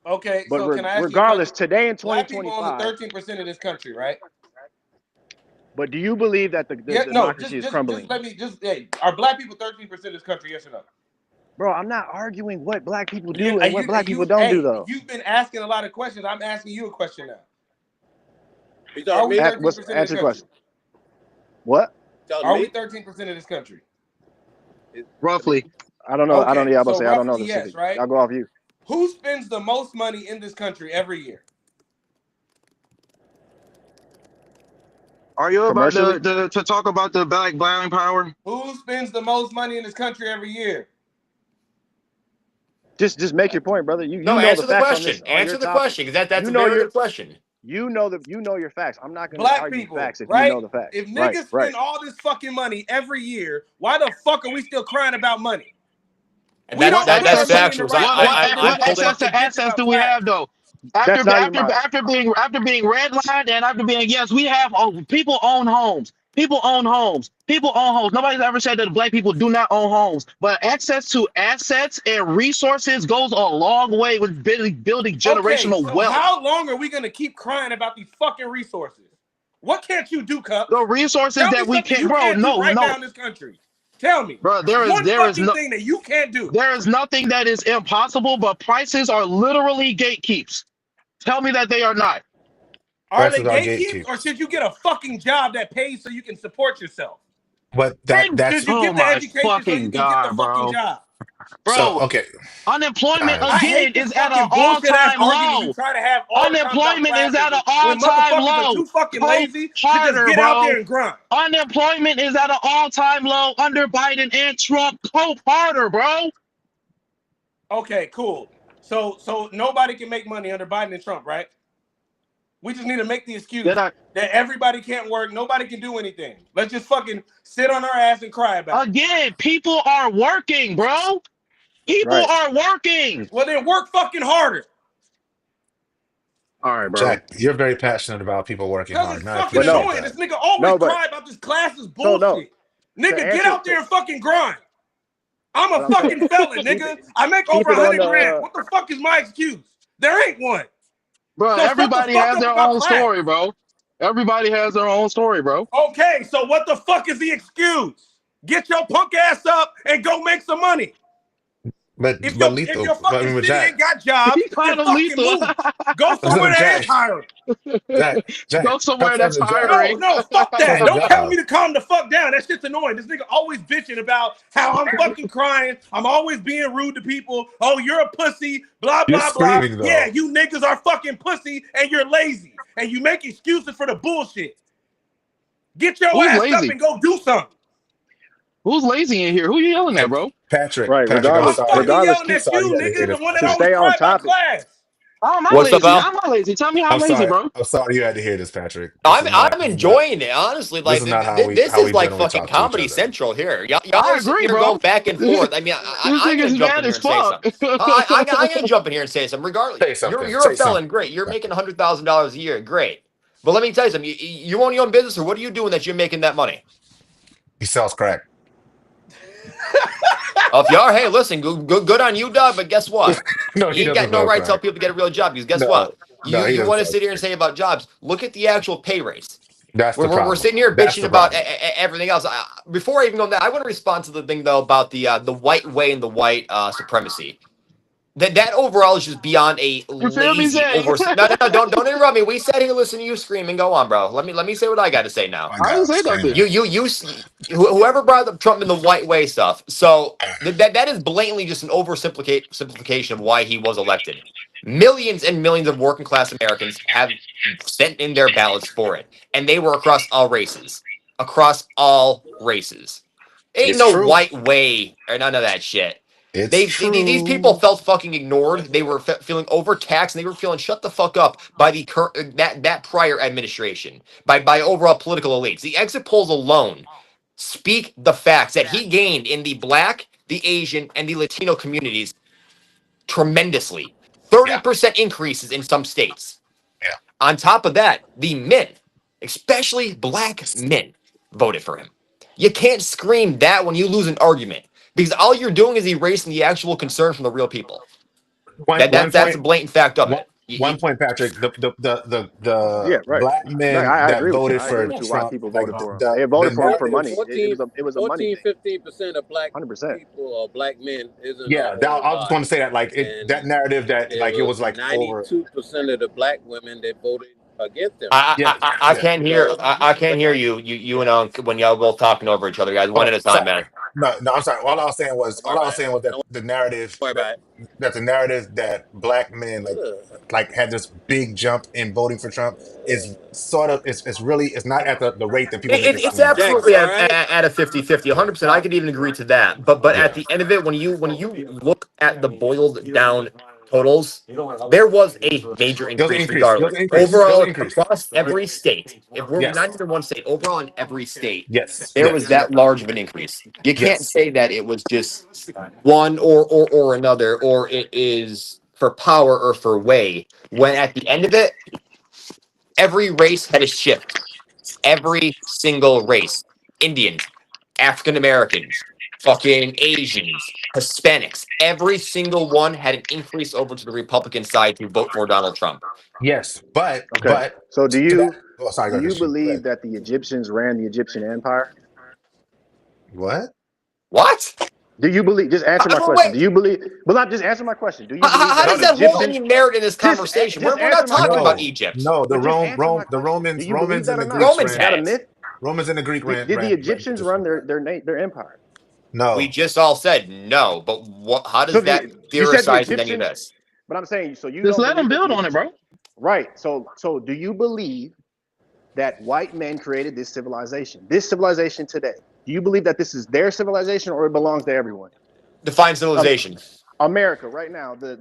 Okay, But so can I ask you a regardless, question? today in Black people own the 2025. 13% of this country, right? But do you believe that the Yeah, no, democracy is crumbling? let me hey, are black people 13% of this country, yes or no? Bro, I'm not arguing what black people Yeah, do and what black people don't do, though. you've been asking a lot of questions. I'm asking you a question now. You Are talking we me? 13% of What's this answer your country? question? What? Talking Are we me? 13% of this country? Roughly. I don't know. I don't Okay, know. Yeah, I'm about to so say I don't know roughly the yes, specific. right? I'll go off you. Who spends the most money in this country every year? Are you about Commercially? to talk about the black buying power? Who spends the most money in this country every year? Just make your point, brother. You No, know answer the the facts on question. this, on your Answer the topic. question, because that's You a know very your good question. you know your facts. I'm not gonna Black argue people, facts if right? you know the facts. If niggas Right. spend all this fucking money every year, why the fuck are we still crying about money? And We don't put that's our money in the factual. right I, place I, every I'm What month pulling. access like the to bitch assets about do we crack. have though? That's not even my. After being redlined and after being, yes, we have, people own homes. People own homes. People own homes. Nobody's ever said that black people do not own homes. But access to assets and resources goes a long way with building Okay, generational so wealth. how long are we gonna keep crying about these fucking resources? What can't you do, Cup? The resources Tell me that we something can't, you bro. can't do No, right no, now in this country. Tell me. bro. One There is fucking no, thing that you can't do. there is nothing that is impossible. But prices are literally gatekeeps. Tell me that they are not. Are they Prices are gatekeepers, or gatekeepers. should you get a fucking job that pays so you can support yourself? But Should that's you Oh get the my education so you fucking can get the god, fucking bro. job? So bro. okay, all Unemployment right. I again hate this is at an fucking bullshit ass all-time argument you low. try to have all the time about Unemployment is at an classism when all-time motherfuckers are low. too fucking Cope lazy to just harder, get out there bro. and grind. Unemployment is at an all-time low under Biden and Trump. Cope harder, bro. Okay, cool. So nobody can make money under Biden and Trump, right? We just need to make the excuse that everybody can't work, nobody can do anything. Let's just fucking sit on our ass and cry about it. Again, people are working, bro. People Right. are working. Well, then work fucking harder. All right, bro. Jack, you're very passionate about people working Because hard. it's And I fucking appreciate annoying. that. This nigga always No, but- cry about this class is So, bullshit. no. Nigga, To get answer- out there and fucking grind. I'm a But I'm fucking saying- felon, nigga. I make Keep over it on 100 the- grand. What the fuck is my excuse? There ain't one. Bro, So shut the everybody fuck has up their about own class. story, bro. Everybody has their own story, bro. Okay, so what the fuck is the excuse? Get your punk ass up and go make some money. But If but your lethal. fucking But I mean, with city Jack, ain't got jobs, He then kind of fucking lethal. move. Go somewhere that Jack. is hiring. Jack, Go somewhere Cups that's has a job. hiring. No, fuck that. That's a Don't tell job. me to calm the fuck down. That shit's annoying. This nigga always bitching about how I'm fucking crying. I'm always being rude to people. Oh, you're a pussy. Blah, You're blah, blah. screaming, though. Yeah, you niggas are fucking pussy and you're lazy. And you make excuses for the bullshit. Get your Who's ass lazy? up and go do something. Who's lazy in here? Who you yelling at, bro? Patrick. Right, Patrick, regardless- I'm I'm fucking sorry. yelling at Sorry, you, you had to nigga. hear The this. one that To always stay cry on about topic. class. How am I What's up, lazy? Al? How am I lazy? Tell me how I'm I'm lazy, sorry. bro. I'm sorry you had to hear this, Patrick. This is not- I'm enjoying it, honestly. Like is not how we- this how is we like generally fucking talk to each Comedy other. Central here. Y'all I are sitting agree, here bro. going back and forth. I mean, This I'm nigga's gonna jump mad in here as and say fuck. something. I'm gonna jump in here and say something. Regardless, Say something. you're Say a felon, something. great. You're making $100,000 a year, great. But let me tell you something. You own your own business, or what are you doing that you're making that money? He sells crack. If you are, hey, listen, good on you, dog. But guess what? No, You ain't got no right to tell people to get a real job. Because guess No, what? no, he You doesn't want to sell sit here and say about jobs. Look at the actual pay raise. That's the We're problem. sitting here That's bitching the about problem. everything else. Before I even go on that, I want to respond to the thing though about the white way and the white supremacy. That overall is just beyond a You feel me, lazy Zay? over. No, don't interrupt me. We sat here listening to you scream and go on, bro. Let me say what I got to say now. I didn't say nothing. Whoever brought up Trump in the white way stuff. So that is blatantly just an simplification of why he was elected. Millions and millions of working class Americans have sent in their ballots for it, and they were across all races. Across all races. Ain't It's no true. white way or none of that shit. It's true. These people felt fucking ignored. They were feeling overtaxed, and they were feeling shut the fuck up by the that prior administration, by overall political elites. The exit polls alone speak the facts that he gained in the Black, the Asian, and the Latino communities tremendously. 30% increases in some states. Yeah. On top of that, the men, especially Black men, voted for him. You can't scream that when you lose an argument. Because all you're doing is erasing the actual concern from the real people. That's a blatant fact of it. One point, Patrick. The Yeah, right. black men I that agree with voted you. I for agree with you why Trump, people like, voted for him. the- They voted the for him for narrative- money. It was a money thing. 15% of black 100%. people or black men isn't. Yeah, I was going to say that. Like that narrative that like it was like over. 92% of the black women that voted against him. I can't hear. I can't hear you. You and when y'all both talking over each other, guys. One at a time, man. No, I'm sorry. All I was saying was that the narrative that the narrative that black men like had this big jump in voting for Trump is sort of it's not at the rate that people make it It's seem. absolutely at a 50-50, 100%. I could even agree to that. But at the end of it, when you look at the boiled down totals, there was a major increase regardless. Overall, across every state, if we're not even one state, overall in every state, there was that large of an increase. You can't say that it was just one or another, or it is for power or for way, when at the end of it, every race had a shift. Every single race. Indians, African Americans, fucking Asians, Hispanics, every single one had an increase over to the Republican side to vote for Donald Trump. Yes, but so do you believe that the Egyptians ran the Egyptian empire? What? Do you believe? Just answer my question. Do you believe? Well, not just answer my question. Do you? How does that hold any merit in this conversation? We're not talking about Egypt. No, the Romans and the Greeks Romans ran. had it. Romans and the Greek ran. Did the Egyptians run their empire? No. We just all said no, but what? How does So that you said the theorize with any of Egyptians, this? but I'm saying, so you Just don't let them believe that build on it, bro. right. So do you believe that white men created this civilization today? Do you believe that this is their civilization or it belongs to everyone? Define civilization. America right now, the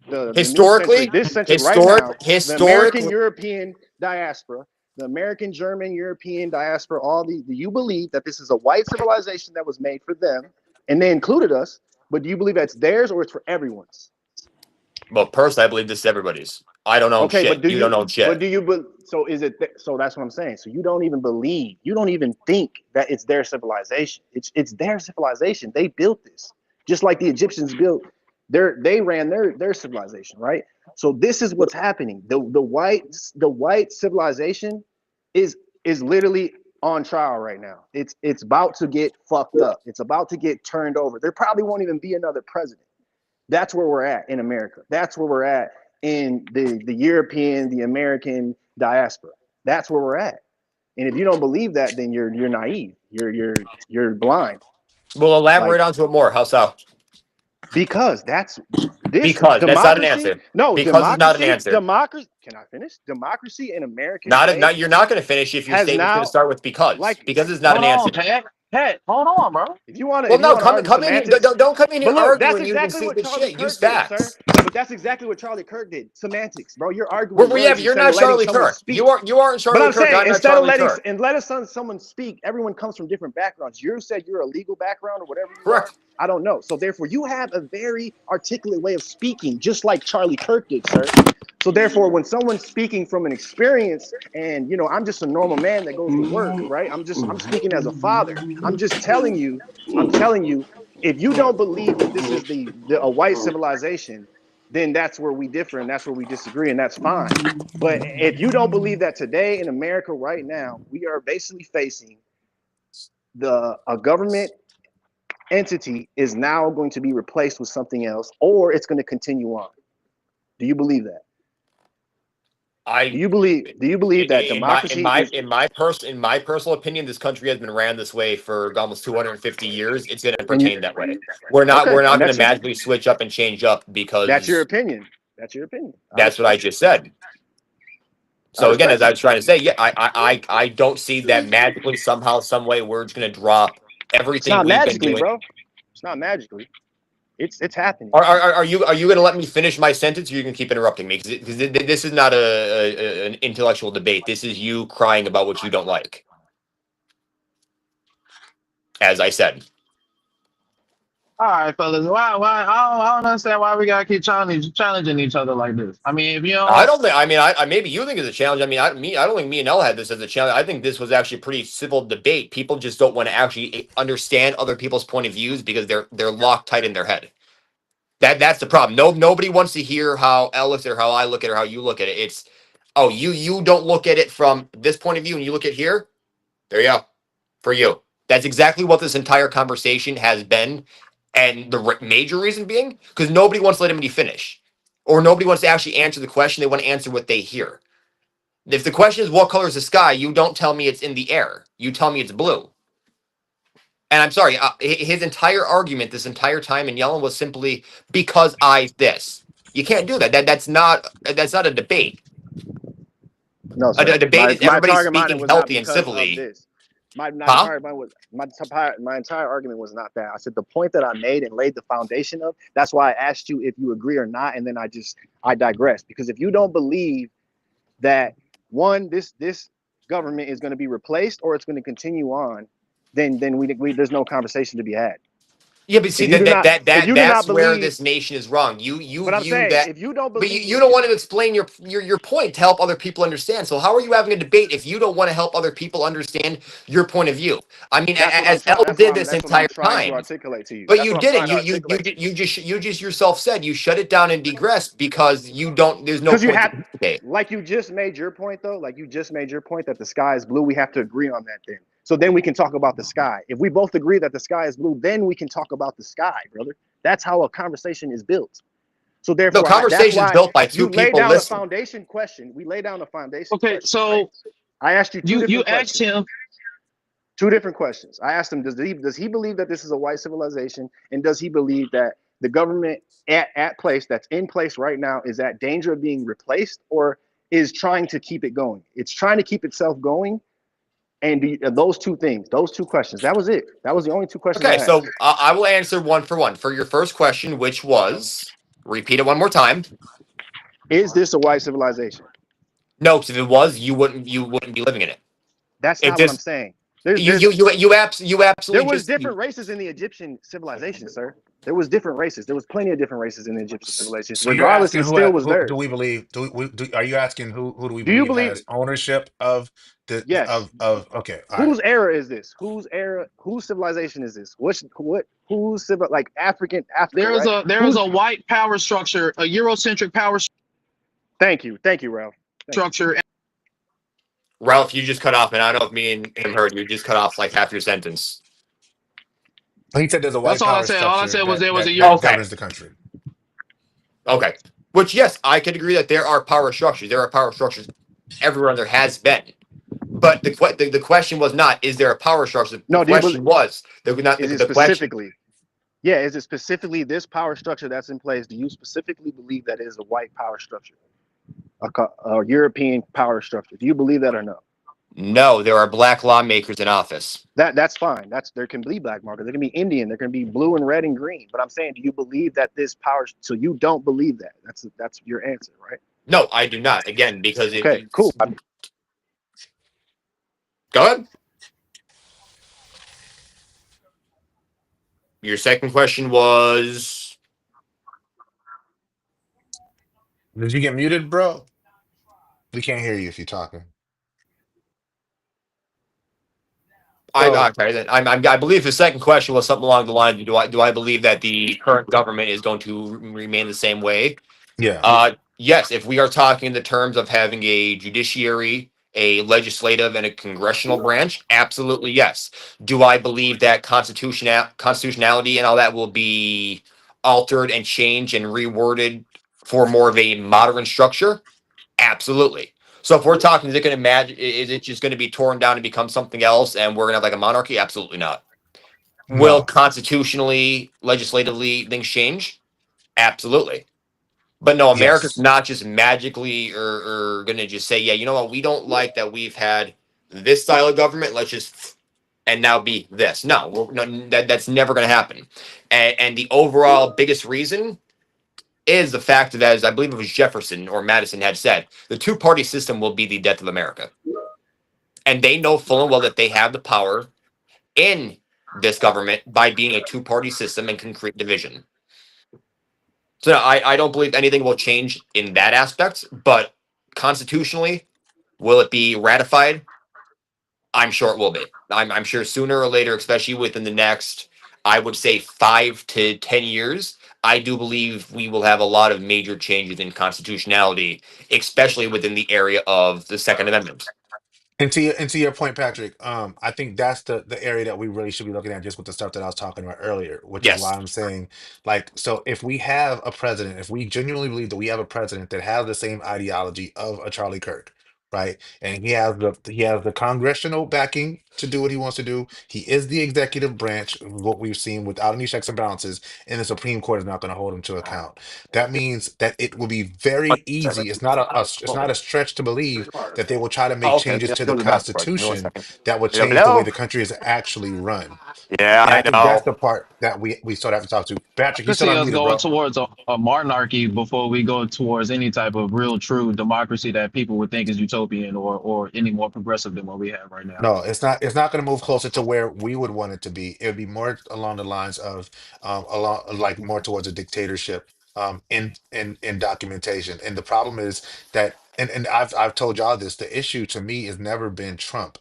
new Historically, century, this century right now, the American European diaspora, the American German European diaspora, do you believe that this is a white civilization that was made for them and they included us, but do you believe that's theirs or it's for everyone's? Well, personally, I believe this is everybody's. I don't know shit. But you don't know shit. But do you? So is it? So that's what I'm saying. So you don't even believe. You don't even think that it's their civilization. It's their civilization. They built this, just like the Egyptians built. They ran their civilization, right? So this is what's happening. The white civilization is literally on trial right now. It's about to get fucked up. It's about to get turned over. There probably won't even be another president. That's where we're at in America. That's where we're at in the European, the American diaspora. That's where we're at. And if you don't believe that, then you're naive. You're blind. We'll elaborate onto it more. How so? Because that's not an answer. No, because it's not an answer. Democracy. Can I finish? Democracy in American. You're not going to finish if your statement's going to start with because. Because it's not an answer. Hey, hold on, bro. If you want to, well, no, come in. Don't come in here arguing using stupid shit. Use facts. But that's exactly what Charlie Kirk did. Semantics, bro. You're arguing. Well, yeah, but you're not Charlie Kirk. You aren't Charlie Kirk. But I'm saying instead of letting someone speak, everyone comes from different backgrounds. You said you're a legal background or whatever. Correct. I don't know. So therefore, you have a very articulate way of speaking, just like Charlie Kirk did, sir. So therefore, when someone's speaking from an experience, and I'm just a normal man that goes to work, right? I'm speaking as a father. I'm telling you, if you don't believe that this is a white civilization, then that's where we differ and that's where we disagree, and that's fine. But if you don't believe that today in America right now, we are basically facing a government entity is now going to be replaced with something else, or it's going to continue on. Do you believe that? Do you believe that democracy? In my personal opinion, this country has been ran this way for almost 250 years. It's going to pertain that way. We're not going to magically switch up and change up because that's your opinion. That's what I just said. So again, as I was trying to say, yeah, I don't see that magically somehow, some way, we're just going to drop everything. It's not magically, bro. It's not magically. It's happening. Are you going to let me finish my sentence, or are you going to keep interrupting me? Because this is not an intellectual debate. This is you crying about what you don't like. As I said. All right, fellas. Why? I don't understand why we gotta keep challenging each other like this. I mean, if you don't, I don't think. I mean, maybe you think it's a challenge. I mean, I don't think me and Elle had this as a challenge. I think this was actually a pretty civil debate. People just don't want to actually understand other people's point of views because they're locked tight in their head. That's the problem. Nobody wants to hear how Elle looks at it, or how I look at it, or how you look at it. It's you don't look at it from this point of view, and you look at here. There you go. For you, that's exactly what this entire conversation has been. And the major reason being because nobody wants to let anybody finish, or nobody wants to actually answer the question. They want to answer what they hear. If the question is what color is the sky, you don't tell me it's in the air. You tell me it's blue. And I'm sorry, his entire argument this entire time in Yellen was simply because this. You can't do that. That's not a debate. No, sir. A debate is everybody speaking healthy and civilly. My entire argument was not that. I said the point that I made and laid the foundation of. That's why I asked you if you agree or not, and then I digressed. Because if you don't believe that this government is going to be replaced or it's going to continue on, then there's no conversation to be had. Yeah, but see that's where this nation is wrong. You view that, if you don't believe, but you don't want to explain your point to help other people understand. So how are you having a debate if you don't want to help other people understand your point of view? I mean, as Elle did this entire time, but you didn't. You just yourself said you shut it down and digressed because you don't. There's no. Because you have, like you just made your point though. Like you just made your point that the sky is blue. We have to agree on that then. So then we can talk about the sky. If we both agree that the sky is blue, then we can talk about the sky, brother. That's how a conversation is built. So therefore, the conversation is built by two people. Lay down a foundation question. We lay down a foundation. Okay, question, so right? I asked you. You asked him. Two different questions. I asked him, does he believe that this is a white civilization, and does he believe that the government at place that's in place right now is at danger of being replaced, or is trying to keep it going? It's trying to keep itself going. And those two things, those two questions, that was it. That was the only two questions Okay, I so asked. I will answer one for one. For your first question, which was, repeat it one more time. Is this a white civilization? No, because if it was, you wouldn't be living in it. That's If not what I'm this, saying. you There absolutely was just different races in the Egyptian civilization, sir. There was different races. There was plenty of different races in the Egyptian civilization. So you're Regardless, asking it still was who do theirs. we believe? Are you asking who do we Do you believe believe? has ownership of Yes. okay, all right. Whose era is this? Whose era? Whose civilization is this? Whose civil, like Africa, There's right? a white power structure, a Eurocentric power Thank you, Ralph. structure. Ralph, you just cut off, and I don't know if me and him heard you. Just cut off like half your sentence. He said there's a That's white all I power said. All I structure said was there was a that Euro. Okay. governs the country. Okay. Which, yes, I could agree that there are power structures. There are power structures everywhere there has been. But the question was not, is there a power structure? The No, do you believe? question was, not Is it the question. specifically? Yeah, is it specifically this power structure that's in place? Do you specifically believe that it is a white power structure, a European power structure? Do you believe that or no? No, there are black lawmakers in office. That's fine. There can be black markers. There can be Indian. There can be blue and red and green. But I'm saying, do you believe that this power? So you don't believe that? That's your answer, right? No, I do not. Again, because Okay, cool. Go ahead. Your second question was. Did you get muted, bro? We can't hear you if you're talking. Okay, then I believe the second question was something along the line. Do I believe that the current government is going to remain the same way? Yeah. Yes. If we are talking in the terms of having a judiciary, a legislative, and a congressional branch, absolutely yes. Do I believe that constitutionality and all that will be altered and changed and reworded for more of a modern structure? Absolutely. So if we're talking, is it just going to be torn down and become something else, and we're going to have like a monarchy? Absolutely not. Will No. constitutionally, legislatively things change? Absolutely. But no, America's Yes. not just magically or going to just say, yeah, you know what, we don't like that we've had this style of government. Let's just and now be this. No, that's never going to happen. And the overall biggest reason is the fact that, as I believe it was Jefferson or Madison had said, the two-party system will be the death of America. And they know full and well that they have the power in this government by being a two-party system and can create division. So no, I don't believe anything will change in that aspect, but constitutionally, will it be ratified? I'm sure it will be. I'm sure sooner or later, especially within the next, I would say 5 to 10 years, I do believe we will have a lot of major changes in constitutionality, especially within the area of the Second Amendment. And to your point, Patrick, I think that's the area that we really should be looking at, just with the stuff that I was talking about earlier, which is Yes. why I'm saying, like, so if we have a president, if we genuinely believe that we have a president that has the same ideology of a Charlie Kirk, right, and he has the congressional backing to do what he wants to do, he is the executive branch, what we've seen without any checks and balances, and the Supreme Court is not going to hold him to account. That means that it will be very easy. It's not a stretch to believe that they will try to make Oh, okay. changes Let's to go the to the bathroom. Give me 1 Constitution second. that would change the way Hello. the country is actually run. Yeah, And I I think that's know. the part that we sort of have to talk to. I Patrick, you could still see us unmuted, going bro. towards a monarchy before we go towards any type of real, true democracy that people would think is utopian or any more progressive than what we have right now. No, it's not going to move closer to where we would want it to be. It would be more along the lines of along like more towards a dictatorship in documentation. And the problem is that and I've told y'all this, the issue to me has never been Trump.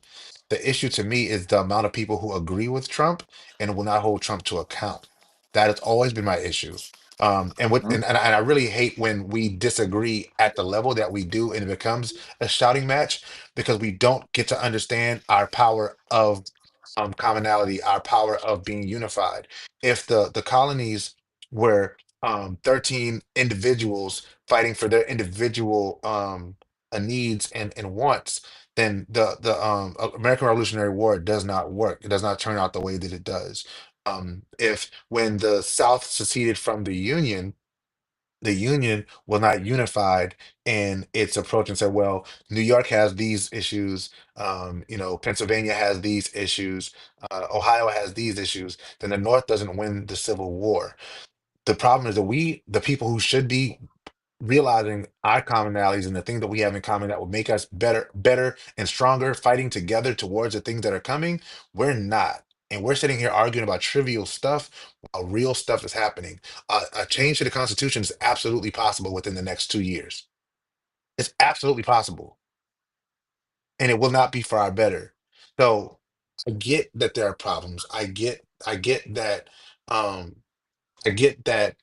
The issue to me is the amount of people who agree with Trump and will not hold Trump to account. That has always been my issue. And I really hate when we disagree at the level that we do and it becomes a shouting match because we don't get to understand our power of commonality, our power of being unified. If the colonies were 13 individuals fighting for their individual needs and wants, then the American Revolutionary War does not work. It does not turn out the way that it does. If when the South seceded from the Union was not unified in its approach and said, well, New York has these issues, Pennsylvania has these issues, Ohio has these issues, then the North doesn't win the Civil War. The problem is that the people who should be realizing our commonalities and the things that we have in common that will make us better and stronger, fighting together towards the things that are coming, we're not. And we're sitting here arguing about trivial stuff while real stuff is happening. A change to the Constitution is absolutely possible within the next 2 years. It's absolutely possible, and it will not be for our better. So I get that there are problems. I get that. Um, I get that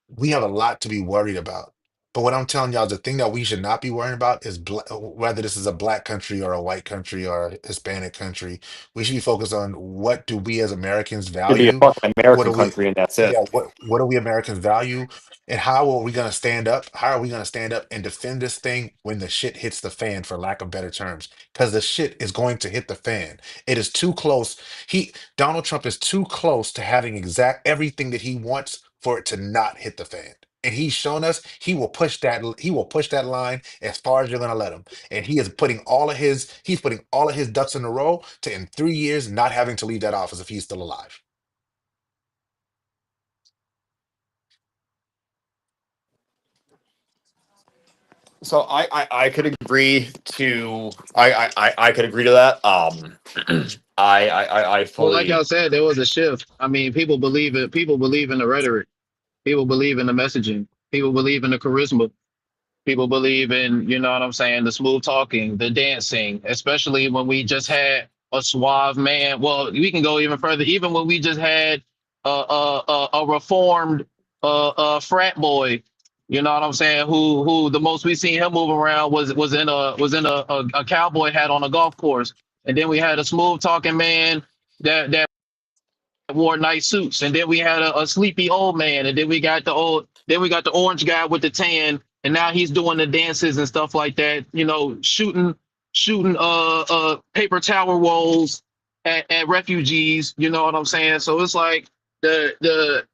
we have a lot to be worried about. But what I'm telling y'all is the thing that we should not be worrying about is whether this is a black country or a white country or a Hispanic country. We should be focused on what do we as Americans To be a value? fucking What do American we, country, and that's yeah, it. what do we Americans value? And how are we going to stand up? How are we going to stand up and defend this thing when the shit hits the fan, for lack of better terms? Because the shit is going to hit the fan. It is too close. Donald Trump is too close to having exact everything that he wants for it to not hit the fan. And he's shown us he will push that line as far as you're gonna let him. And he's putting all of his ducks in a row to in 3 years not having to leave that office if he's still alive. So I could agree to I could agree to that. I Well, like fully y'all said, there was a shift. I mean, people believe it. People believe in the rhetoric. People believe in the messaging. People believe in the charisma. People believe in, you know what I'm saying, the smooth talking, the dancing, especially when we just had a suave man. Well, we can go even further. Even when we just had a reformed frat boy, you know what I'm saying, who the most we seen him move around was in a cowboy hat on a golf course, and then we had a smooth talking man that wore nice suits, and then we had a sleepy old man, and then we got the orange guy with the tan, and now he's doing the dances and stuff like that, shooting paper towel rolls at refugees, you know what I'm saying? So it's like the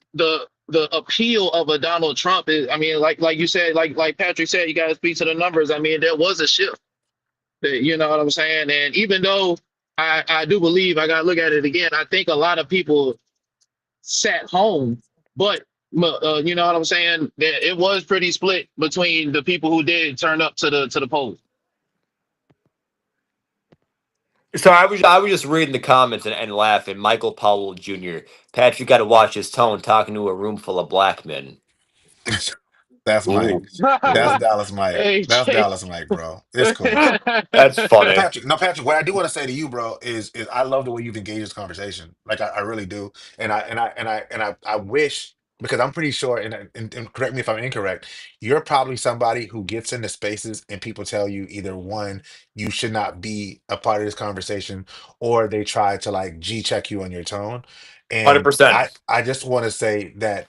appeal of a Donald Trump is, I mean, like you said, like Patrick said, you gotta speak to the numbers. I mean, there was a shift. You know what I'm saying? And even though I do believe, I gotta look at it again, I think a lot of people sat home, but you know what I'm saying? It was pretty split between the people who did turn up to the polls. So I was just reading the comments and laughing. Michael Powell Jr. Patrick got to watch his tone talking to a room full of black men. That's Mike. Ooh. That's Dallas Mike. Hey, That's Jay. Dallas Mike, bro. It's cool. That's No, funny. Patrick. No, Patrick. What I do want to say to you, bro, is I love the way you've engaged this conversation. Like I really do. And I wish, because I'm pretty sure, and correct me if I'm incorrect, you're probably somebody who gets into spaces and people tell you either one, you should not be a part of this conversation, or they try to like G check you on your tone. And 100%. I just want to say that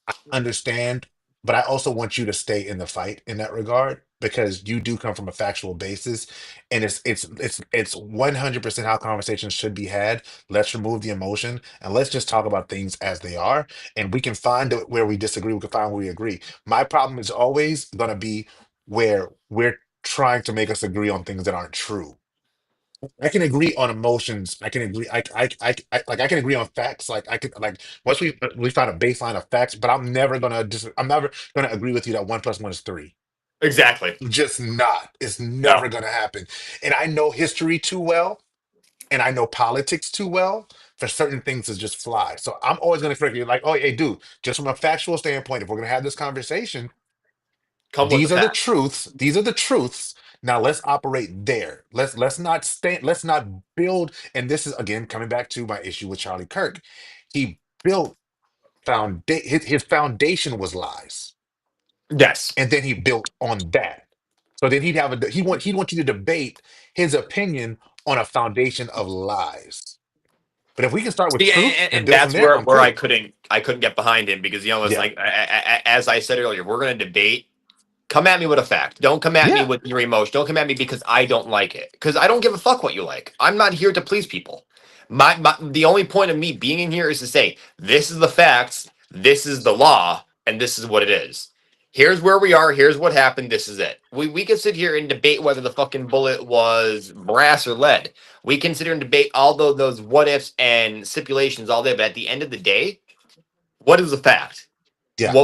I understand, but I also want you to stay in the fight in that regard because you do come from a factual basis, and it's 100% how conversations should be had. Let's remove the emotion and let's just talk about things as they are, and we can find where we disagree. We can find where we agree. My problem is always going to be where we're trying to make us agree on things that aren't true. I can agree on emotions. I can agree. Like I can agree on facts. Like I could like once we find a baseline of facts, but I'm never gonna agree with you that 1 + 1 is 3. Exactly. Just not. It's No. never gonna happen. And I know history too well, and I know politics too well for certain things to just fly. So I'm always gonna correct you, like, oh, hey, dude, just from a factual standpoint, if we're gonna have this conversation, Come with the these are the facts. truths. These are the truths. Now let's operate there. Let's not stand. Let's not build. And this is again coming back to my issue with Charlie Kirk. He built his foundation was lies, Yes. and then he built on that. So then he'd want you to debate his opinion on a foundation of lies. But if we can start with See, truth and, and and build from that's there, where I'm where I cool. couldn't get behind him because it's Yeah, like as I said earlier, we're going to debate Come at me with a fact. Don't come at me Yeah. with your emotion. Don't come at me because I don't like it. Because I don't give a fuck what you like. I'm not here to please people. The only point of me being in here is to say this is the facts, this is the law, and this is what it is. Here's where we are. Here's what happened. This is it. We can sit here and debate whether the fucking bullet was brass or lead. We can sit here and debate all those what ifs and stipulations all day. But at the end of the day, what is the fact? Yeah.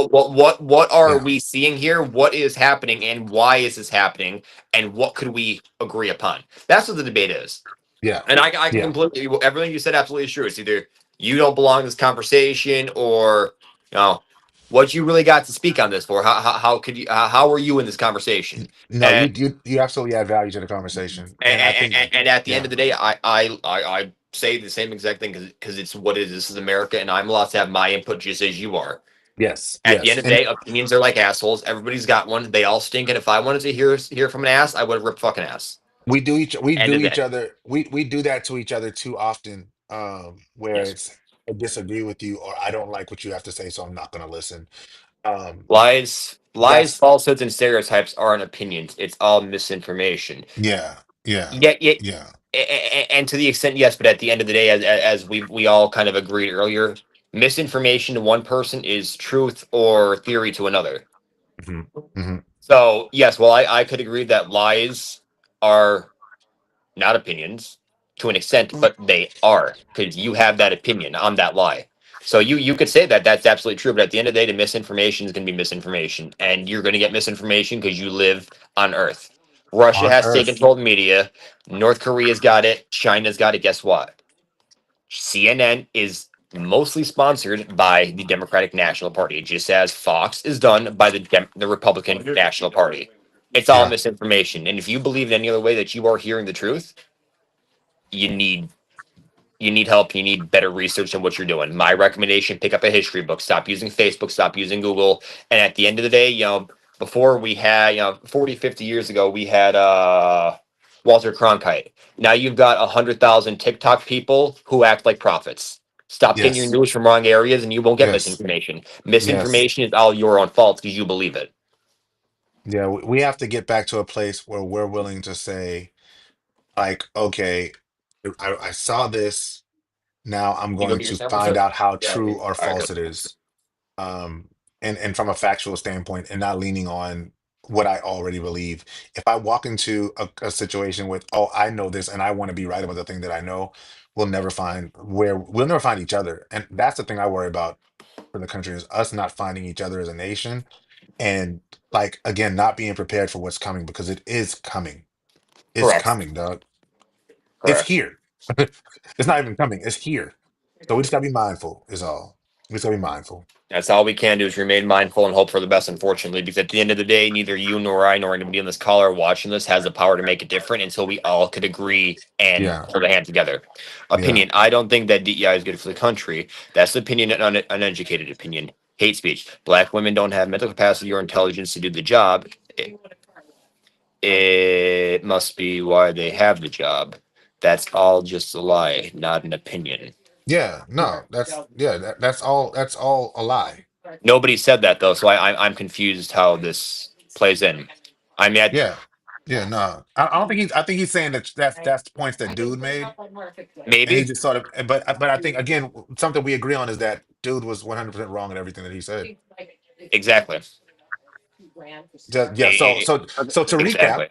What are Yeah. we seeing here? What is happening, and why is this happening? And what could we agree upon? That's what the debate is. Yeah. And I can Yeah. completely, everything you said absolutely is true. It's either you don't belong in this conversation, or what you really got to speak on this for. How could you? How are you in this conversation? No, And you absolutely add value to the conversation, and I think and at the end yeah. of the day, I say the same exact thing because it's what it is. This is America, and I'm allowed to have my input just as you are. Yes. At the end Yes. of the And day, opinions are like assholes. Everybody's got one. They all stink. And if I wanted to hear from an ass, I would rip fucking ass. we do each End of the day. other we do that to each other too often, where Yes. it's I disagree with you or I don't like what you have to say, so I'm not gonna listen. Lies, That's falsehoods, and stereotypes aren't opinions. It's all misinformation. yeah, yeah, Yet, yeah, and to the extent, yes, but at the end of the day, as we all kind of agreed earlier, misinformation to one person is truth or theory to another. hmm hmm So yes, well, I could agree that lies are not opinions to an extent, but they are because you have that opinion on that lie. So you could say that that's absolutely true, but at the end of the day, the misinformation is going to be misinformation, and you're going to get misinformation because you live on Earth. Russia on has taken Earth. control of the media. North Korea's got it. China's got it. Guess what? CNN is mostly sponsored by the Democratic National Party, just as Fox is done by the Republican National Party. It's all Yeah, misinformation, and if you believe in any other way that you are hearing the truth, you need help. You need better research on what you're doing. My recommendation: pick up a history book. Stop using Facebook. Stop using Google. And at the end of the day, before we had 40, 50 years ago, we had Walter Cronkite. Now you've got 100,000 TikTok people who act like prophets. Stop getting your yes, news from wrong areas, and you won't get yes, misinformation. yes. Misinformation is all your own fault because you believe it. Yeah, we have to get back to a place where we're willing to say, like, okay, I saw this. Now I'm You go going get your to sandwich find yet? out how Yeah. true or All right. false it is. And from a factual standpoint, and not leaning on what I already believe. If I walk into a situation with, oh, I know this and I want to be right about the thing that I know, we'll never find each other. And that's the thing I worry about for the country is us not finding each other as a nation. And like again, not being prepared for what's coming because it is coming. It's Correct. coming, dog. It's Correct. here. It's not even coming, it's here. So we just gotta be mindful, is all. We just gotta be mindful. That's all we can do is remain mindful and hope for the best, unfortunately, because at the end of the day, neither you nor I nor anybody on this call or watching this has the power to make it different until we all could agree and Yeah, hold a hand together. yeah. Opinion. I don't think that DEI is good for the country. That's the opinion, an uneducated opinion. Hate speech. Black women don't have mental capacity or intelligence to do the job. It must be why they have the job. That's all just a lie, not an opinion. Yeah, no, that's all a lie. Nobody said that though, so I'm confused how this plays in. I mean, Yeah. Yeah, no. I don't think I think he's saying that that's the points that dude made. And he maybe just sort of but I think again something we agree on is that dude was 100% wrong in everything that he said. exactly, Yeah, so to recap, exactly.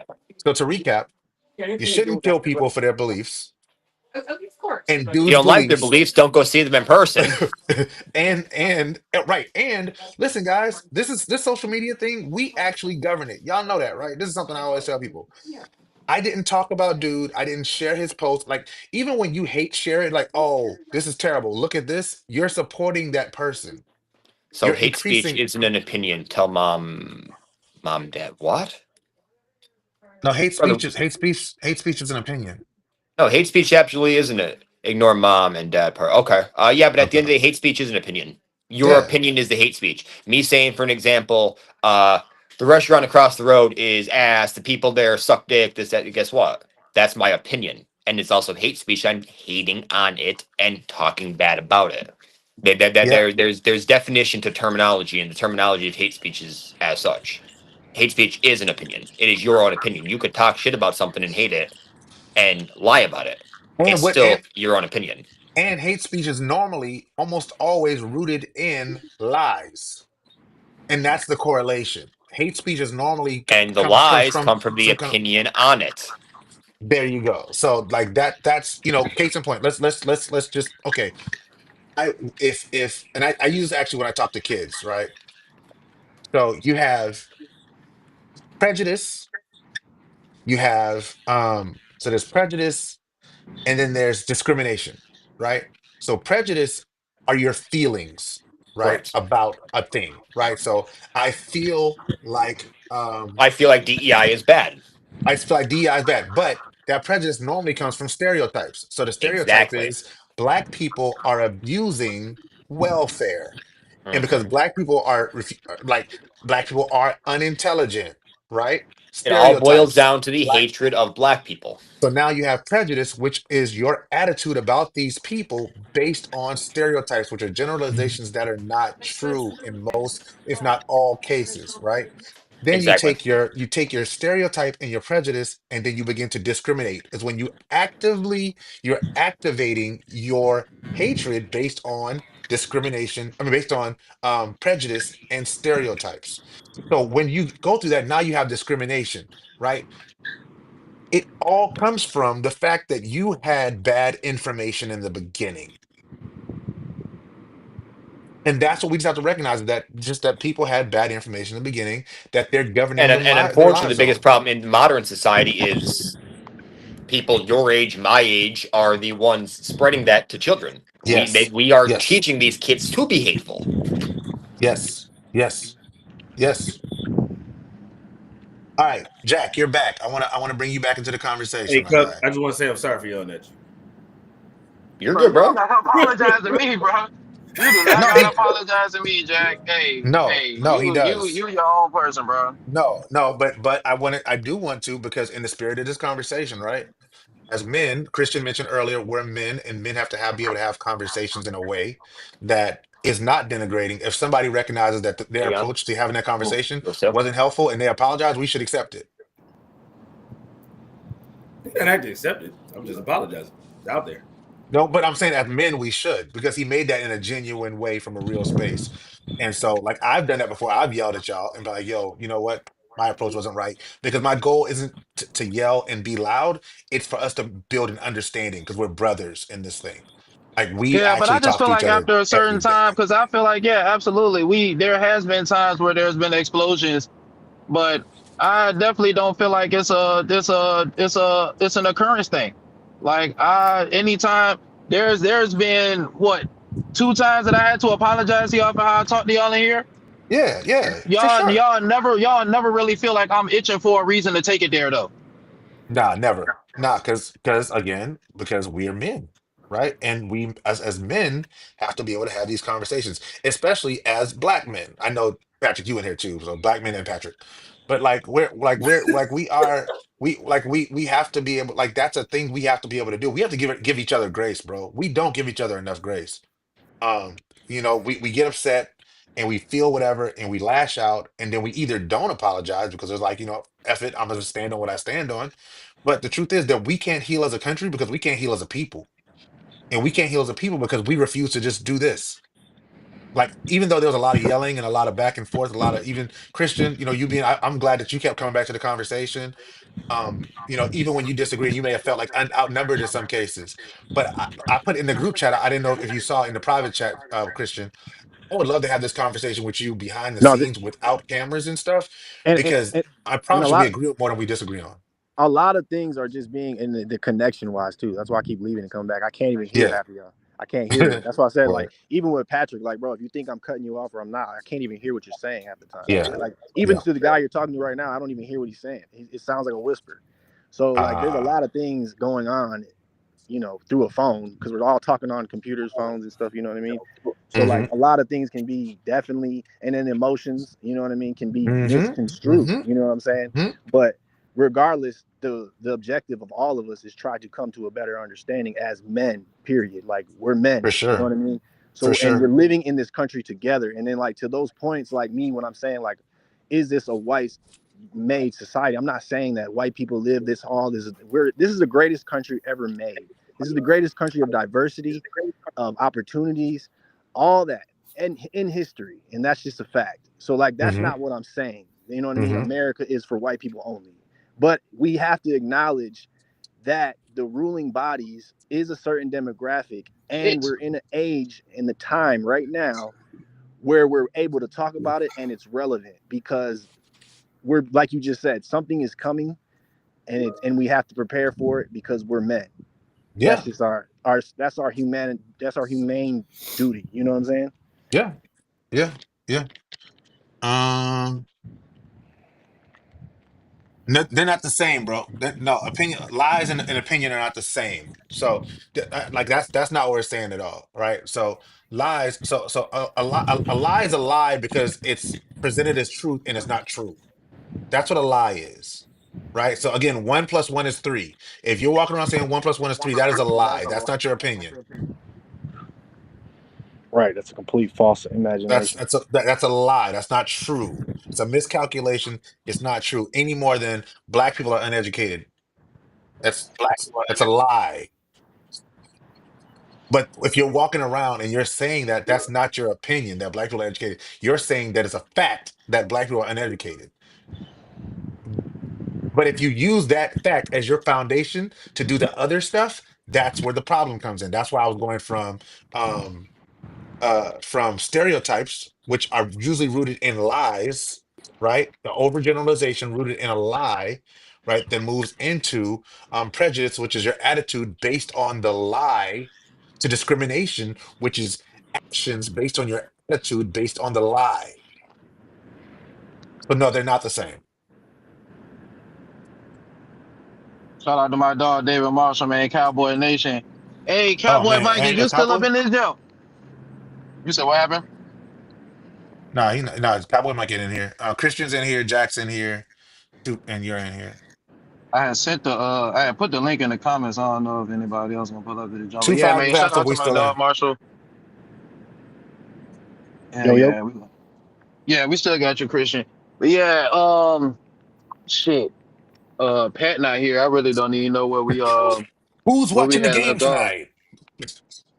you shouldn't kill people for their beliefs. And You dude's don't like their beliefs beliefs? Don't go see them in person. and right and listen guys, this social media thing, we actually govern it. Y'all know that, right? This is something I always tell people. I didn't talk about dude, I didn't share his post. Like even when you hate share it, like, oh, this is terrible, look at this, you're supporting that person. So You're hate speech increasing. isn't an opinion. Tell dad, what? No, Brother, hate speech is an opinion. no, hate speech absolutely isn't it. Ignore mom and dad part. Okay. Yeah, but at the Okay. end of the day, hate speech is an opinion. Your Yeah. opinion is the hate speech. Me saying, for an example, the restaurant across the road is ass. The people there suck dick. This, that. Guess what? That's my opinion, and it's also hate speech. I'm hating on it and talking bad about it. Yeah. There's definition to terminology, and the terminology of hate speech is as such. hate speech is an opinion. It is your own opinion. You could talk shit about something and hate it and lie about it. And It's what still your own opinion. and hate speech is normally almost always rooted in lies. And that's the correlation. Hate speech is normally And the comes lies from come from the some kind of, opinion on it. there you go. So like that's case in point. Let's just okay. If and I use actually when I talk to kids, right? So you have prejudice, you have so there's prejudice and then there's discrimination, right? So prejudice are your feelings, right, Correct. about a thing, right? So I feel like I feel like DEI is bad. I feel like DEI is bad, but that prejudice normally comes from stereotypes. So the stereotype Exactly. is black people are abusing welfare. And because Mhm. black people are unintelligent, right? It all boils Stereotypes. down to the Black hatred of black people. So now you have prejudice, which is your attitude about these people based on stereotypes, which are generalizations that are not true in most, if not all cases, right? Then Exactly. you take your stereotype and your prejudice, and then you begin to discriminate. Is when you're activating your hatred based on discrimination. I mean, based on prejudice and stereotypes. So when you go through that, now you have discrimination, right? It all comes from the fact that you had bad information in the beginning. And that's what we just have to recognize, that people had bad information in the beginning that they're governing And their unfortunately, the lives biggest on. problem in modern society is people your age, my age, are the ones spreading that to children. Yes. We are Yes. teaching these kids to be hateful. Yes. Yes. Yes. All right, Jack, you're back. I want to bring you back into the conversation, Hey, my Cuz, guy. I just want to say I'm sorry for yelling at you. You're Bro, good, you don't bro. gotta apologize to me, bro. You do not No, gotta he apologize to me, Jack. Hey, no, hey, no, he you does. your own person, bro. No, but I do want to, because in the spirit of this conversation, right? As men, Christian mentioned earlier, we're men, and men have to be able to have conversations in a way that is not denigrating. If somebody recognizes that their Hang on. approach to having that conversation Go still. wasn't helpful and they apologize, we should accept it. And I have to accept it. I'm just apologizing. It's out there. No, but I'm saying as men, we should, because he made that in a genuine way from a real space. And so, like, I've done that before. I've yelled at y'all and be like, yo, you know what? My approach wasn't right. Because my goal isn't to yell and be loud. It's for us to build an understanding, because we're brothers in this thing. Like, we Yeah, but I actually just talk feel to each like other after a certain every day. time, because I feel like, yeah, absolutely. There has been times where there's been explosions, but I definitely don't feel like it's an occurrence thing. Like anytime there's been what 2 times that I had to apologize to y'all for how I talked to y'all in here. Yeah, for sure. Y'all never really feel like I'm itching for a reason to take it there though. Nah, never. Nah, because again, because we are men, right? And we as men have to be able to have these conversations, especially as black men. I know Patrick, you in here too, so black men and Patrick. But we have to be able, like, that's a thing we have to be able to do. We have to give each other grace, bro. We don't give each other enough grace. um we get upset and we feel whatever and we lash out, and then we either don't apologize because it's like, F it, I'm gonna stand on what I stand on. But the truth is that we can't heal as a country because we can't heal as a people, and we can't heal as a people because we refuse to just do this. Like, even though there was a lot of yelling and a lot of back and forth, a lot of, even Christian, I'm glad that you kept coming back to the conversation. Even when you disagree, you may have felt like outnumbered in some cases. But I put in the group chat, I didn't know if you saw in the private chat, Christian, I would love to have this conversation with you behind the No, scenes without cameras and stuff, and, and because and I and promise you we agree on more than we disagree on. a lot of things are just being in the connection wise too. That's why I keep leaving and coming back. I can't even hear Yeah. half of y'all. I can't hear it. That's why I said, Right. like, even with Patrick, like, bro, if you think I'm cutting you off or I'm not, I can't even hear what you're saying half the time. Yeah. Like, even Yeah. to the guy you're talking to right now, I don't even hear what he's saying. It sounds like a whisper. So, like, there's a lot of things going on, through a phone, because we're all talking on computers, phones and stuff, you know what I mean? So, like, a lot of things can be definitely, and then emotions, you know what I mean, can be misconstrued, you know what I'm saying? But regardless, the objective of all of us is try to come to a better understanding as men, period. Like, we're men, For sure. you know what I mean? So, For sure. and we're living in this country together. And then, like, to those points, like me, when I'm saying, like, is this a white made society. I'm not saying that white people live this all. This is the greatest country ever made. This is the greatest country of diversity, of opportunities, all that, and in history, and that's just a fact. So like that's not what I'm saying. You know what I mean? America is for white people only, but we have to acknowledge that the ruling bodies is a certain demographic, and we're in an age in the time right now where we're able to talk about it and it's relevant because we're, like you just said, something is coming and we have to prepare for it because we're men. Yeah. That's just our humane duty. You know what I'm saying? Yeah. No, they're not the same, bro. No, lies and opinion are not the same. So, like that's not what we're saying at all, right? So lies. So a lie is a lie because it's presented as truth and it's not true. That's what a lie is, right? So again, 1 + 1 is 3. If you're walking around saying 1 + 1 is 3, that is a lie. That's not your opinion. Right. That's a complete false imagination. That's a lie. That's not true. It's a miscalculation. It's not true any more than black people are uneducated. That's a lie. But if you're walking around and you're saying that that's not your opinion, that black people are educated, you're saying that it's a fact that black people are uneducated. But if you use that fact as your foundation to do the other stuff, that's where the problem comes in. That's why I was going from stereotypes, which are usually rooted in lies, right? The overgeneralization rooted in a lie, right? That moves into prejudice, which is your attitude based on the lie, to discrimination, which is actions based on your attitude based on the lie. But no, they're not the same. Shout out to my dog David Marshall, man, Cowboy Nation. Hey, Oh Cowboy man, Mike, is and you still Cowboy? up in this joint? You said what happened? No, Cowboy might get in here. Christian's in here, Jack's in here, and you're in here. I had put the link in the comments. I don't know if anybody else gonna pull up to the jump. But 2 yeah, 5 man, is shout after out to we my still in. dog Marshall. Yo. Yeah, we still got you, Christian. But yeah, shit. Pat not here. I really don't even know Who's where we watching the had game left off. tonight?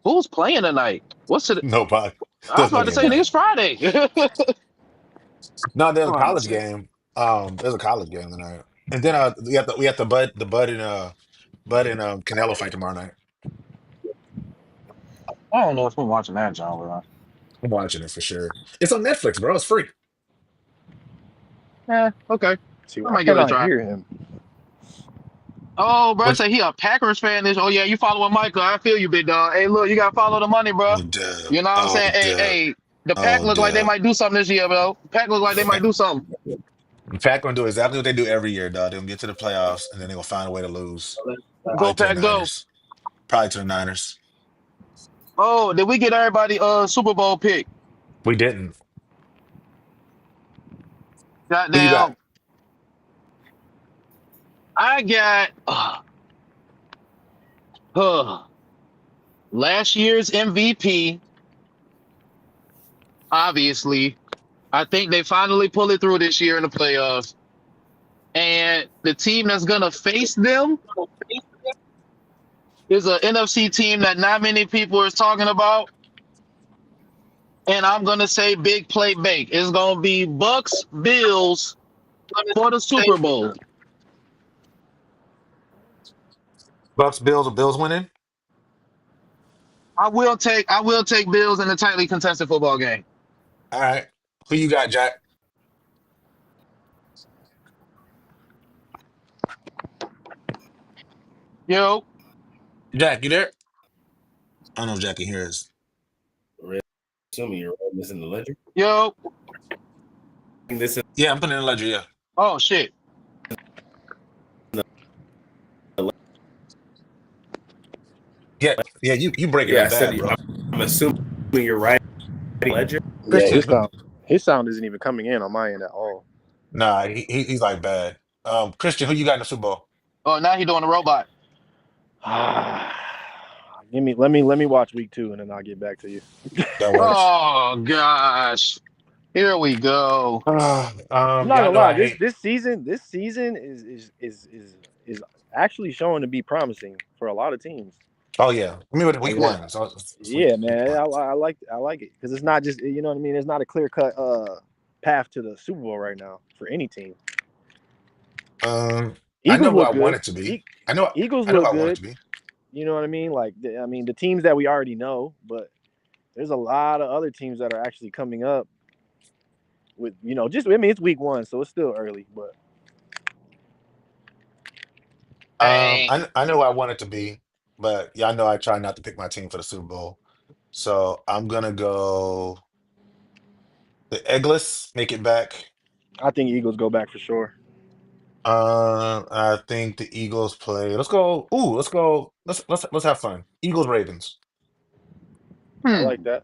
Who's playing tonight? What's it? Nobody. I was There's no about to game say tonight. it's Friday. No, there's a Oh, let me college see. game. There's a college game tonight, and then we have the Bud and Canelo fight tomorrow night. I don't know if I'm watching that, John. I'm watching it for sure. It's on Netflix, bro. It's free. Yeah, okay. See, I why might give it a can't I try. hear him? Oh, bro, What? say he a Packers fan. Oh yeah, you following Michael? I feel you, big dog. Hey, look, you gotta follow the money, bro. Oh, dub. You know what I'm Oh, saying? dub. Hey, the Pack Oh, look like they dub. might do something this year, bro. Pack look like they might do something. In fact, gonna do exactly what they do every year, dog. They're gonna get to the playoffs, and then they're gonna find a way to lose. Go Probably to the Pack, go. Niners. Probably to the Niners. Oh, did we get everybody Super Bowl pick? We didn't. Who you got? Goddamn. I got last year's MVP. Obviously, I think they finally pull it through this year in the playoffs. And the team that's gonna face them is an NFC team that not many people are talking about. And I'm gonna say big play bake. It's gonna be Bucks Bills for the Super Bowl. Bucks, Bills, or Bills winning? I will take Bills in a tightly contested football game. All right. Who you got, Jack? Yo, Jack, you there? I don't know if Jack can hear us. Assuming you're missing the ledger. yo. This is Yeah, I'm putting in the ledger, yeah. Oh shit. Yeah, you breaking I it said bad, bro. I'm assuming you're right. Ledger. Yeah, Christian, his sound isn't even coming in on my end at all. nah, he's like bad. Christian, who you got in the Super Bowl? Oh, now he doing a robot. Let me watch week 2 and then I'll get back to you. That works. Oh gosh. Here we go. I'm not Y'all gonna know lie. I This hate. this season, this season is actually showing to be promising for a lot of teams. Oh yeah, I mean, with week Like this, one. So it's yeah, week man. one. I like it because it's not just you know what I mean. It's not a clear cut path to the Super Bowl right now for any team. I Eagles know who I look want good. it to be. I know. Eagles I know who look I want it good. to be. You know what I mean? Like I mean the teams that we already know, but there's a lot of other teams that are actually coming up with just I mean it's week one, so it's still early, but I know who I want it to be, but yeah, I know I try not to pick my team for the Super Bowl. So I'm gonna go the Eggless, make it back. I think Eagles go back for sure. I think the Eagles play. Let's go. Ooh, let's go. Let's have fun. Eagles Ravens. I like that.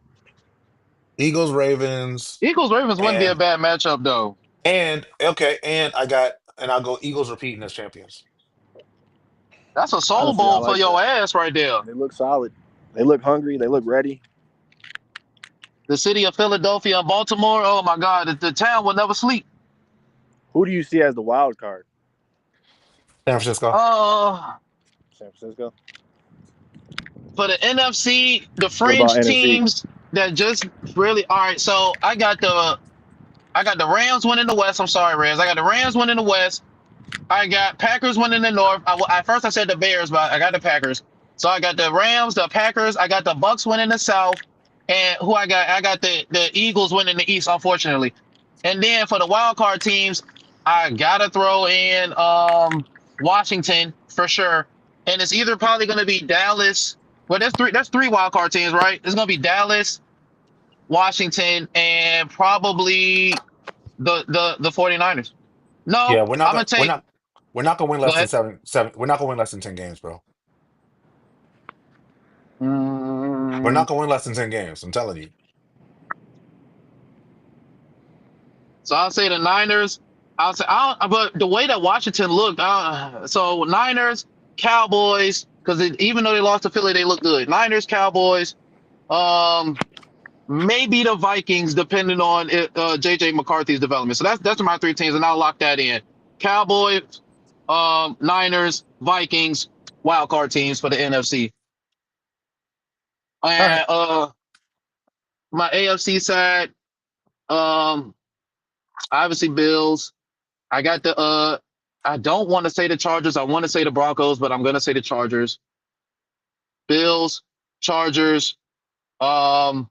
Eagles Ravens. Eagles Ravens wouldn't be a And bad matchup though. okay, and I'll go Eagles repeating as champions. That's a Soul Honestly, I Bowl for like that. your ass right there. They look solid. They look hungry. They look ready. The city of Philadelphia and Baltimore. Oh my God, the town will never sleep. Who do you see as the wild card? San Francisco. San Francisco. For the NFC, the What about fringe NFC? teams that just really all right. So I got the Rams winning the West. I'm sorry, Rams. I got the Rams winning the West. I got Packers winning the North. At first I said the Bears, but I got the Packers. So I got the Rams, the Packers. I got the Bucks winning the South, and who I got? I got the Eagles winning the East, unfortunately. And then for the wild card teams, I gotta throw in Washington for sure. And it's either probably gonna be Dallas. Well, that's three wild card teams, right? It's gonna be Dallas, Washington, and probably the 49ers. No, Yeah, I'm gonna take we're not gonna win go less than ahead. seven. We're not gonna win less than 10 games, bro. We're Mm, not gonna win less than 10 games. I'm telling you. so I'll say the Niners. I'll say, but the way that Washington looked, so Niners, Cowboys, because even though they lost to Philly, they look good. Niners, Cowboys, um, maybe the Vikings, depending on JJ McCarthy's development. So that's my three teams, and I'll lock that in. Cowboys, Niners, Vikings, wild card teams for the NFC. All right. And my AFC side, um, obviously Bills. I got the I don't want to say the Chargers. I want to say the Broncos, but I'm gonna say the Chargers. Bills, Chargers, um,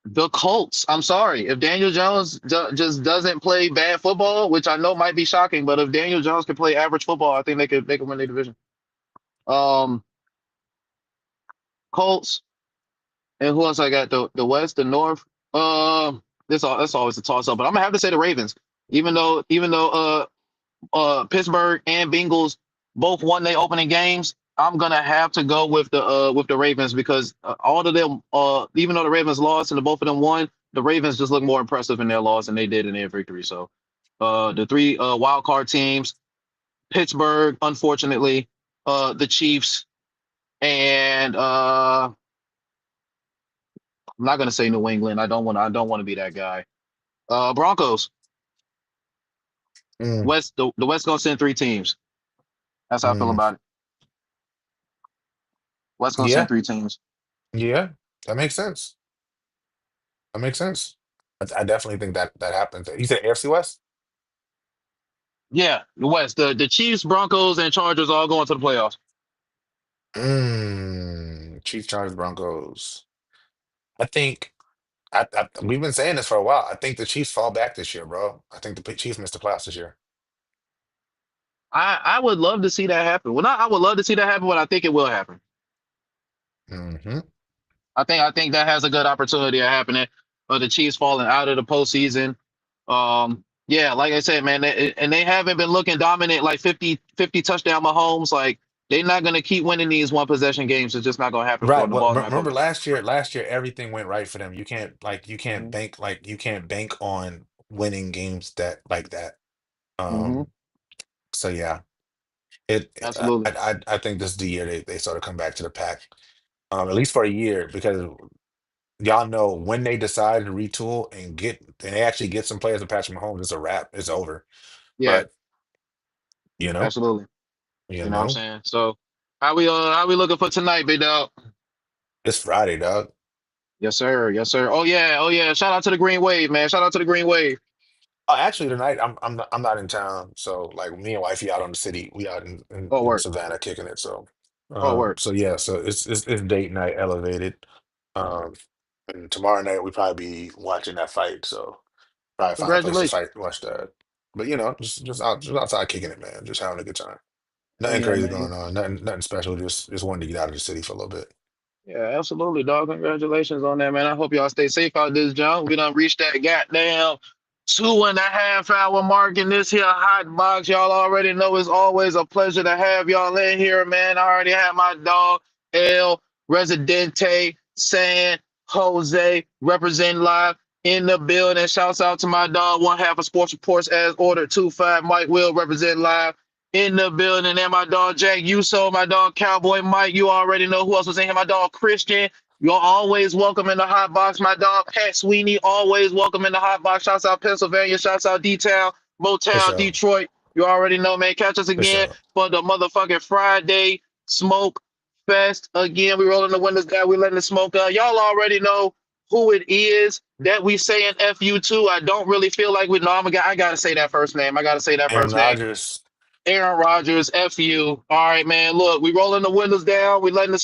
the Colts. I'm sorry. If Daniel Jones just doesn't play bad football, which I know might be shocking, but if Daniel Jones can play average football, I think they could win the division. Um, Colts, and who else I got? The West, the North. That's always a toss up, but I'm gonna have to say the Ravens. Even though Pittsburgh and Bengals both won their opening games, I'm gonna have to go with the Ravens because all of them, even though the Ravens lost and the both of them won, the Ravens just look more impressive in their loss than they did in their victory. So the three wild card teams: Pittsburgh, unfortunately, the Chiefs, and I'm not gonna say New England. I don't want to be that guy. Broncos. Mm, The West gonna send three teams. That's how I feel mm. about it. West gonna send Yeah, three teams. yeah. That makes sense. That makes sense. I definitely think that happens. You said AFC West? Yeah, the West. The Chiefs, Broncos, and Chargers all going to the playoffs. Chiefs, Chargers, Broncos. I think we've been saying this for a while. I think the Chiefs fall back this year, bro. I think the Chiefs missed the playoffs this year. I would love to see that happen. Well, not I would love to see that happen, but I think it will happen. Hmm. I think that has a good opportunity of happening. The Chiefs falling out of the postseason. Yeah, like I said, man, and they haven't been looking dominant like 50 touchdown Mahomes. Like they're not gonna keep winning these one possession games. It's just not gonna happen for Right. them. The Well, ball's not remember focused. last year everything went right for them. You can't Mm-hmm. bank on winning games that like that. Hmm. Um, so yeah, Absolutely. I think this is the year they sort of come back to the pack. At least for a year because y'all know when they decide to retool and they actually get some players to Patrick Mahomes, it's a wrap. It's over. Yeah, But you know, absolutely. you You know what I'm know, saying? So how we looking for tonight, big dog? it's Friday, dog. Yes, sir. Yes, sir. Oh yeah. Oh yeah. Shout out to the Green Wave, man. Shout out to the Green Wave. Oh, actually, tonight I'm not in town, so like me and wifey out on the city. We out Oh in work. Savannah kicking it. So, Oh work. so yeah, so it's date night elevated. Um, and tomorrow night we probably be watching that fight. So probably find a place to Congratulations. fight, watch that. But just outside kicking it, man. Just having a good time. Oh Nothing yeah, crazy man. going on. Nothing special. Just wanted to get out of the city for a little bit. Yeah, absolutely, dog. Congratulations on that, man. I hope y'all stay safe out this junk. We done reached that goddamn 2.5 hour mark in this here hot box. Y'all already know it's always a pleasure to have y'all in here, man. I already had my dog, El Residente, San Jose, representing live in the building. Shouts out to my dog, one half of Sports Reports as ordered 2-5. Mike Will represent live in the building. And my dog Jack Uso, my dog Cowboy Mike. You already know who else was in here. My dog Christian. You're always welcome in the hot box. My dog Pat Sweeney, always welcome in the hot box. Shouts out Pennsylvania. Shouts out D-Town, For Motown, sure. Detroit. You already know, man. Catch us For again sure. for the motherfucking Friday Smoke Fest. Again, we rolling the windows down. We letting the smoke out. Y'all already know who it is that we saying FU to. I don't really feel like we know. I gotta say that first name. I gotta say that Aaron first name. Rodgers. Aaron Rodgers, FU. All right, man. Look, we rolling the windows down. We letting the